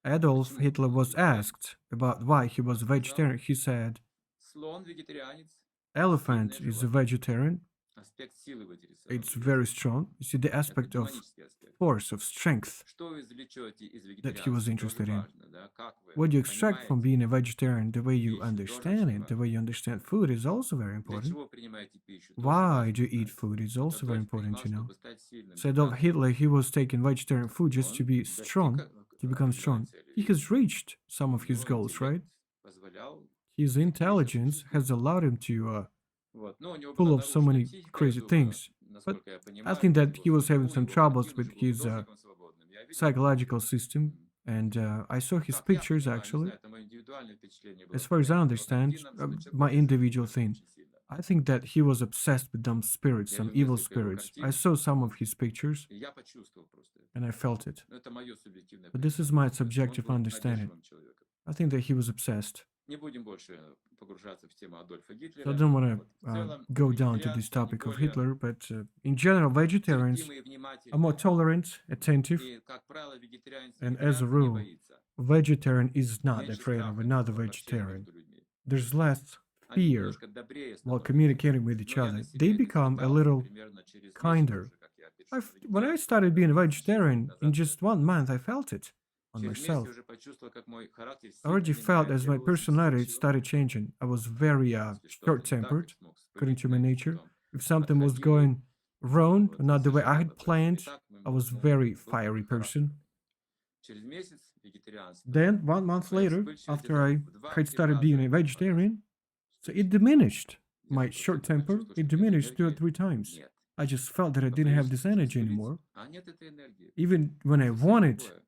[SPEAKER 1] Adolf
[SPEAKER 3] почему
[SPEAKER 1] Hitler
[SPEAKER 3] он
[SPEAKER 1] was
[SPEAKER 3] вегетарианец?
[SPEAKER 1] asked about why he was
[SPEAKER 3] Он
[SPEAKER 1] a
[SPEAKER 3] сказал,
[SPEAKER 1] vegetarian. He said,
[SPEAKER 3] слон вегетарианец,
[SPEAKER 1] elephant
[SPEAKER 3] сильное
[SPEAKER 1] is a
[SPEAKER 3] животное.
[SPEAKER 1] vegetarian.
[SPEAKER 3] Аспект силы вы
[SPEAKER 1] It's
[SPEAKER 3] интересовали.
[SPEAKER 1] very strong. You see, the
[SPEAKER 3] Это
[SPEAKER 1] aspect of
[SPEAKER 3] демонический аспект.
[SPEAKER 1] force, of strength
[SPEAKER 3] Что вы извлечете из
[SPEAKER 1] that he was
[SPEAKER 3] вегетарианства, тоже
[SPEAKER 1] interested in.
[SPEAKER 3] важно, да? Как вы
[SPEAKER 1] What you extract from
[SPEAKER 3] понимаете
[SPEAKER 1] being a vegetarian, the way you
[SPEAKER 3] пищу, тоже
[SPEAKER 1] understand
[SPEAKER 3] очень
[SPEAKER 1] it, the
[SPEAKER 3] важно.
[SPEAKER 1] way you understand food is also very
[SPEAKER 3] Для
[SPEAKER 1] important.
[SPEAKER 3] чего принимаете пищу, тоже
[SPEAKER 1] Why
[SPEAKER 3] важно
[SPEAKER 1] do you eat
[SPEAKER 3] знать.
[SPEAKER 1] food is
[SPEAKER 3] Вот
[SPEAKER 1] also very
[SPEAKER 3] Адольф
[SPEAKER 1] important
[SPEAKER 3] принимал,
[SPEAKER 1] to know.
[SPEAKER 3] чтобы стать сильным,
[SPEAKER 1] So Adolf
[SPEAKER 3] гигантом.
[SPEAKER 1] Hitler, he was taking vegetarian food just to
[SPEAKER 3] Он
[SPEAKER 1] be
[SPEAKER 3] достиг
[SPEAKER 1] strong, to become
[SPEAKER 3] определенной
[SPEAKER 1] strong.
[SPEAKER 3] цели.
[SPEAKER 1] He has reached some
[SPEAKER 3] У
[SPEAKER 1] of his
[SPEAKER 3] него
[SPEAKER 1] goals, right?
[SPEAKER 3] интеллект позволял
[SPEAKER 1] His
[SPEAKER 3] такие вещи
[SPEAKER 1] intelligence has
[SPEAKER 3] осуществить.
[SPEAKER 1] allowed him to
[SPEAKER 3] Вот. Но у него
[SPEAKER 1] pull
[SPEAKER 3] была
[SPEAKER 1] off so
[SPEAKER 3] нарушена
[SPEAKER 1] many
[SPEAKER 3] психика, я
[SPEAKER 1] crazy
[SPEAKER 3] думаю,
[SPEAKER 1] things. But
[SPEAKER 3] насколько я
[SPEAKER 1] I
[SPEAKER 3] понимаю,
[SPEAKER 1] think
[SPEAKER 3] из
[SPEAKER 1] that
[SPEAKER 3] его
[SPEAKER 1] he was having
[SPEAKER 3] судьбы,
[SPEAKER 1] some
[SPEAKER 3] его
[SPEAKER 1] troubles
[SPEAKER 3] мотив
[SPEAKER 1] with
[SPEAKER 3] же был
[SPEAKER 1] his
[SPEAKER 3] художником свободным. Я видел
[SPEAKER 1] psychological
[SPEAKER 3] портреты.
[SPEAKER 1] system, and I saw his
[SPEAKER 3] Как я
[SPEAKER 1] pictures
[SPEAKER 3] понимаю, не
[SPEAKER 1] actually.
[SPEAKER 3] знаю, это мое индивидуальное впечатление было
[SPEAKER 1] As
[SPEAKER 3] в
[SPEAKER 1] far as I
[SPEAKER 3] проекте. Вот
[SPEAKER 1] understand,
[SPEAKER 3] один человек
[SPEAKER 1] my
[SPEAKER 3] очень
[SPEAKER 1] individual
[SPEAKER 3] любил
[SPEAKER 1] thing,
[SPEAKER 3] очень сильно.
[SPEAKER 1] I think that he was obsessed with dumb spirits,
[SPEAKER 3] Я
[SPEAKER 1] some
[SPEAKER 3] видел
[SPEAKER 1] evil
[SPEAKER 3] несколько его
[SPEAKER 1] spirits. I
[SPEAKER 3] картин,
[SPEAKER 1] saw some of his pictures,
[SPEAKER 3] и я почувствовал просто это.
[SPEAKER 1] and I felt it.
[SPEAKER 3] Но это мое субъективное
[SPEAKER 1] But this is
[SPEAKER 3] понимание.
[SPEAKER 1] my
[SPEAKER 3] Он
[SPEAKER 1] subjective
[SPEAKER 3] был
[SPEAKER 1] understanding.
[SPEAKER 3] одержимым человеком.
[SPEAKER 1] I think that he was obsessed.
[SPEAKER 3] Не будем больше погружаться в тему Адольфа
[SPEAKER 1] So I
[SPEAKER 3] Гитлера.
[SPEAKER 1] don't want
[SPEAKER 3] Вот. В
[SPEAKER 1] to
[SPEAKER 3] целом,
[SPEAKER 1] go down to this
[SPEAKER 3] вегетарианцы, они
[SPEAKER 1] topic of
[SPEAKER 3] более
[SPEAKER 1] Hitler, but in general, vegetarians
[SPEAKER 3] терпимые,
[SPEAKER 1] are more
[SPEAKER 3] внимательные.
[SPEAKER 1] tolerant, attentive,
[SPEAKER 3] И, как правило, вегетарианец
[SPEAKER 1] and as a
[SPEAKER 3] вегетарианца не
[SPEAKER 1] rule,
[SPEAKER 3] боится.
[SPEAKER 1] vegetarian is not
[SPEAKER 3] Меньше
[SPEAKER 1] afraid of
[SPEAKER 3] страха
[SPEAKER 1] another
[SPEAKER 3] в общении
[SPEAKER 1] vegetarian.
[SPEAKER 3] между людьми.
[SPEAKER 1] There's less
[SPEAKER 3] Они
[SPEAKER 1] fear
[SPEAKER 3] немножко добрее
[SPEAKER 1] while
[SPEAKER 3] становятся.
[SPEAKER 1] communicating with each
[SPEAKER 3] Но я на
[SPEAKER 1] other.
[SPEAKER 3] себе
[SPEAKER 1] They
[SPEAKER 3] это
[SPEAKER 1] become a
[SPEAKER 3] испытал
[SPEAKER 1] little
[SPEAKER 3] примерно через месяц
[SPEAKER 1] kinder.
[SPEAKER 3] уже, как я перешел на
[SPEAKER 1] When I
[SPEAKER 3] вегетарианство.
[SPEAKER 1] started being a
[SPEAKER 3] Примерно 6 лет
[SPEAKER 1] vegetarian, in
[SPEAKER 3] назад.
[SPEAKER 1] just 1 month, I felt it on
[SPEAKER 3] Через месяц я
[SPEAKER 1] myself.
[SPEAKER 3] уже почувствовал, как мой характер
[SPEAKER 1] I already
[SPEAKER 3] сильно
[SPEAKER 1] felt
[SPEAKER 3] меняется.
[SPEAKER 1] as
[SPEAKER 3] Я
[SPEAKER 1] my
[SPEAKER 3] был очень
[SPEAKER 1] personality
[SPEAKER 3] вспыльчивым.
[SPEAKER 1] started changing. I was very
[SPEAKER 3] Если что-то не так,
[SPEAKER 1] short-tempered,
[SPEAKER 3] я смог
[SPEAKER 1] according
[SPEAKER 3] вспылить
[SPEAKER 1] to my
[SPEAKER 3] на это
[SPEAKER 1] nature.
[SPEAKER 3] потом.
[SPEAKER 1] If something was
[SPEAKER 3] Отходил,
[SPEAKER 1] going wrong,
[SPEAKER 3] вот,
[SPEAKER 1] not the way I
[SPEAKER 3] сожалел
[SPEAKER 1] had
[SPEAKER 3] об этом.
[SPEAKER 1] planned,
[SPEAKER 3] Итак,
[SPEAKER 1] I was
[SPEAKER 3] мой
[SPEAKER 1] very
[SPEAKER 3] был
[SPEAKER 1] fiery
[SPEAKER 3] такой
[SPEAKER 1] person.
[SPEAKER 3] характер. Через месяц вегетарианства
[SPEAKER 1] Then, 1 month
[SPEAKER 3] моя
[SPEAKER 1] later,
[SPEAKER 3] вспыльчивость
[SPEAKER 1] after
[SPEAKER 3] это
[SPEAKER 1] I
[SPEAKER 3] в
[SPEAKER 1] had
[SPEAKER 3] 2-3
[SPEAKER 1] started being a
[SPEAKER 3] раза повысилась.
[SPEAKER 1] vegetarian, so it
[SPEAKER 3] Вспыльчивость.
[SPEAKER 1] diminished.
[SPEAKER 3] Я
[SPEAKER 1] My
[SPEAKER 3] просто
[SPEAKER 1] short temper,
[SPEAKER 3] почувствовал,
[SPEAKER 1] it
[SPEAKER 3] что этой
[SPEAKER 1] diminished 2 or
[SPEAKER 3] энергии
[SPEAKER 1] 3 times.
[SPEAKER 3] нет.
[SPEAKER 1] I just felt that I didn't have
[SPEAKER 3] Попытаешься
[SPEAKER 1] this
[SPEAKER 3] чуть
[SPEAKER 1] energy
[SPEAKER 3] вспылить,
[SPEAKER 1] anymore.
[SPEAKER 3] а нет этой энергии.
[SPEAKER 1] Even when I
[SPEAKER 3] Совсем
[SPEAKER 1] wanted
[SPEAKER 3] другое.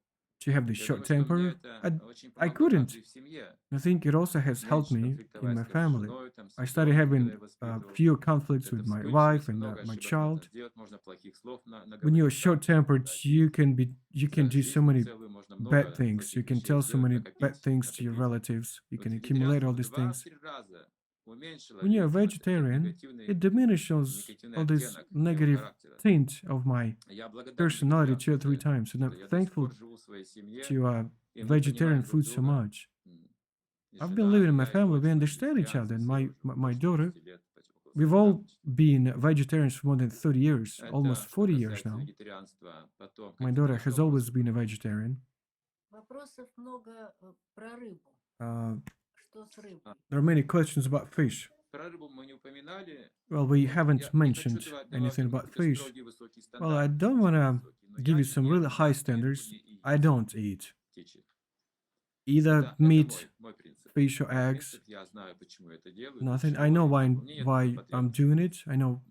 [SPEAKER 1] to have this
[SPEAKER 3] Я
[SPEAKER 1] short
[SPEAKER 3] думаю, что мне
[SPEAKER 1] temper,
[SPEAKER 3] это очень
[SPEAKER 1] I
[SPEAKER 3] помогло
[SPEAKER 1] couldn't.
[SPEAKER 3] также и в семье.
[SPEAKER 1] I think it also has helped
[SPEAKER 3] Меньше
[SPEAKER 1] me in
[SPEAKER 3] конфликтовать,
[SPEAKER 1] my
[SPEAKER 3] скажем, с
[SPEAKER 1] family.
[SPEAKER 3] женой, там, с
[SPEAKER 1] I started
[SPEAKER 3] ребенком, когда
[SPEAKER 1] having
[SPEAKER 3] я воспитывал.
[SPEAKER 1] fewer conflicts
[SPEAKER 3] Это
[SPEAKER 1] with my
[SPEAKER 3] вспыльчивость,
[SPEAKER 1] wife and
[SPEAKER 3] много
[SPEAKER 1] my
[SPEAKER 3] ошибок можно
[SPEAKER 1] child.
[SPEAKER 3] сделать, можно плохих слов
[SPEAKER 1] When you're
[SPEAKER 3] наговорить, да,
[SPEAKER 1] short-tempered,
[SPEAKER 3] да,
[SPEAKER 1] you
[SPEAKER 3] и
[SPEAKER 1] can
[SPEAKER 3] за
[SPEAKER 1] do so
[SPEAKER 3] жизнь
[SPEAKER 1] many
[SPEAKER 3] целую можно
[SPEAKER 1] bad
[SPEAKER 3] много
[SPEAKER 1] things. You
[SPEAKER 3] плохих
[SPEAKER 1] can
[SPEAKER 3] вещей
[SPEAKER 1] tell so
[SPEAKER 3] сделать,
[SPEAKER 1] many bad things to your
[SPEAKER 3] накопить.
[SPEAKER 1] relatives. You
[SPEAKER 3] Вот
[SPEAKER 1] can accumulate
[SPEAKER 3] вегетарианство
[SPEAKER 1] all
[SPEAKER 3] в
[SPEAKER 1] these things.
[SPEAKER 3] 2-3 раза уменьшило
[SPEAKER 1] When you're a
[SPEAKER 3] весь вот этот
[SPEAKER 1] vegetarian,
[SPEAKER 3] негативный,
[SPEAKER 1] it diminishes
[SPEAKER 3] негативный
[SPEAKER 1] all this
[SPEAKER 3] оттенок моего
[SPEAKER 1] negative
[SPEAKER 3] характера.
[SPEAKER 1] tint of my
[SPEAKER 3] Я благодарен
[SPEAKER 1] personality 2
[SPEAKER 3] вегетарианству
[SPEAKER 1] or 3
[SPEAKER 3] за это,
[SPEAKER 1] times, and
[SPEAKER 3] что
[SPEAKER 1] I'm
[SPEAKER 3] я до сих
[SPEAKER 1] thankful
[SPEAKER 3] пор живу в своей семье,
[SPEAKER 1] to
[SPEAKER 3] и мы
[SPEAKER 1] vegetarian
[SPEAKER 3] понимаем друг
[SPEAKER 1] food so
[SPEAKER 3] друга.
[SPEAKER 1] much.
[SPEAKER 3] И
[SPEAKER 1] I've been
[SPEAKER 3] жена,
[SPEAKER 1] living
[SPEAKER 3] и
[SPEAKER 1] in my
[SPEAKER 3] я, и
[SPEAKER 1] family. We
[SPEAKER 3] дочь, мы
[SPEAKER 1] understand each other.
[SPEAKER 3] вегетарианцы,
[SPEAKER 1] And
[SPEAKER 3] все
[SPEAKER 1] my
[SPEAKER 3] уже
[SPEAKER 1] my
[SPEAKER 3] больше
[SPEAKER 1] daughter,
[SPEAKER 3] 30 лет, около
[SPEAKER 1] we've
[SPEAKER 3] 40
[SPEAKER 1] all
[SPEAKER 3] почти.
[SPEAKER 1] been vegetarians for more than 30 years, almost
[SPEAKER 3] Это что
[SPEAKER 1] 40 years
[SPEAKER 3] касается
[SPEAKER 1] now.
[SPEAKER 3] вегетарианства. Потом,
[SPEAKER 1] My
[SPEAKER 3] какие
[SPEAKER 1] daughter
[SPEAKER 3] еще
[SPEAKER 1] has always
[SPEAKER 3] вопросы
[SPEAKER 1] been a
[SPEAKER 3] были?
[SPEAKER 1] vegetarian.
[SPEAKER 2] Вопросов много про рыбу.
[SPEAKER 1] Uh,
[SPEAKER 2] Что с рыбой?
[SPEAKER 1] there are many questions about fish.
[SPEAKER 3] Про рыбу мы не упоминали.
[SPEAKER 1] Well, we
[SPEAKER 3] Вот.
[SPEAKER 1] haven't
[SPEAKER 3] Я не хочу
[SPEAKER 1] mentioned
[SPEAKER 3] давать
[SPEAKER 1] anything about
[SPEAKER 3] какие-то
[SPEAKER 1] fish.
[SPEAKER 3] строгие высокие
[SPEAKER 1] Well, I
[SPEAKER 3] стандарты,
[SPEAKER 1] don't want
[SPEAKER 3] очень
[SPEAKER 1] to
[SPEAKER 3] высокие, но
[SPEAKER 1] give
[SPEAKER 3] я
[SPEAKER 1] you some
[SPEAKER 3] не
[SPEAKER 1] really
[SPEAKER 3] ем
[SPEAKER 1] high
[SPEAKER 3] мясо и рыбу
[SPEAKER 1] standards.
[SPEAKER 3] не
[SPEAKER 1] I
[SPEAKER 3] есть
[SPEAKER 1] don't eat
[SPEAKER 3] птичьих.
[SPEAKER 1] either
[SPEAKER 3] Это
[SPEAKER 1] meat,
[SPEAKER 3] мой принцип.
[SPEAKER 1] fish, or
[SPEAKER 3] Мой
[SPEAKER 1] eggs.
[SPEAKER 3] принцип, я знаю, почему я это делаю, для
[SPEAKER 1] Nothing. I
[SPEAKER 3] чего,
[SPEAKER 1] know
[SPEAKER 3] и
[SPEAKER 1] why
[SPEAKER 3] как бы у меня нет такой
[SPEAKER 1] I'm
[SPEAKER 3] потребности.
[SPEAKER 1] doing it. I know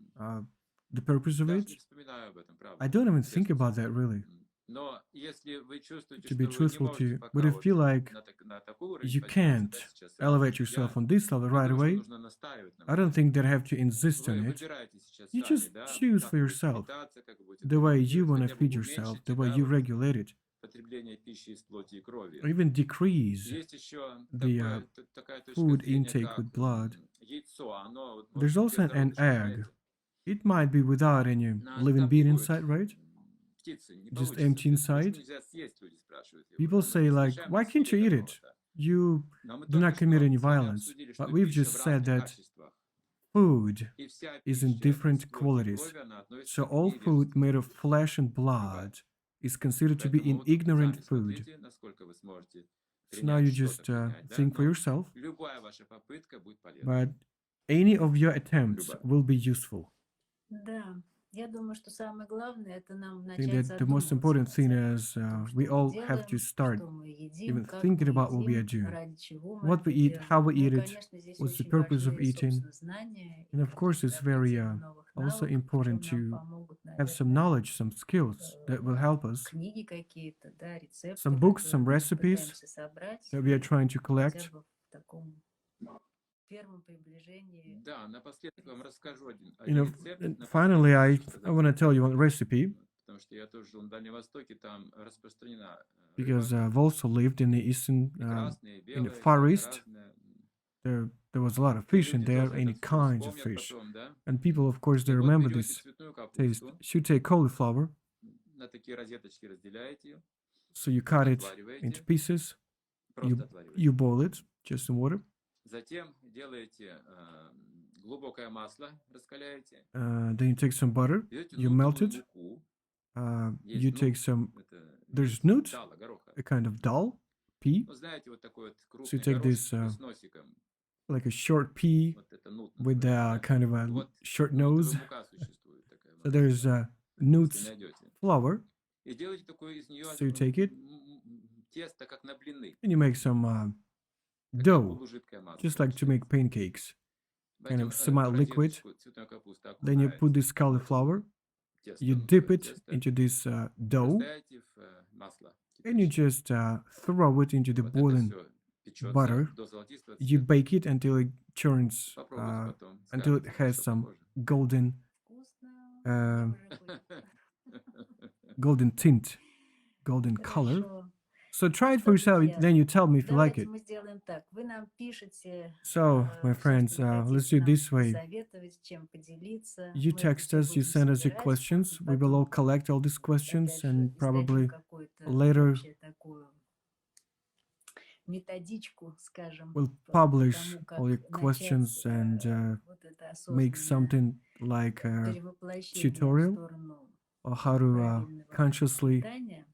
[SPEAKER 1] the purpose of
[SPEAKER 3] Даже
[SPEAKER 1] it.
[SPEAKER 3] не вспоминаю об этом, правда,
[SPEAKER 1] I don't even think
[SPEAKER 3] честно
[SPEAKER 1] about
[SPEAKER 3] скажу.
[SPEAKER 1] that really.
[SPEAKER 3] Но если вы чувствуете,
[SPEAKER 1] To be
[SPEAKER 3] что вы не
[SPEAKER 1] truthful to
[SPEAKER 3] можете
[SPEAKER 1] you, but
[SPEAKER 3] пока
[SPEAKER 1] if you
[SPEAKER 3] вот
[SPEAKER 1] feel like
[SPEAKER 3] на такой уровень
[SPEAKER 1] you
[SPEAKER 3] подняться,
[SPEAKER 1] can't
[SPEAKER 3] да, сейчас
[SPEAKER 1] elevate
[SPEAKER 3] сразу,
[SPEAKER 1] yourself
[SPEAKER 3] я
[SPEAKER 1] on this level
[SPEAKER 3] не
[SPEAKER 1] right
[SPEAKER 3] думаю, что
[SPEAKER 1] away,
[SPEAKER 3] нужно настаивать на
[SPEAKER 1] I don't
[SPEAKER 3] этом.
[SPEAKER 1] think that I have to insist on
[SPEAKER 3] Вы
[SPEAKER 1] it.
[SPEAKER 3] выбираете сейчас
[SPEAKER 1] You
[SPEAKER 3] сами,
[SPEAKER 1] just
[SPEAKER 3] да,
[SPEAKER 1] choose
[SPEAKER 3] как
[SPEAKER 1] for
[SPEAKER 3] вы будете
[SPEAKER 1] yourself
[SPEAKER 3] питаться, как вы будете
[SPEAKER 1] the way you
[SPEAKER 3] контролировать,
[SPEAKER 1] want to
[SPEAKER 3] хотя бы
[SPEAKER 1] feed yourself,
[SPEAKER 3] уменьшите,
[SPEAKER 1] the way
[SPEAKER 3] да,
[SPEAKER 1] you
[SPEAKER 3] вот
[SPEAKER 1] regulate it,
[SPEAKER 3] потребление пищи из плоти и крови.
[SPEAKER 1] or even decrease
[SPEAKER 3] Есть еще
[SPEAKER 1] the
[SPEAKER 3] такая точка
[SPEAKER 1] food
[SPEAKER 3] зрения,
[SPEAKER 1] intake
[SPEAKER 3] как
[SPEAKER 1] with blood.
[SPEAKER 3] яйцо, оно вот
[SPEAKER 1] There's
[SPEAKER 3] может быть без
[SPEAKER 1] also an
[SPEAKER 3] зародыша,
[SPEAKER 1] egg.
[SPEAKER 3] понимаете?
[SPEAKER 1] It might be without any
[SPEAKER 3] Но
[SPEAKER 1] living
[SPEAKER 3] там не
[SPEAKER 1] being
[SPEAKER 3] будет
[SPEAKER 1] inside, right?
[SPEAKER 3] птицы, не
[SPEAKER 1] Just
[SPEAKER 3] получится
[SPEAKER 1] empty
[SPEAKER 3] птицы. Почему
[SPEAKER 1] inside.
[SPEAKER 3] нельзя съесть, люди спрашивают его.
[SPEAKER 1] People
[SPEAKER 3] Мы
[SPEAKER 1] say like,
[SPEAKER 3] смещаем
[SPEAKER 1] why
[SPEAKER 3] от
[SPEAKER 1] can't you
[SPEAKER 3] насилия
[SPEAKER 1] eat
[SPEAKER 3] до
[SPEAKER 1] it?
[SPEAKER 3] какого-то.
[SPEAKER 1] You
[SPEAKER 3] Но мы
[SPEAKER 1] do
[SPEAKER 3] только
[SPEAKER 1] not commit
[SPEAKER 3] что
[SPEAKER 1] any
[SPEAKER 3] с вами
[SPEAKER 1] violence.
[SPEAKER 3] обсудили, что
[SPEAKER 1] But we've
[SPEAKER 3] пища
[SPEAKER 1] just
[SPEAKER 3] в
[SPEAKER 1] said
[SPEAKER 3] разных
[SPEAKER 1] that
[SPEAKER 3] качествах.
[SPEAKER 1] food
[SPEAKER 3] И вся
[SPEAKER 1] is in
[SPEAKER 3] пища из
[SPEAKER 1] different
[SPEAKER 3] плоти и
[SPEAKER 1] qualities.
[SPEAKER 3] крови, она относится
[SPEAKER 1] So
[SPEAKER 3] к
[SPEAKER 1] all food
[SPEAKER 3] невежеству.
[SPEAKER 1] made of flesh and
[SPEAKER 3] Любая.
[SPEAKER 1] blood is considered to be
[SPEAKER 3] Поэтому
[SPEAKER 1] an
[SPEAKER 3] вот сами
[SPEAKER 1] ignorant food.
[SPEAKER 3] смотрите, насколько вы сможете
[SPEAKER 1] So now you
[SPEAKER 3] принять, что-то
[SPEAKER 1] just
[SPEAKER 3] принять, да?
[SPEAKER 1] think for
[SPEAKER 3] Но
[SPEAKER 1] yourself,
[SPEAKER 3] любая ваша попытка будет полезна.
[SPEAKER 1] but any of your attempts
[SPEAKER 3] Любая.
[SPEAKER 1] will be useful.
[SPEAKER 2] Да, я думаю, что самое главное это нам
[SPEAKER 1] I think
[SPEAKER 2] начать
[SPEAKER 1] that the most
[SPEAKER 2] задумываться
[SPEAKER 1] important thing
[SPEAKER 2] хотя бы
[SPEAKER 1] is
[SPEAKER 2] о том,
[SPEAKER 1] we
[SPEAKER 2] что
[SPEAKER 1] all
[SPEAKER 2] мы
[SPEAKER 1] have to
[SPEAKER 2] делаем,
[SPEAKER 1] start
[SPEAKER 2] что мы едим,
[SPEAKER 1] even
[SPEAKER 2] как
[SPEAKER 1] thinking
[SPEAKER 2] мы
[SPEAKER 1] about what we are
[SPEAKER 2] едим,
[SPEAKER 1] doing,
[SPEAKER 2] ради чего мы
[SPEAKER 1] what
[SPEAKER 2] это
[SPEAKER 1] we eat, how
[SPEAKER 2] делаем.
[SPEAKER 1] we
[SPEAKER 2] Ну и,
[SPEAKER 1] eat it,
[SPEAKER 2] конечно, здесь
[SPEAKER 1] what's the
[SPEAKER 2] очень
[SPEAKER 1] purpose of
[SPEAKER 2] важны,
[SPEAKER 1] eating.
[SPEAKER 2] собственно, знания
[SPEAKER 1] And
[SPEAKER 2] и
[SPEAKER 1] of course, it's very
[SPEAKER 2] приобретение новых
[SPEAKER 1] also
[SPEAKER 2] навыков, в
[SPEAKER 1] important
[SPEAKER 2] чем нам
[SPEAKER 1] to
[SPEAKER 2] помогут,
[SPEAKER 1] have some
[SPEAKER 2] наверное,
[SPEAKER 1] knowledge, some skills that will help us,
[SPEAKER 2] книги какие-то, да, рецепты,
[SPEAKER 1] some books,
[SPEAKER 2] которые
[SPEAKER 1] some
[SPEAKER 2] мы
[SPEAKER 1] recipes
[SPEAKER 2] пытаемся собрать
[SPEAKER 1] that we are trying to
[SPEAKER 2] хотя
[SPEAKER 1] collect.
[SPEAKER 2] бы в таком первом приближении.
[SPEAKER 3] Да, напоследок вам расскажу
[SPEAKER 1] You
[SPEAKER 3] один
[SPEAKER 1] know,
[SPEAKER 3] рецепт.
[SPEAKER 1] and
[SPEAKER 3] Напоследок
[SPEAKER 1] finally, I
[SPEAKER 3] хочу сказать
[SPEAKER 1] want to
[SPEAKER 3] один
[SPEAKER 1] tell you one
[SPEAKER 3] рецепт,
[SPEAKER 1] recipe.
[SPEAKER 3] потому что я тоже жил на Дальнем Востоке, там распространена
[SPEAKER 1] because
[SPEAKER 3] рыба.
[SPEAKER 1] I've also lived in the eastern,
[SPEAKER 3] И красная, и
[SPEAKER 1] in the
[SPEAKER 3] белая,
[SPEAKER 1] Far
[SPEAKER 3] всякая
[SPEAKER 1] East.
[SPEAKER 3] разная.
[SPEAKER 1] There was a lot of
[SPEAKER 3] И
[SPEAKER 1] fish in
[SPEAKER 3] люди
[SPEAKER 1] there,
[SPEAKER 3] тоже
[SPEAKER 1] any
[SPEAKER 3] этот вкус
[SPEAKER 1] kinds of
[SPEAKER 3] помнят
[SPEAKER 1] fish.
[SPEAKER 3] потом, да?
[SPEAKER 1] And people, of course, they
[SPEAKER 3] И вот
[SPEAKER 1] remember
[SPEAKER 3] берете
[SPEAKER 1] this
[SPEAKER 3] цветную
[SPEAKER 1] taste.
[SPEAKER 3] капусту,
[SPEAKER 1] So you take cauliflower,
[SPEAKER 3] на такие розеточки разделяете ее,
[SPEAKER 1] so you cut it into
[SPEAKER 3] отвариваете,
[SPEAKER 1] pieces,
[SPEAKER 3] просто
[SPEAKER 1] you
[SPEAKER 3] отвариваете.
[SPEAKER 1] boil it just in water.
[SPEAKER 3] Затем делаете глубокое масло, раскаляете.
[SPEAKER 1] Then you take some butter,
[SPEAKER 3] Берете
[SPEAKER 1] you melt
[SPEAKER 3] нутовую
[SPEAKER 1] it.
[SPEAKER 3] муку.
[SPEAKER 1] You
[SPEAKER 3] Есть
[SPEAKER 1] take
[SPEAKER 3] нут,
[SPEAKER 1] some,
[SPEAKER 3] это
[SPEAKER 1] there's
[SPEAKER 3] вид
[SPEAKER 1] nut,
[SPEAKER 3] дала, гороха.
[SPEAKER 1] a kind of dal, pea.
[SPEAKER 3] Ну, знаете, вот такой вот
[SPEAKER 1] So you
[SPEAKER 3] крупный
[SPEAKER 1] take
[SPEAKER 3] горошек
[SPEAKER 1] this,
[SPEAKER 3] такой с носиком.
[SPEAKER 1] like a short pea
[SPEAKER 3] Вот это нут
[SPEAKER 1] with
[SPEAKER 3] называется, да?
[SPEAKER 1] kind of a
[SPEAKER 3] Вот
[SPEAKER 1] short
[SPEAKER 3] нутовая
[SPEAKER 1] nose.
[SPEAKER 3] мука существует такая.
[SPEAKER 1] So
[SPEAKER 3] Вот,
[SPEAKER 1] there's
[SPEAKER 3] да, если
[SPEAKER 1] nuts
[SPEAKER 3] найдете.
[SPEAKER 1] flour.
[SPEAKER 3] И делаете такое из нее
[SPEAKER 1] So you take it
[SPEAKER 3] тесто, как на блины.
[SPEAKER 1] and you make some
[SPEAKER 3] Такая
[SPEAKER 1] dough,
[SPEAKER 3] полужидкая масса
[SPEAKER 1] just like to make
[SPEAKER 3] получается.
[SPEAKER 1] pancakes, kind
[SPEAKER 3] Потом
[SPEAKER 1] of semi-liquid.
[SPEAKER 3] розеточку цветной капусты
[SPEAKER 1] Then you put
[SPEAKER 3] окунаете
[SPEAKER 1] this cauliflower, you
[SPEAKER 3] тестом,
[SPEAKER 1] dip
[SPEAKER 3] в
[SPEAKER 1] it
[SPEAKER 3] тесто,
[SPEAKER 1] into this dough,
[SPEAKER 3] бросаете в масло
[SPEAKER 1] and you
[SPEAKER 3] кипящее.
[SPEAKER 1] just throw it into the
[SPEAKER 3] Вот это
[SPEAKER 1] boiling
[SPEAKER 3] все печется
[SPEAKER 1] butter.
[SPEAKER 3] до золотистого
[SPEAKER 1] You
[SPEAKER 3] цвета.
[SPEAKER 1] bake it until it turns,
[SPEAKER 3] Попробуйте потом,
[SPEAKER 1] until it
[SPEAKER 3] скажете,
[SPEAKER 1] has
[SPEAKER 3] что
[SPEAKER 1] some
[SPEAKER 3] похоже.
[SPEAKER 1] golden,
[SPEAKER 2] Вкусно.
[SPEAKER 1] uh,
[SPEAKER 2] Тоже будет.
[SPEAKER 1] golden tint, golden color.
[SPEAKER 2] Хорошо.
[SPEAKER 1] So try it
[SPEAKER 2] Что,
[SPEAKER 1] for yourself,
[SPEAKER 2] друзья,
[SPEAKER 1] then you tell me if you like
[SPEAKER 2] давайте
[SPEAKER 1] it.
[SPEAKER 2] мы сделаем так. Вы нам пишете
[SPEAKER 1] So, my
[SPEAKER 2] все,
[SPEAKER 1] friends,
[SPEAKER 2] что вы
[SPEAKER 1] let's
[SPEAKER 2] хотите
[SPEAKER 1] do
[SPEAKER 2] нам
[SPEAKER 1] this way.
[SPEAKER 2] посоветовать, чем поделиться.
[SPEAKER 1] You
[SPEAKER 2] Мы это
[SPEAKER 1] text
[SPEAKER 2] все
[SPEAKER 1] us, you
[SPEAKER 2] будем
[SPEAKER 1] send us your
[SPEAKER 2] собирать,
[SPEAKER 1] questions. We will
[SPEAKER 2] потом,
[SPEAKER 1] all collect all these questions
[SPEAKER 2] опять же,
[SPEAKER 1] and
[SPEAKER 2] издадим
[SPEAKER 1] probably
[SPEAKER 2] какую-то
[SPEAKER 1] later
[SPEAKER 2] вообще такую методичку, скажем,
[SPEAKER 1] we'll
[SPEAKER 2] по
[SPEAKER 1] publish
[SPEAKER 2] тому,
[SPEAKER 1] all your
[SPEAKER 2] как
[SPEAKER 1] questions
[SPEAKER 2] начать
[SPEAKER 1] and
[SPEAKER 2] вот это
[SPEAKER 1] make
[SPEAKER 2] осознанное
[SPEAKER 1] something like a
[SPEAKER 2] перевоплощение в
[SPEAKER 1] tutorial
[SPEAKER 2] сторону
[SPEAKER 1] or how to
[SPEAKER 2] правильного
[SPEAKER 1] consciously
[SPEAKER 2] питания.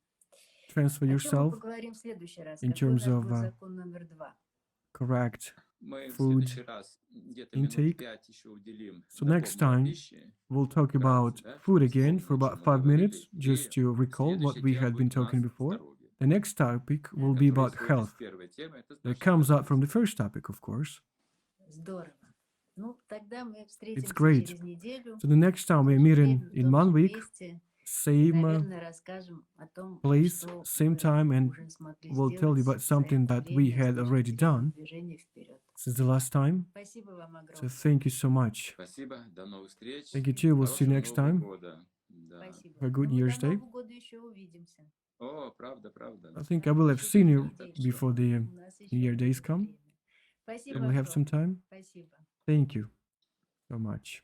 [SPEAKER 1] transfer
[SPEAKER 2] О чем мы
[SPEAKER 1] yourself
[SPEAKER 2] поговорим в следующий раз?
[SPEAKER 1] in
[SPEAKER 2] Какой у
[SPEAKER 1] terms
[SPEAKER 2] нас
[SPEAKER 1] of
[SPEAKER 2] будет закон номер 2?
[SPEAKER 1] correct
[SPEAKER 3] Мы в
[SPEAKER 1] food
[SPEAKER 3] следующий раз где-то минут
[SPEAKER 1] intake.
[SPEAKER 3] 5 еще уделим
[SPEAKER 1] So next
[SPEAKER 3] знакомой
[SPEAKER 1] time
[SPEAKER 3] пище.
[SPEAKER 1] we'll talk
[SPEAKER 3] Вкратце,
[SPEAKER 1] about
[SPEAKER 3] да,
[SPEAKER 1] food
[SPEAKER 3] чтобы
[SPEAKER 1] again for
[SPEAKER 3] вспомнить, о
[SPEAKER 1] about
[SPEAKER 3] чем мы
[SPEAKER 1] 5 minutes,
[SPEAKER 3] говорили.
[SPEAKER 1] just
[SPEAKER 3] И
[SPEAKER 1] to recall what
[SPEAKER 3] следующая
[SPEAKER 1] we
[SPEAKER 3] тема
[SPEAKER 1] had been
[SPEAKER 3] будет у
[SPEAKER 1] talking
[SPEAKER 3] нас
[SPEAKER 1] before.
[SPEAKER 3] здоровье,
[SPEAKER 1] The next topic will be
[SPEAKER 3] которое
[SPEAKER 1] about
[SPEAKER 3] исходит из
[SPEAKER 1] health.
[SPEAKER 3] первой темы. Это
[SPEAKER 1] That
[SPEAKER 3] значит
[SPEAKER 1] comes out from the
[SPEAKER 3] организм.
[SPEAKER 1] first topic, of course.
[SPEAKER 2] Здорово. Ну, тогда мы
[SPEAKER 1] It's
[SPEAKER 2] встретимся
[SPEAKER 1] great.
[SPEAKER 2] через неделю.
[SPEAKER 1] So the next time
[SPEAKER 2] В
[SPEAKER 1] we're
[SPEAKER 2] то же
[SPEAKER 1] meeting
[SPEAKER 2] время, в
[SPEAKER 1] in
[SPEAKER 2] том
[SPEAKER 1] 1
[SPEAKER 2] же
[SPEAKER 1] week,
[SPEAKER 2] месте. И,
[SPEAKER 1] same
[SPEAKER 2] наверное, расскажем о том,
[SPEAKER 1] place,
[SPEAKER 2] что
[SPEAKER 1] same
[SPEAKER 2] мы
[SPEAKER 1] time, and
[SPEAKER 2] уже смогли
[SPEAKER 1] we'll tell you
[SPEAKER 2] сделать
[SPEAKER 1] about
[SPEAKER 2] за
[SPEAKER 1] something
[SPEAKER 2] это
[SPEAKER 1] that we
[SPEAKER 2] время с
[SPEAKER 1] had
[SPEAKER 2] точки
[SPEAKER 1] already
[SPEAKER 2] зрения
[SPEAKER 1] done
[SPEAKER 2] движения вперед.
[SPEAKER 1] since the last time.
[SPEAKER 2] Спасибо вам
[SPEAKER 1] So
[SPEAKER 2] огромное.
[SPEAKER 1] thank you so much.
[SPEAKER 3] Спасибо, до новых встреч.
[SPEAKER 1] Thank you too. We'll see you
[SPEAKER 3] Хорошего
[SPEAKER 1] next
[SPEAKER 3] Нового
[SPEAKER 1] time.
[SPEAKER 3] года. Да.
[SPEAKER 2] Спасибо.
[SPEAKER 1] Have a good
[SPEAKER 2] Ну, мы
[SPEAKER 1] New Year's
[SPEAKER 2] до
[SPEAKER 1] Day.
[SPEAKER 2] Нового года еще увидимся.
[SPEAKER 3] О, правда, правда.
[SPEAKER 1] I think I will have
[SPEAKER 2] Еще
[SPEAKER 1] seen
[SPEAKER 2] через
[SPEAKER 1] you
[SPEAKER 2] недельку.
[SPEAKER 1] before the
[SPEAKER 2] У нас
[SPEAKER 1] New Year
[SPEAKER 2] еще
[SPEAKER 1] days
[SPEAKER 2] есть
[SPEAKER 1] come.
[SPEAKER 2] время. Спасибо
[SPEAKER 1] We'll have some
[SPEAKER 2] огромное.
[SPEAKER 1] time.
[SPEAKER 2] Спасибо.
[SPEAKER 1] Thank you so much.